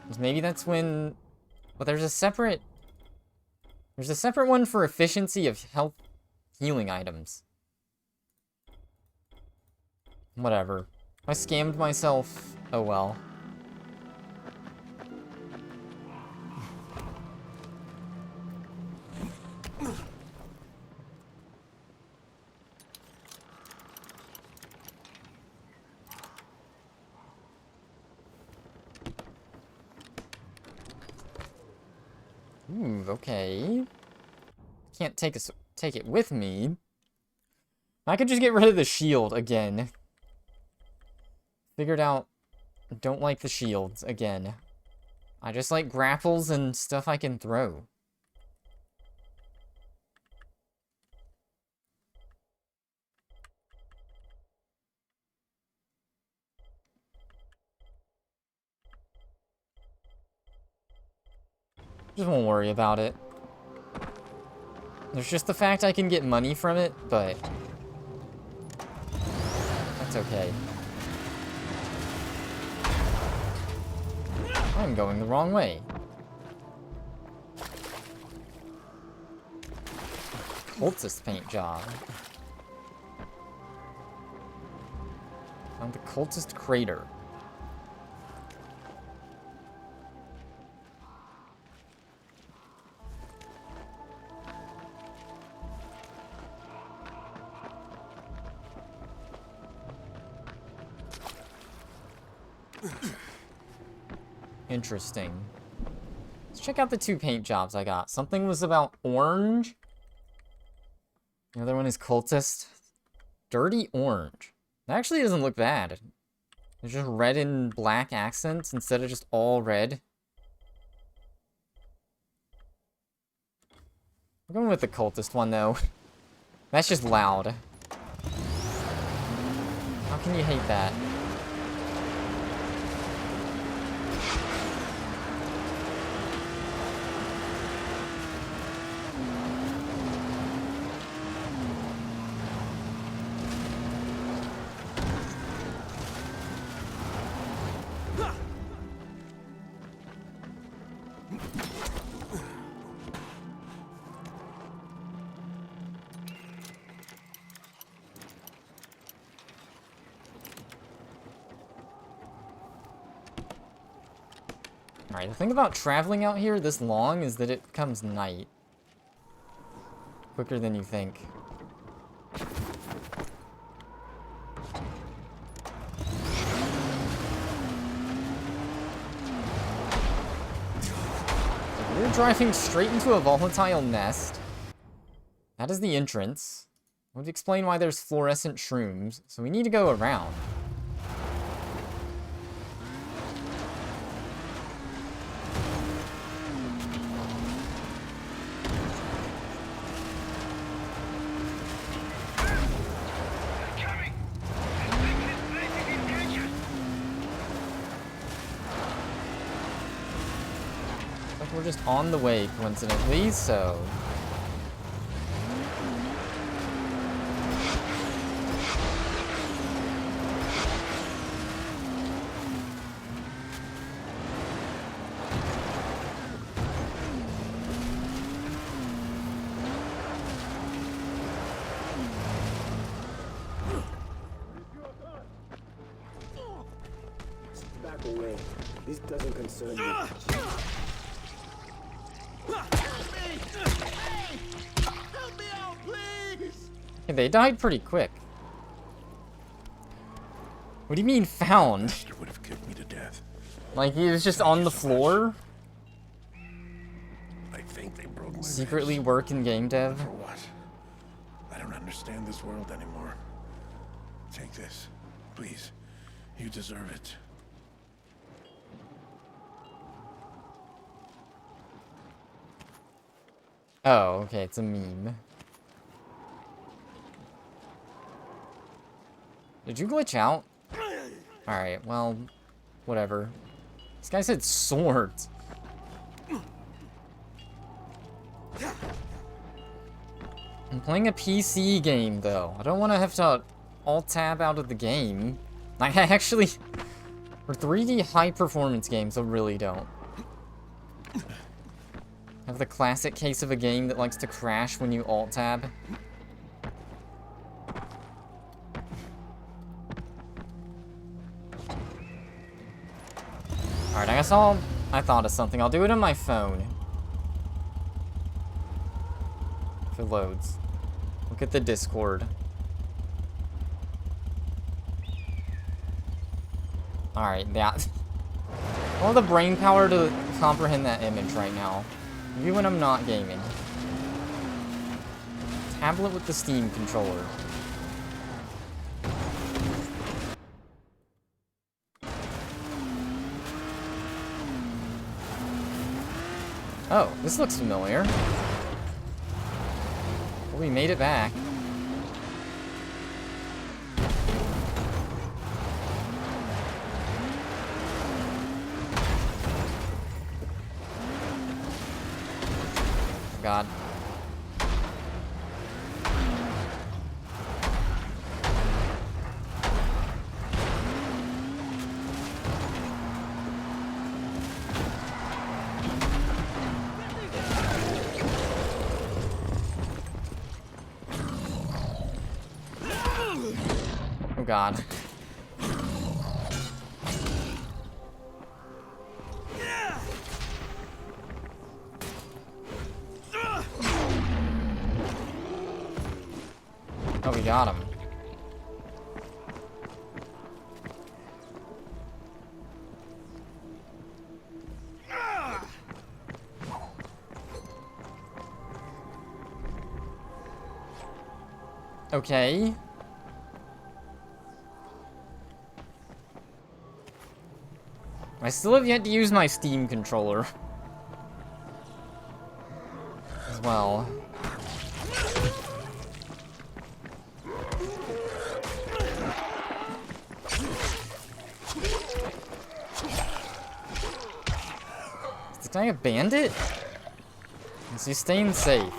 'Cause maybe that's when... but there's a separate... there's a separate one for efficiency of health healing items. Whatever. I scammed myself. Oh well. Ooh, okay. Can't take it with me. I could just get rid of the shield again. Figured out, don't like the shields again. I just like grapples and stuff I can throw. Just won't worry about it. There's just the fact I can get money from it, but that's okay. I'm going the wrong way. Cultist paint job. Found the cultist crater. Interesting. Let's check out the 2 paint jobs I got. Something was about orange. The other one is cultist. Dirty orange. That actually doesn't look bad. There's just red and black accents instead of just all red. I'm going with the cultist one though. That's just loud. How can you hate that? Alright, the thing about traveling out here this long is that it becomes night. Quicker than you think. We're driving straight into a volatile nest. That is the entrance. Would explain why there's fluorescent shrooms, so we need to go around. We're just on the way, coincidentally, so... This doesn't concern you. Help me out, please! Hey, they died pretty quick. What do you mean found? It would have killed me to death. Like he was just on the floor? I think they broke my Secretly ribs. work in game dev? For what? I don't understand this world anymore. Take this, please. You deserve it. Oh, okay, it's a meme. Did you glitch out? Alright, well, whatever. This guy said swords. I'm playing a PC game, though. I don't want to have to alt-tab out of the game. I actually... For 3D high-performance games, I really don't. Have the classic case of a game that likes to crash when you alt-tab. Alright, I guess I thought of something. I'll do it on my phone. If it loads. Look at the Discord. Alright, yeah. All the brain power to comprehend that image right now. Even when I'm not gaming. Tablet with the Steam controller. Oh, this looks familiar. Well, we made it back. God. Oh God. Oh, we got him. Okay. I still have yet to use my Steam controller. As well. Is this guy a bandit? Is he staying safe?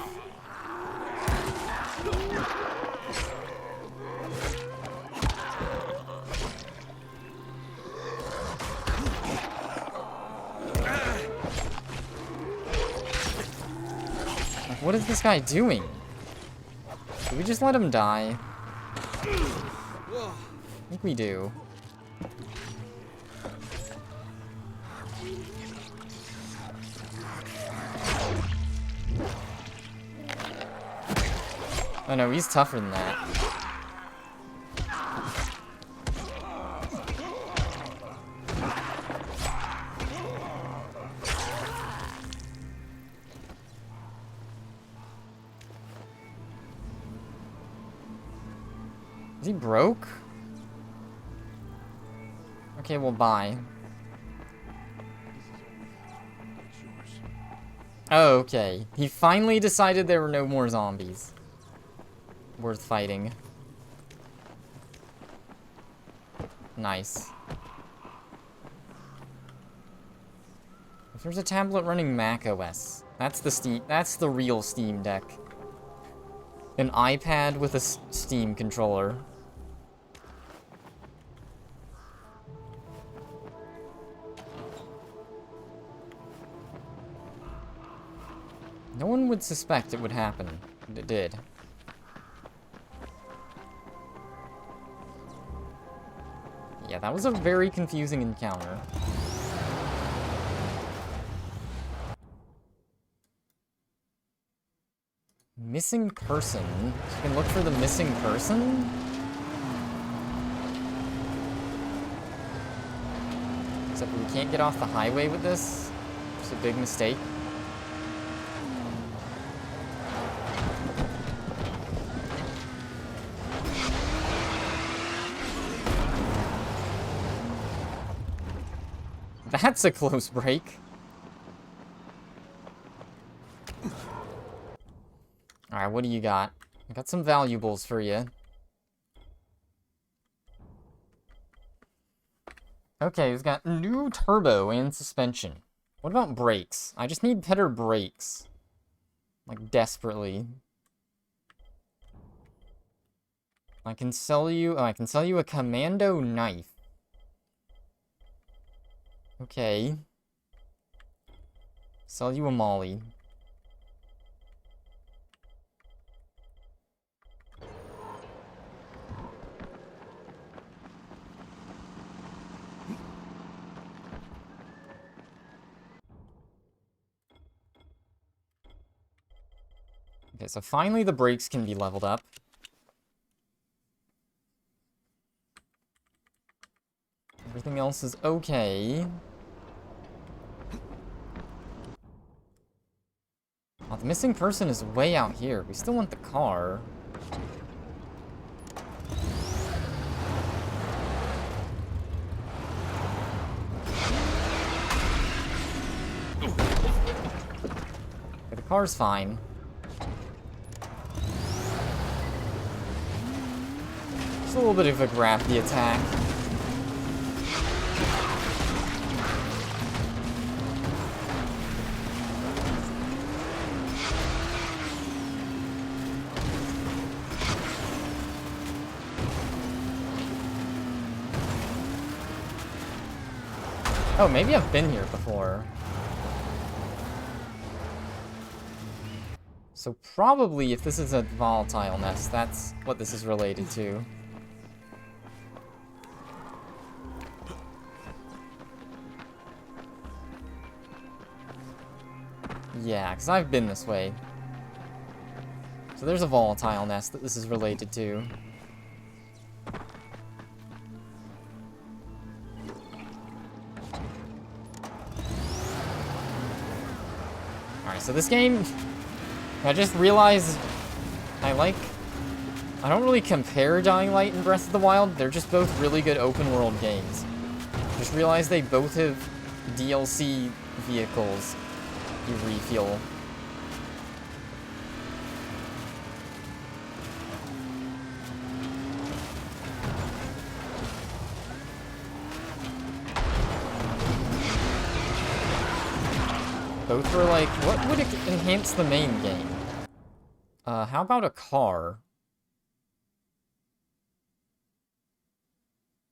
What is this guy doing? Did we just let him die? I think we do. Oh no, he's tougher than that. Is he broke? Okay, well, bye. Oh, okay. He finally decided there were no more zombies worth fighting. Nice. If there's a tablet running Mac OS, that's the real Steam Deck. An iPad with a Steam controller. No one would suspect it would happen, but it did. Yeah, that was a very confusing encounter. Missing person. So you can look for the missing person? Except we can't get off the highway with this. It's a big mistake. That's a close break. Alright, what do you got? I got some valuables for you. Okay, we've got new turbo and suspension. What about brakes? I just need better brakes. Like, desperately. I can sell you... Oh, I can sell you a commando knife. Okay. Sell you a molly. Okay, so finally the brakes can be leveled up. Everything else is okay. Oh, the missing person is way out here. We still want the car. Okay, the car's fine. Just a little bit of a grab the attack. Oh, maybe I've been here before. So probably, if this is a volatile nest, that's what this is related to. Yeah, because I've been this way. So there's a volatile nest that this is related to. Alright, so this game, I just realized I don't really compare Dying Light and Breath of the Wild. They're just both really good open world games. Just realized they both have DLC vehicles you refuel. Both were like, what would enhance the main game? How about a car?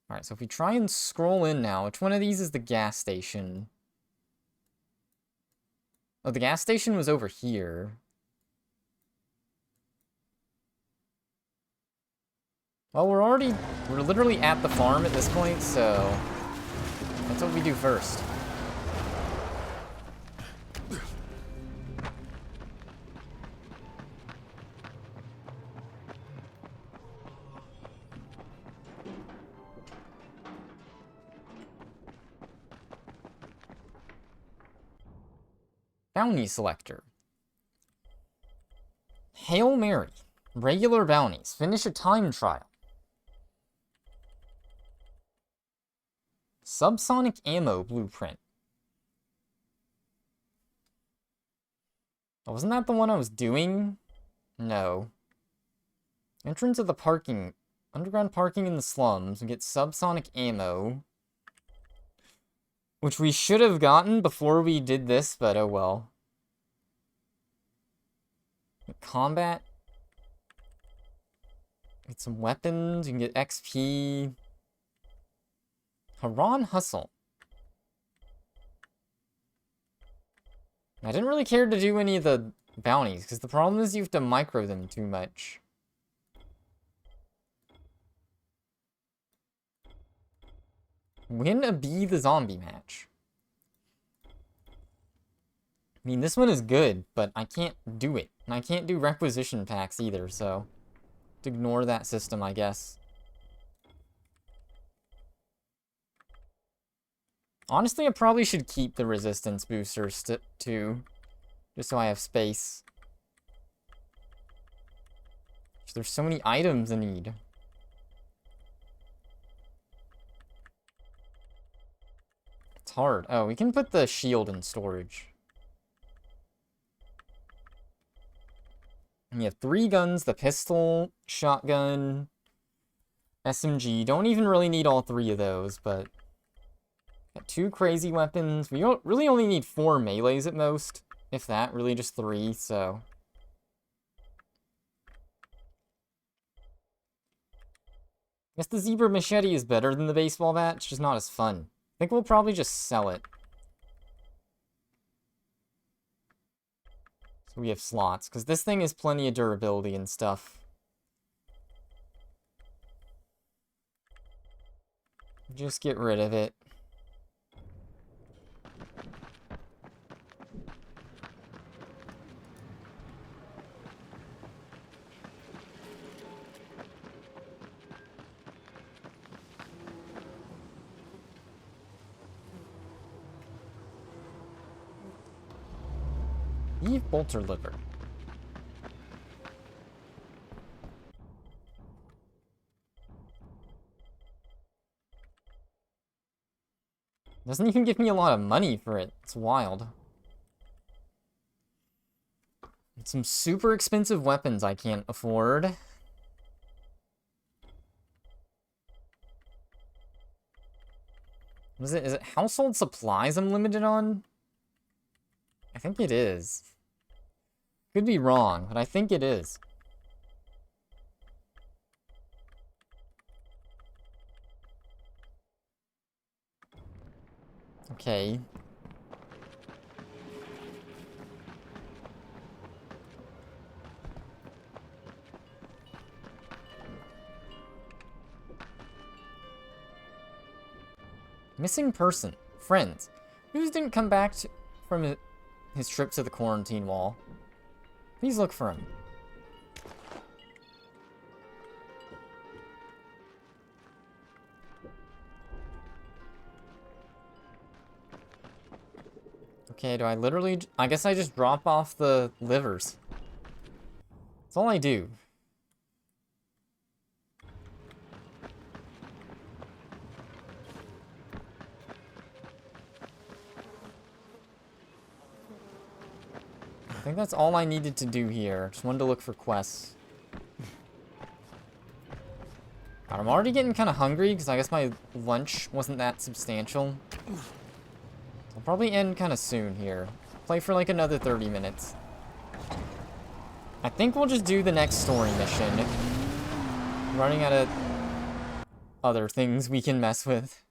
Alright, so if we try and scroll in now, which one of these is the gas station? Oh, the gas station was over here. Well, we're literally at the farm at this point, so that's what we do first. Bounty selector. Hail Mary. Regular bounties. Finish a time trial. Subsonic ammo blueprint. Oh, wasn't that the one I was doing? No. Entrance of the parking. Underground parking in the slums. We get subsonic ammo. Which we should have gotten before we did this, but oh well. Combat. Get some weapons, you can get XP. Haran Hustle. I didn't really care to do any of the bounties, because the problem is you have to micro them too much. Win a Be the Zombie match. I mean, this one is good, but I can't do it. And I can't do requisition packs either, so... ignore that system, I guess. Honestly, I probably should keep the resistance boosters too. Just so I have space. There's so many items I need. It's hard. Oh, we can put the shield in storage. And you have 3 guns, the pistol, shotgun, SMG. Don't even really need all 3 of those, but... got 2 crazy weapons. We don't really only need 4 melees at most. If that, really just 3, so... I guess the zebra machete is better than the baseball bat, it's just not as fun. I think we'll probably just sell it. So we have slots, because this thing has plenty of durability and stuff. Just get rid of it. Beef bolter liver. Doesn't even give me a lot of money for it. It's wild. And some super expensive weapons I can't afford. Is it household supplies I'm limited on? I think it is. Could be wrong, but I think it is. Okay. Missing person. Friends. Who didn't come back from his trip to the quarantine wall? Please look for him. Okay, do I literally... I guess I just drop off the livers. That's all I do. I think that's all I needed to do here. Just wanted to look for quests. God, I'm already getting kind of hungry because I guess my lunch wasn't that substantial. I'll probably end kind of soon here. Play for like another 30 minutes. I think we'll just do the next story mission. I'm running out of other things we can mess with.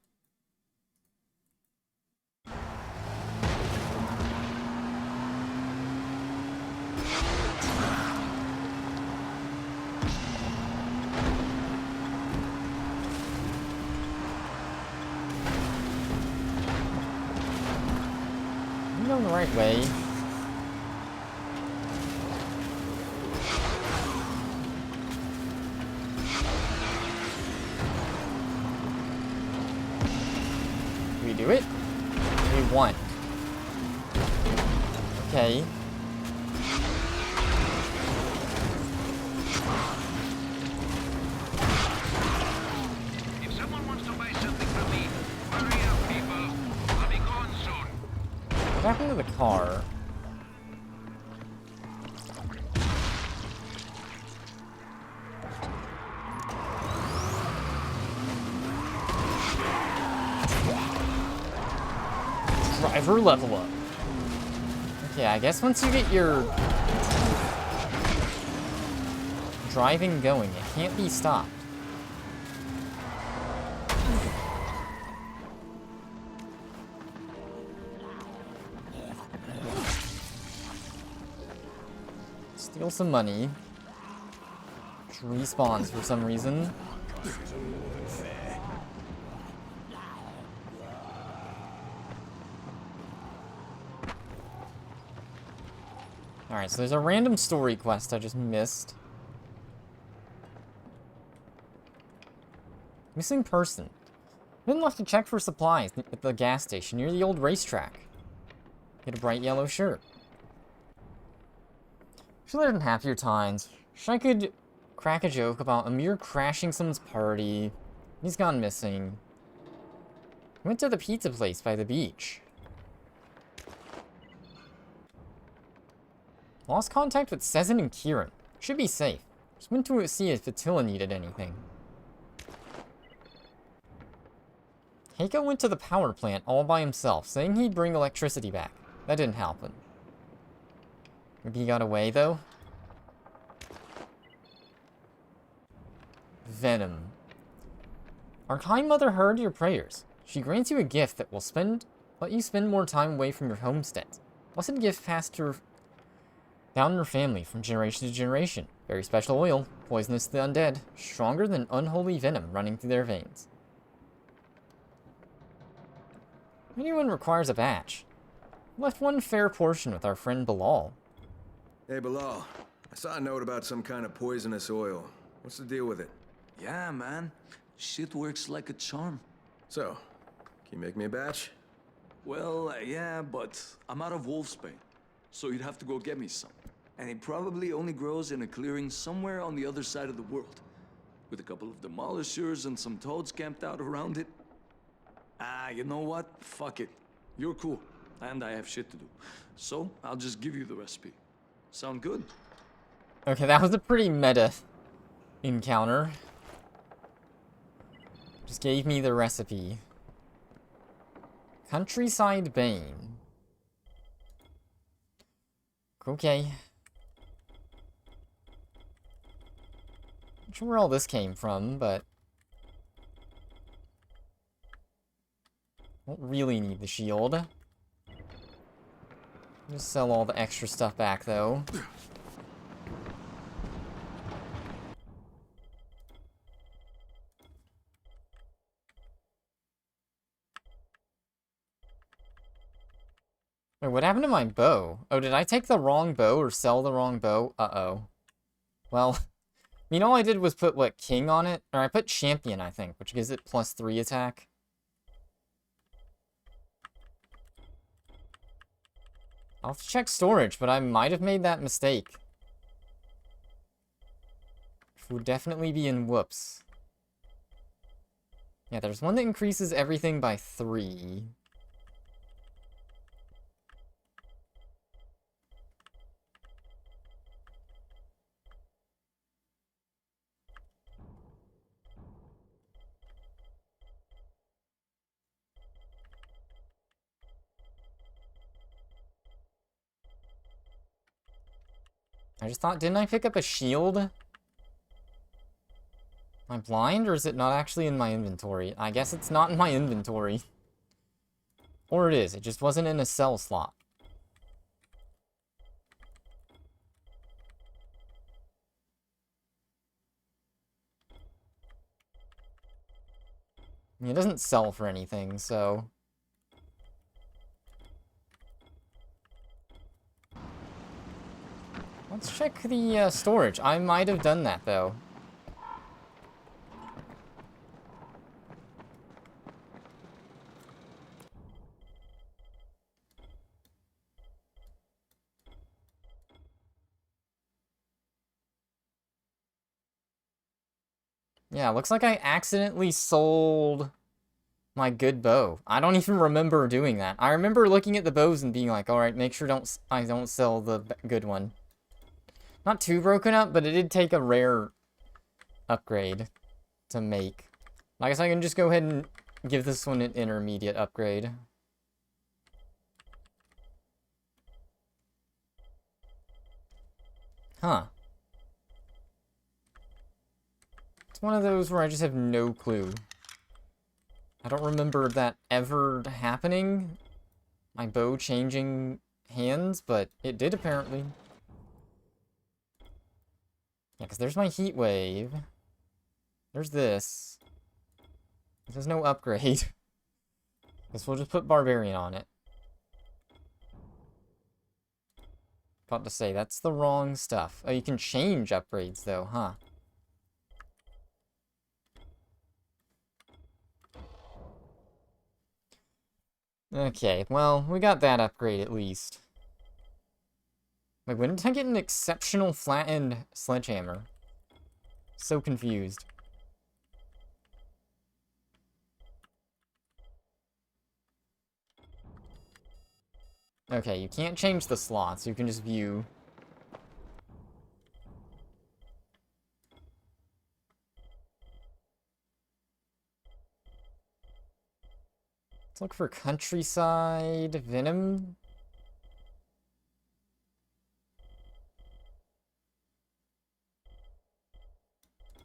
Going the right way. Do we do it? We won. Okay. If someone wants to buy something from me, hurry up, people. I'll be gone soon. What happened to the car? Driver level up. Okay, I guess once you get your driving going, it can't be stopped. Steal some money. Which respawns for some reason. Alright, so there's a random story quest I just missed. Missing person. Been left to check for supplies at the gas station near the old racetrack. Get a bright yellow shirt. She lived in happier times. Wish I could crack a joke about Amir crashing someone's party. He's gone missing. Went to the pizza place by the beach. Lost contact with Sezin and Kieran. Should be safe. Just went to see if Attila needed anything. Heiko went to the power plant all by himself, saying he'd bring electricity back. That didn't help him. Maybe he got away, though? Venom. Our kind mother heard your prayers. She grants you a gift that will let you spend more time away from your homestead. Blessed gift passed down in her family from generation to generation. Very special oil, poisonous to the undead, stronger than unholy venom running through their veins. Anyone requires a batch. Left one fair portion with our friend Bilal. Hey, Bilal. I saw a note about some kind of poisonous oil. What's the deal with it? Yeah, man. Shit works like a charm. So, can you make me a batch? Well, yeah, but I'm out of Wolfsbane, so you'd have to go get me some. And it probably only grows in a clearing somewhere on the other side of the world, with a couple of demolishers and some toads camped out around it. Ah, you know what? Fuck it. You're cool, and I have shit to do. So, I'll just give you the recipe. Sound good? Okay, that was a pretty meta encounter. Just gave me the recipe. Countryside Bane. Okay. Not sure where all this came from, but don't really need the shield. Just sell all the extra stuff back, though. Wait, what happened to my bow? Oh, did I take the wrong bow or sell the wrong bow? Uh-oh. Well, I mean, all I did was put, what, king on it? Or I put champion, I think, which gives it +3 attack. I'll have to check storage, but I might have made that mistake. Which would definitely be in whoops. Yeah, there's one that increases everything by 3. I just thought, didn't I pick up a shield? Am I blind, or is it not actually in my inventory? I guess it's not in my inventory. Or it is, it just wasn't in a sell slot. I mean, it doesn't sell for anything, so... Let's check the storage. I might have done that, though. Yeah, looks like I accidentally sold my good bow. I don't even remember doing that. I remember looking at the bows and being like, alright, make sure I don't sell the good one. Not too broken up, but it did take a rare upgrade to make. I guess I can just go ahead and give this one an intermediate upgrade. Huh. It's one of those where I just have no clue. I don't remember that ever happening. My bow changing hands, but it did apparently. Yeah, because there's my heat wave. There's this. There's no upgrade. Guess we'll just put Barbarian on it. About to say, that's the wrong stuff. Oh, you can change upgrades, though, huh? Okay, well, we got that upgrade at least. Wait, when did I get an exceptional flattened sledgehammer? So confused. Okay, you can't change the slots, you can just view. Let's look for countryside venom.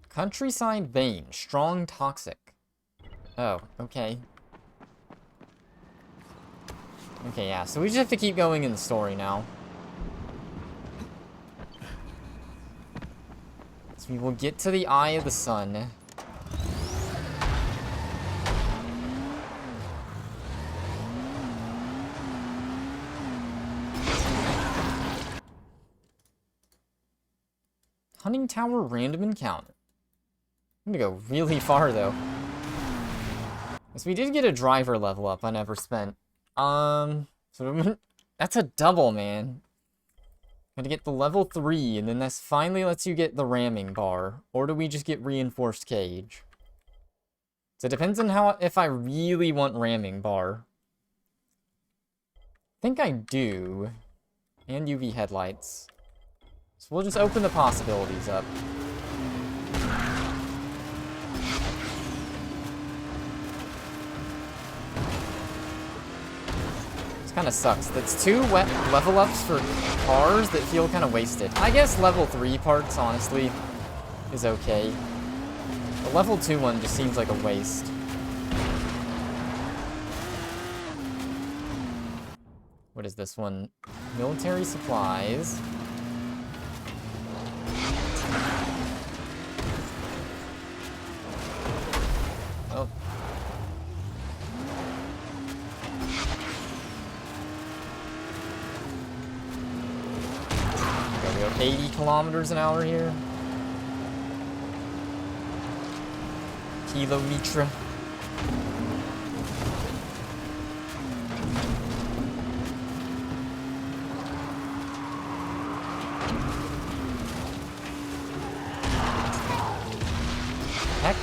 Countryside vein, strong toxic. Oh, okay. Okay, yeah, so we just have to keep going in the story now. So we will get to the Eye of the Sun. Hunting Tower random encounter. I'm gonna go really far, though. So we did get a driver level up I never spent. So that's a double, man. Gotta get the level 3, and then this finally lets you get the ramming bar. Or do we just get reinforced cage? So it depends on if I really want ramming bar. I think I do. And UV headlights. So we'll just open the possibilities up. This kind of sucks. That's 2 level ups for cars that feel kind of wasted. I guess level 3 parts, honestly, is okay. The level 2 one just seems like a waste. What is this one? Military supplies. Oh. There we go, 80 kilometers an hour here. Kilometer. Heck.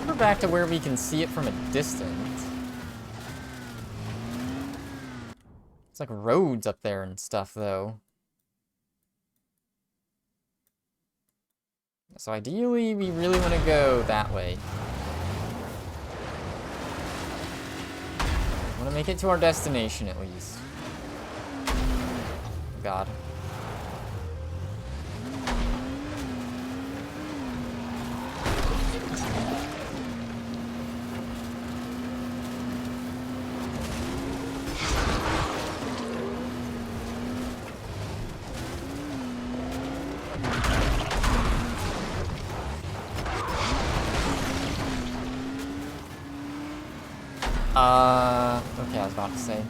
We're back to where we can see it from a distance. It's like roads up there and stuff, though. So ideally, we really want to go that way. Want to make it to our destination, at least. God. Okay, I was about to say.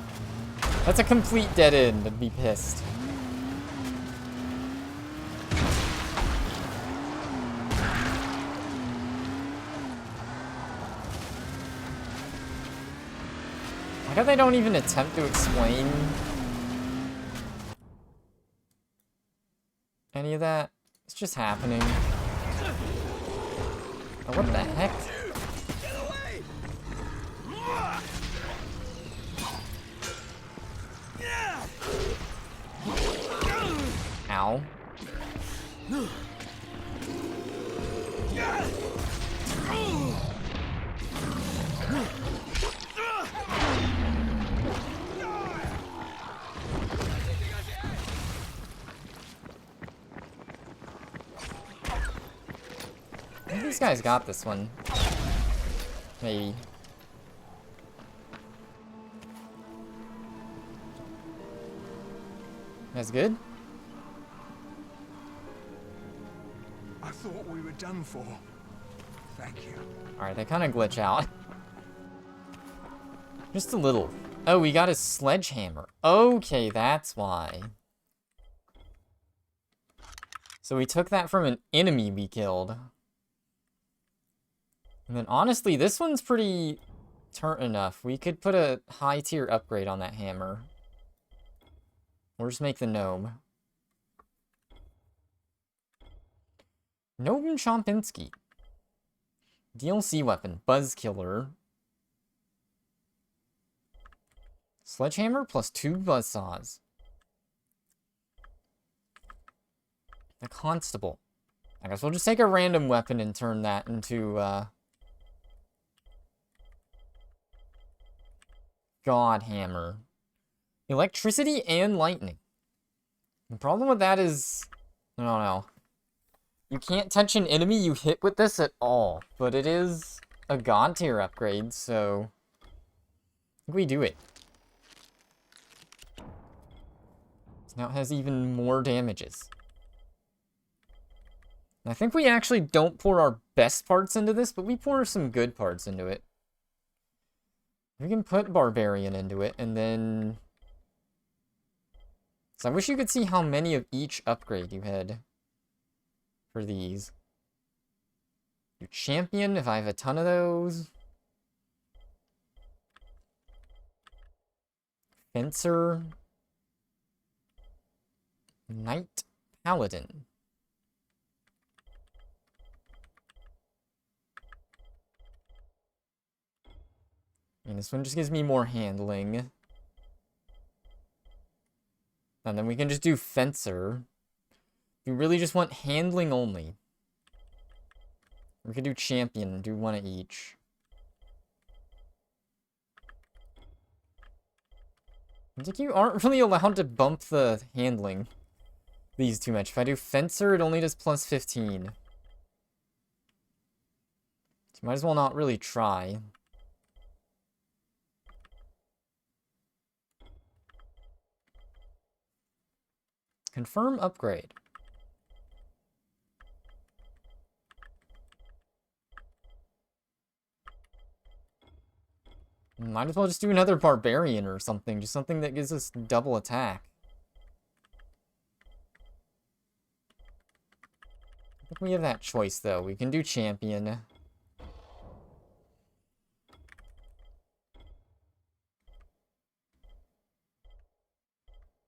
That's a complete dead end, I'd be pissed. Like how they don't even attempt to explain any of that. It's just happening. Oh, what the heck? Ow. I think these guys got this one. Maybe. I thought we were done for. Thank you. Alright, they kind of glitch out. Just a little. Oh, we got his sledgehammer. Okay, that's why. So we took that from an enemy we killed. And then honestly, this one's pretty turnt enough. We could put a high tier upgrade on that hammer. Or just make the gnome. Gnome Chompinski. DLC weapon, Buzz Killer. Sledgehammer plus 2 buzzsaws. The Constable. I guess we'll just take a random weapon and turn that into, God Hammer. Electricity and lightning. The problem with that is, I don't know. You can't touch an enemy you hit with this at all, but it is a god tier upgrade, so I think we do it. So now it has even more damages. And I think we actually don't pour our best parts into this, but we pour some good parts into it. We can put Barbarian into it, and then... So I wish you could see how many of each upgrade you had for these. Do Champion, if I have a ton of those. Fencer. Knight Paladin. And this one just gives me more handling. And then we can just do Fencer. We really just want handling only. We could do Champion and do one of each. I think you aren't really allowed to bump the handling these too much. If I do Fencer, it only does plus 15. So might as well not really try. Confirm upgrade. Might as well just do another Barbarian or something. Just something that gives us double attack. I think we have that choice, though. We can do Champion.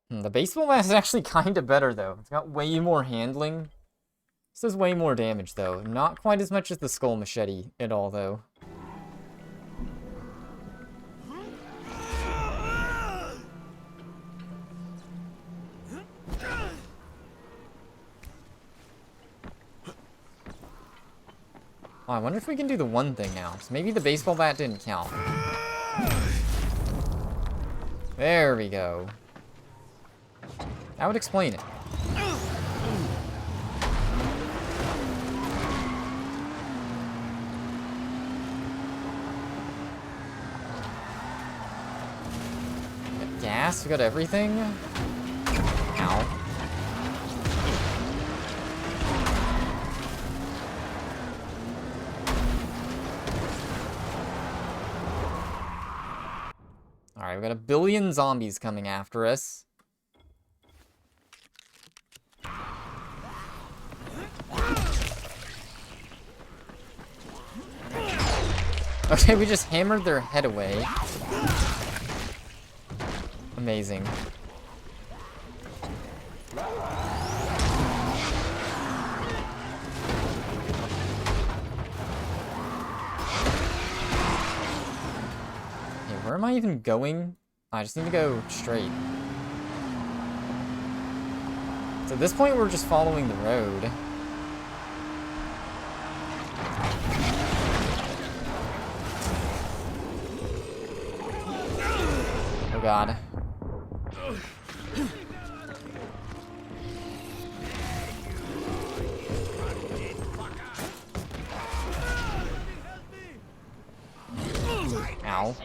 The baseball bat is actually kind of better, though. It's got way more handling. This does way more damage, though. Not quite as much as the skull machete at all, though. Oh, I wonder if we can do the one thing now. So maybe the baseball bat didn't count. There we go. That would explain it. We got gas, we got everything. Ow. Alright, we got a billion zombies coming after us. Okay, we just hammered their head away. Amazing. Okay, where am I even going? I just need to go straight. So at this point, we're just following the road. Oh god. Ow.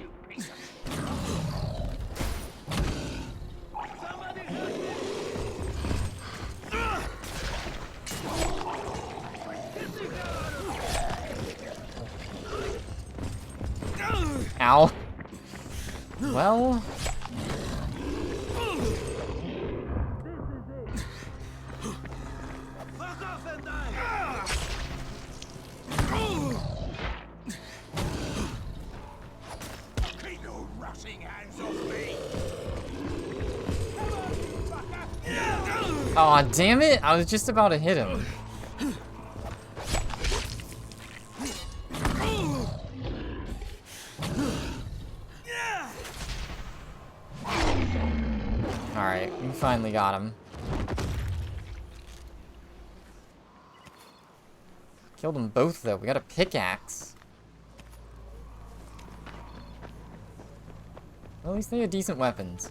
Ow. Well... Fuck off and die! Keep your rushing hands off me! Aw, damn it! I was just about to hit him. Alright, we finally got him. Killed them both, though. We got a pickaxe. Well, at least they had decent weapons.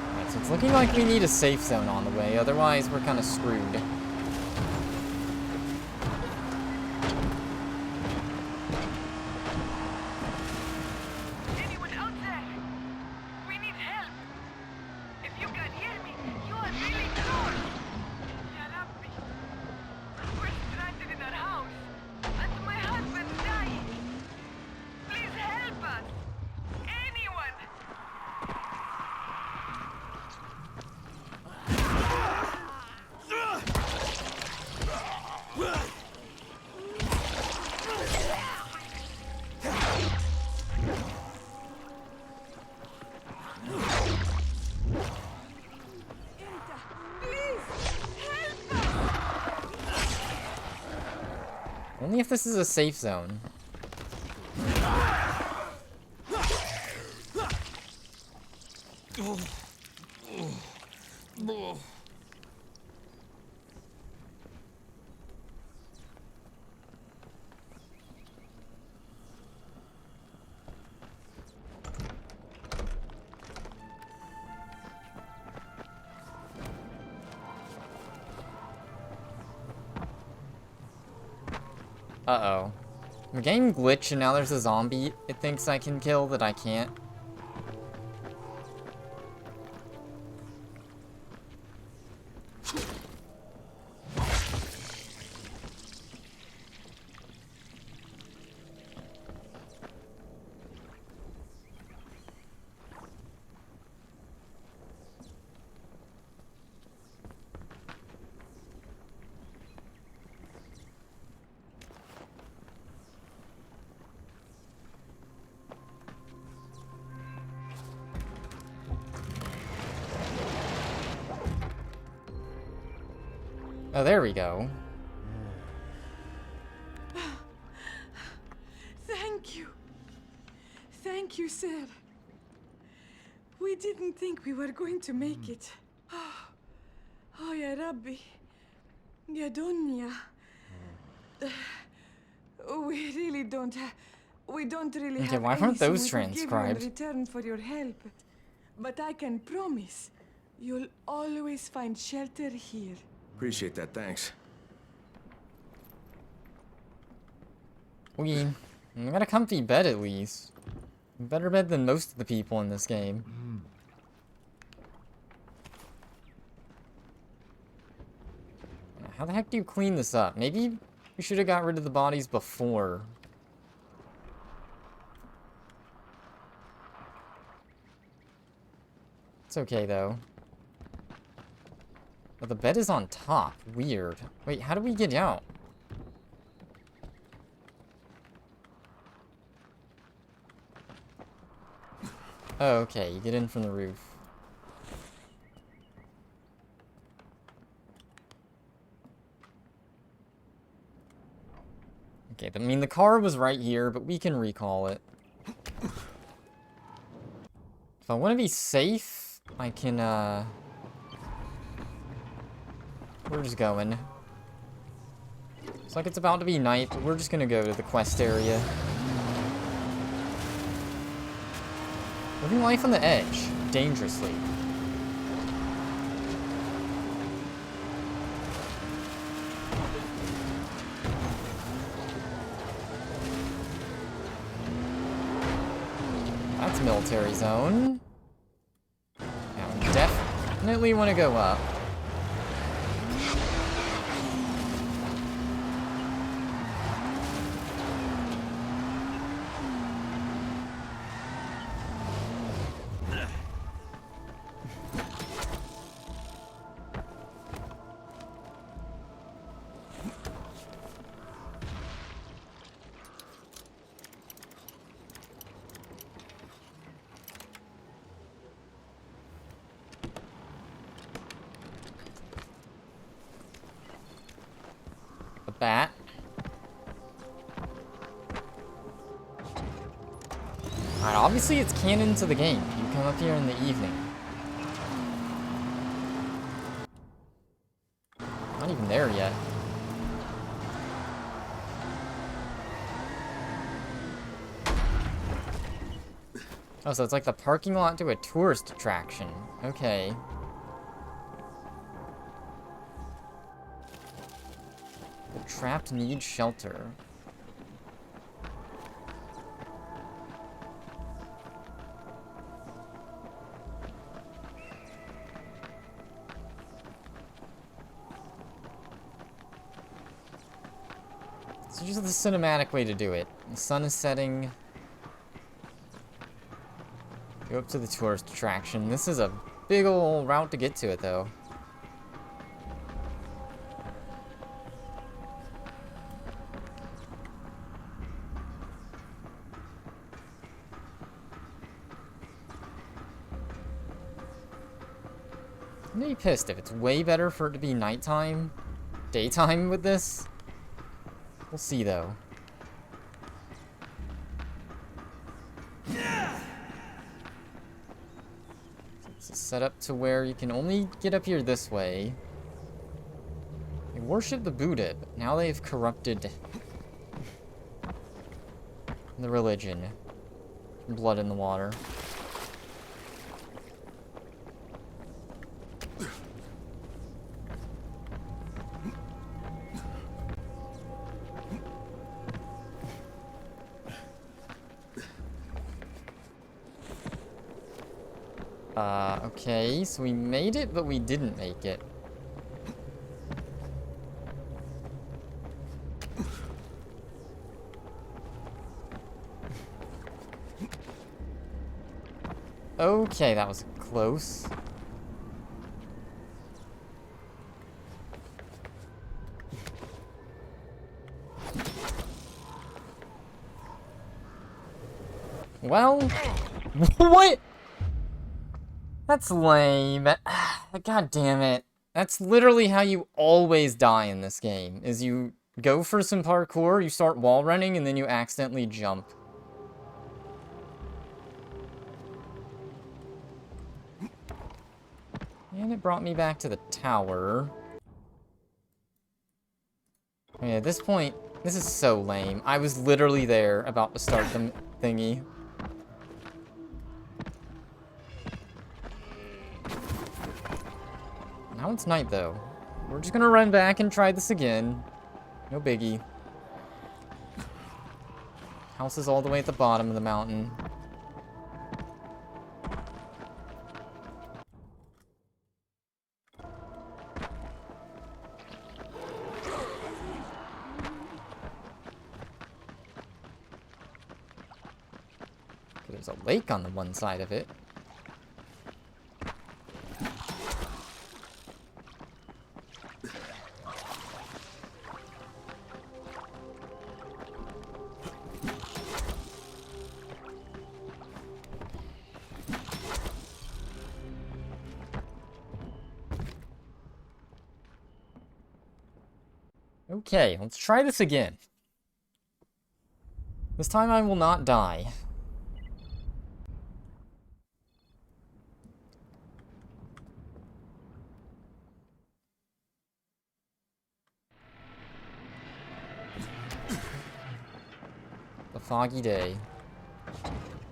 Alright, so it's looking like we need a safe zone on the way. Otherwise, we're kind of screwed. Anyone out there? We need help. If you can hear me, you are really close. Ya Rabbi. We're stranded in our house, and my husband's dying. Please help us. Anyone. Only if this is a safe zone. Uh-oh. The game glitched and now there's a zombie it thinks I can kill that I can't. Oh, there we go. Thank you. Thank you, sir. We didn't think we were going to make it. Oh, ya Rabbi. Ya Dunya. We really don't really Okay, have why weren't anything those we could give you in transcribed? return for your help. But I can promise you'll always find shelter here. Appreciate that, thanks. We got a comfy bed at least. Better bed than most of the people in this game. How the heck do you clean this up? Maybe we should have got rid of the bodies before. It's okay though. Oh, the bed is on top. Weird. Wait, how do we get out? Oh, okay. You get in from the roof. Okay, I mean, the car was right here, but we can recall it. If I want to be safe, I can, we're just going. It's like it's about to be night, but we're just gonna go to the quest area. Living life on the edge, dangerously. That's military zone. Now, we definitely want to go up. bat. Alright, obviously it's canon to the game. You come up here in the evening. Not even there yet. Oh, so it's like the parking lot to a tourist attraction. Okay. The trapped need shelter. It's just the cinematic way to do it. The sun is setting. Go up to the tourist attraction. This is a big ol' route to get to it, though. I'm gonna be pissed if it's way better for it to be nighttime, daytime with this. We'll see, though. It's set up to where you can only get up here this way. They worship the Buddha, but now they've corrupted the religion. Blood in the water. Okay, so we made it, but we didn't make it. Okay, that was close. Well, what? That's lame. God damn it. That's literally how you always die in this game, is you go for some parkour, you start wall running, and then you accidentally jump. And it brought me back to the tower. I mean, at this point, this is so lame. I was literally there about to start the thingy. Now it's night, though. We're just gonna run back and try this again. No biggie. House is all the way at the bottom of the mountain. There's a lake on the one side of it. Okay, let's try this again. This time I will not die. A foggy day.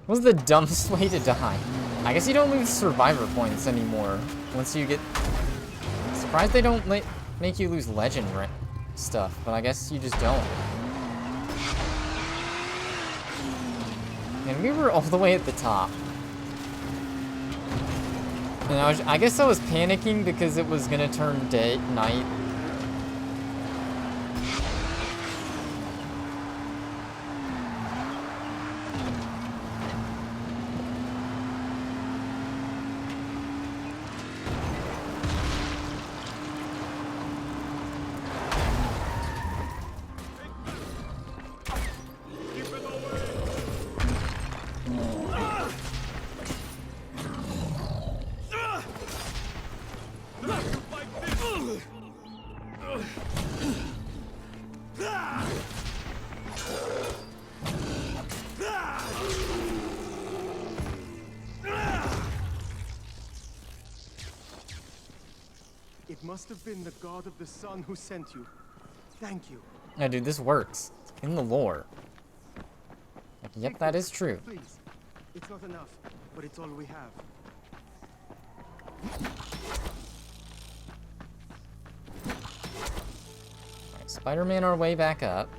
What was the dumbest way to die? I guess you don't lose survivor points anymore once you get... Surprised they don't make you lose legend stuff, but I guess you just don't. And we were all the way at the top. And I guess I was panicking because it was gonna turn night. must have been the god of the sun who sent you. Thank you. No, dude, this works. It's in the lore. Like, yep, Take that this, is true. Please. It's not enough, but it's all we have. Alright, Spider-Man our way back up.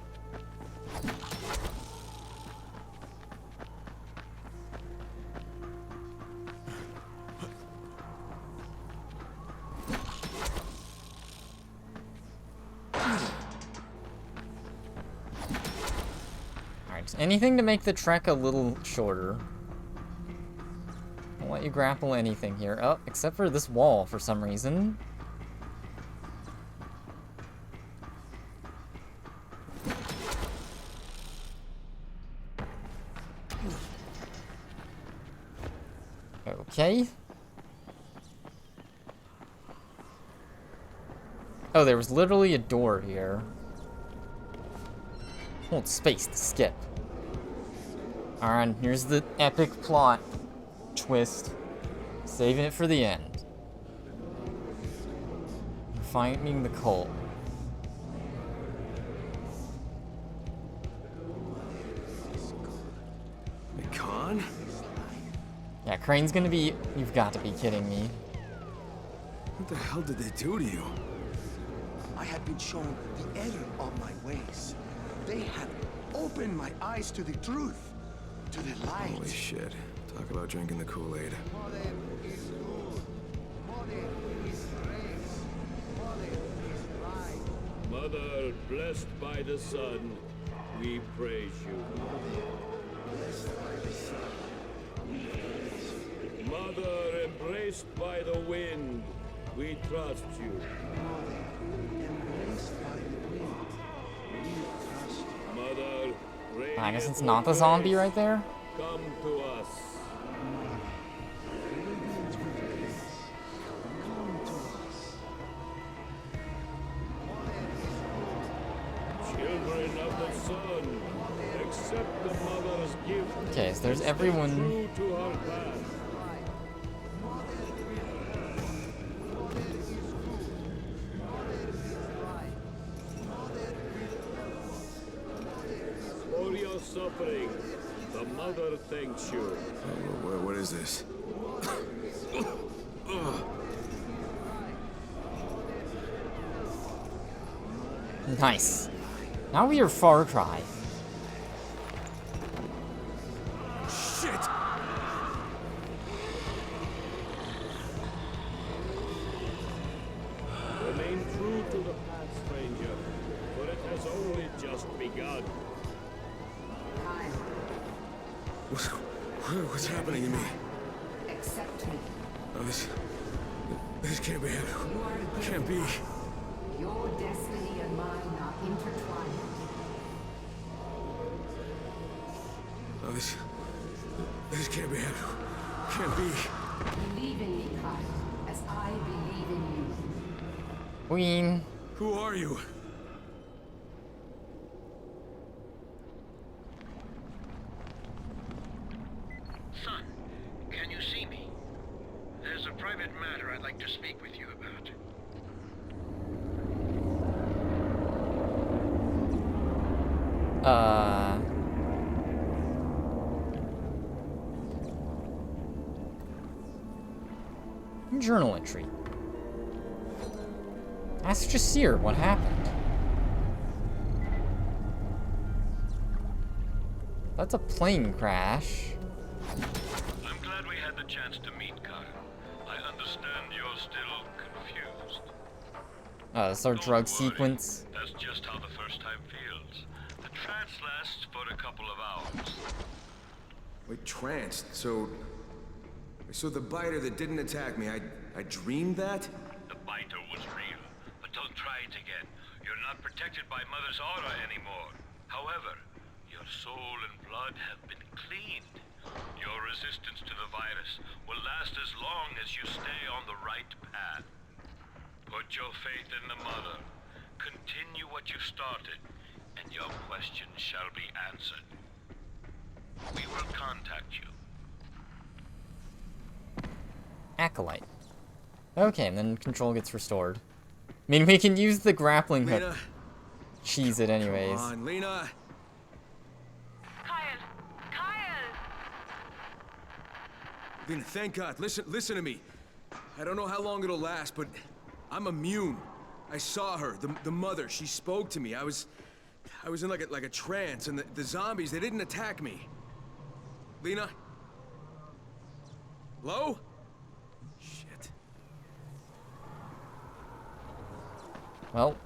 Alright, anything to make the trek a little shorter. I'll let you grapple anything here. Oh, except for this wall for some reason. Okay. Oh, there was literally a door here. Hold space to skip. Alright, here's the epic plot twist. Saving it for the end. Finding the coal. Khan? Yeah, Crane's gonna be... You've got to be kidding me. What the hell did they do to you? I had been shown the error of my ways. They had opened my eyes to the truth, to the light. Holy shit. Talk about drinking the Kool-Aid. Mother, blessed by the sun, we praise you. Mother, embraced by the wind, we trust you. Mother, I guess it's not the zombie right there. come to us. Children of the sun, accept the mother's gift. Okay, so there's everyone. True to her path. For your suffering, the mother thanks you. What is this? Nice. Now we are Far Cry. Shit! Remain true to the path, stranger, for it has only just begun. What's happening to me? Accept me. Oh, this can't be happening. Can't be. Your destiny and mine are intertwined. Oh, this can't be happening. Can't be. Believe in me, Kyle, as I believe in you. Queen. Who are you? Son, can you see me? There's a private matter I'd like to speak with you about. Journal entry. Ask Jasir what happened. That's a plane crash. I'm glad we had the chance to meet, Kyle. I understand you're still confused. It's our Don't drug worry. sequence. That's just how the first time feels. The trance lasts for a couple of hours. Wait, tranced? So the biter that didn't attack me, I dreamed that? The biter was real, but don't try it again. You're not protected by Mother's aura anymore. However, your soul and blood have been cleaned. Your resistance to the virus will last as long as you stay on the right path. Put your faith in the Mother. Continue what you started, and your questions shall be answered. We will contact you. Acolyte. Okay, and then control gets restored. mean, we can use the grappling hook. Lena. Cheese it anyways. Come on, Lena. Kyle! Kyle! Lena, thank God. Listen to me. I don't know how long it'll last, but I'm immune. I saw her, the mother. She spoke to me. I was in like a trance, and the zombies, they didn't attack me. Lena? Hello? Shit. Well.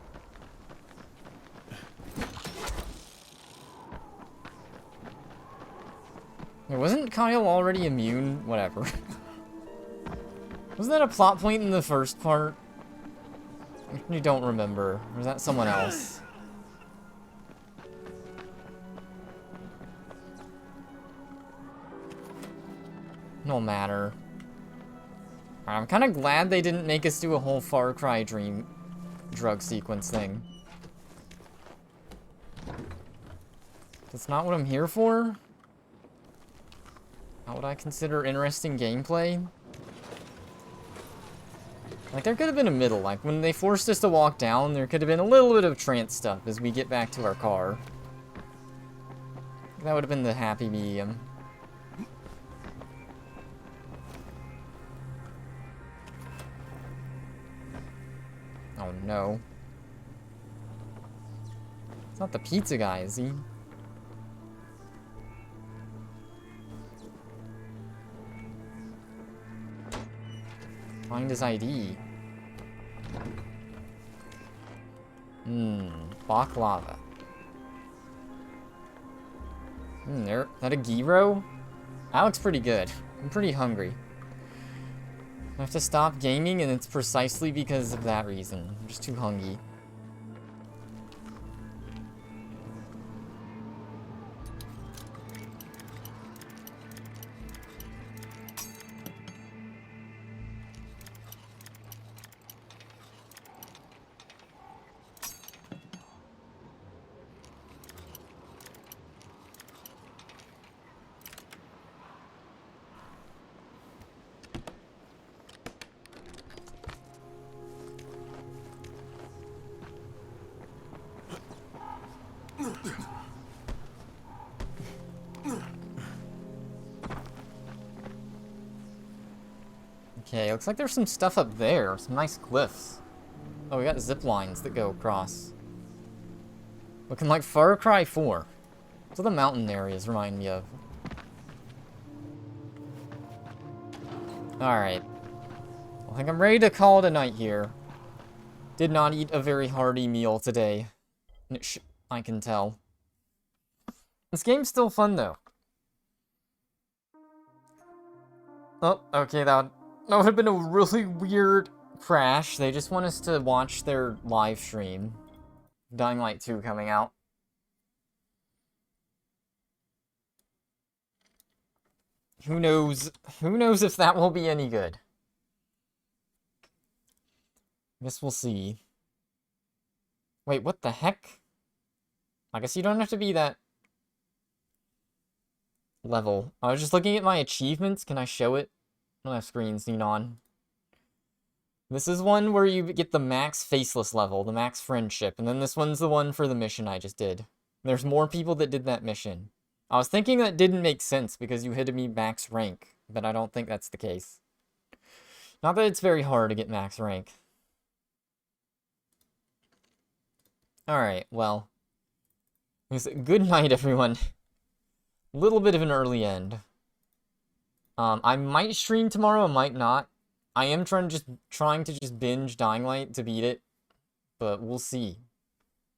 Wasn't Kyle already immune? Whatever. Wasn't that a plot point in the first part? I don't remember. Or was that someone else? No matter. I'm kind of glad they didn't make us do a whole Far Cry dream drug sequence thing. That's not what I'm here for? Not what I consider interesting gameplay? Like, there could have been a middle. Like, when they forced us to walk down, there could have been a little bit of trance stuff as we get back to our car. That would have been the happy medium. Oh no. It's not the pizza guy, is he? Find his ID. Baklava. That a gyro? That looks pretty good. I'm pretty hungry. I have to stop gaming, and it's precisely because of that reason. I'm just too hungry. Okay, looks like there's some stuff up there. Some nice cliffs. Oh, we got zip lines that go across. Looking like Far Cry 4. That's what the mountain areas remind me of. Alright. I think I'm ready to call it a night here. Did not eat a very hearty meal today. I can tell. This game's still fun, though. Oh, okay, that would have been a really weird crash. They just want us to watch their live stream. Dying Light 2 coming out. Who knows if that will be any good. I guess we'll see. Wait, what the heck? I guess you don't have to be that level. I was just looking at my achievements. Can I show it? I don't have screen seen on. This is one where you get the max faceless level, the max friendship, and then this one's the one for the mission I just did. There's more people that did that mission. I was thinking that didn't make sense because you had to be max rank, but I don't think that's the case. Not that it's very hard to get max rank. Alright, well. Good night, everyone. A little bit of an early end. I might stream tomorrow, I might not. I am trying to just binge Dying Light to beat it, but we'll see.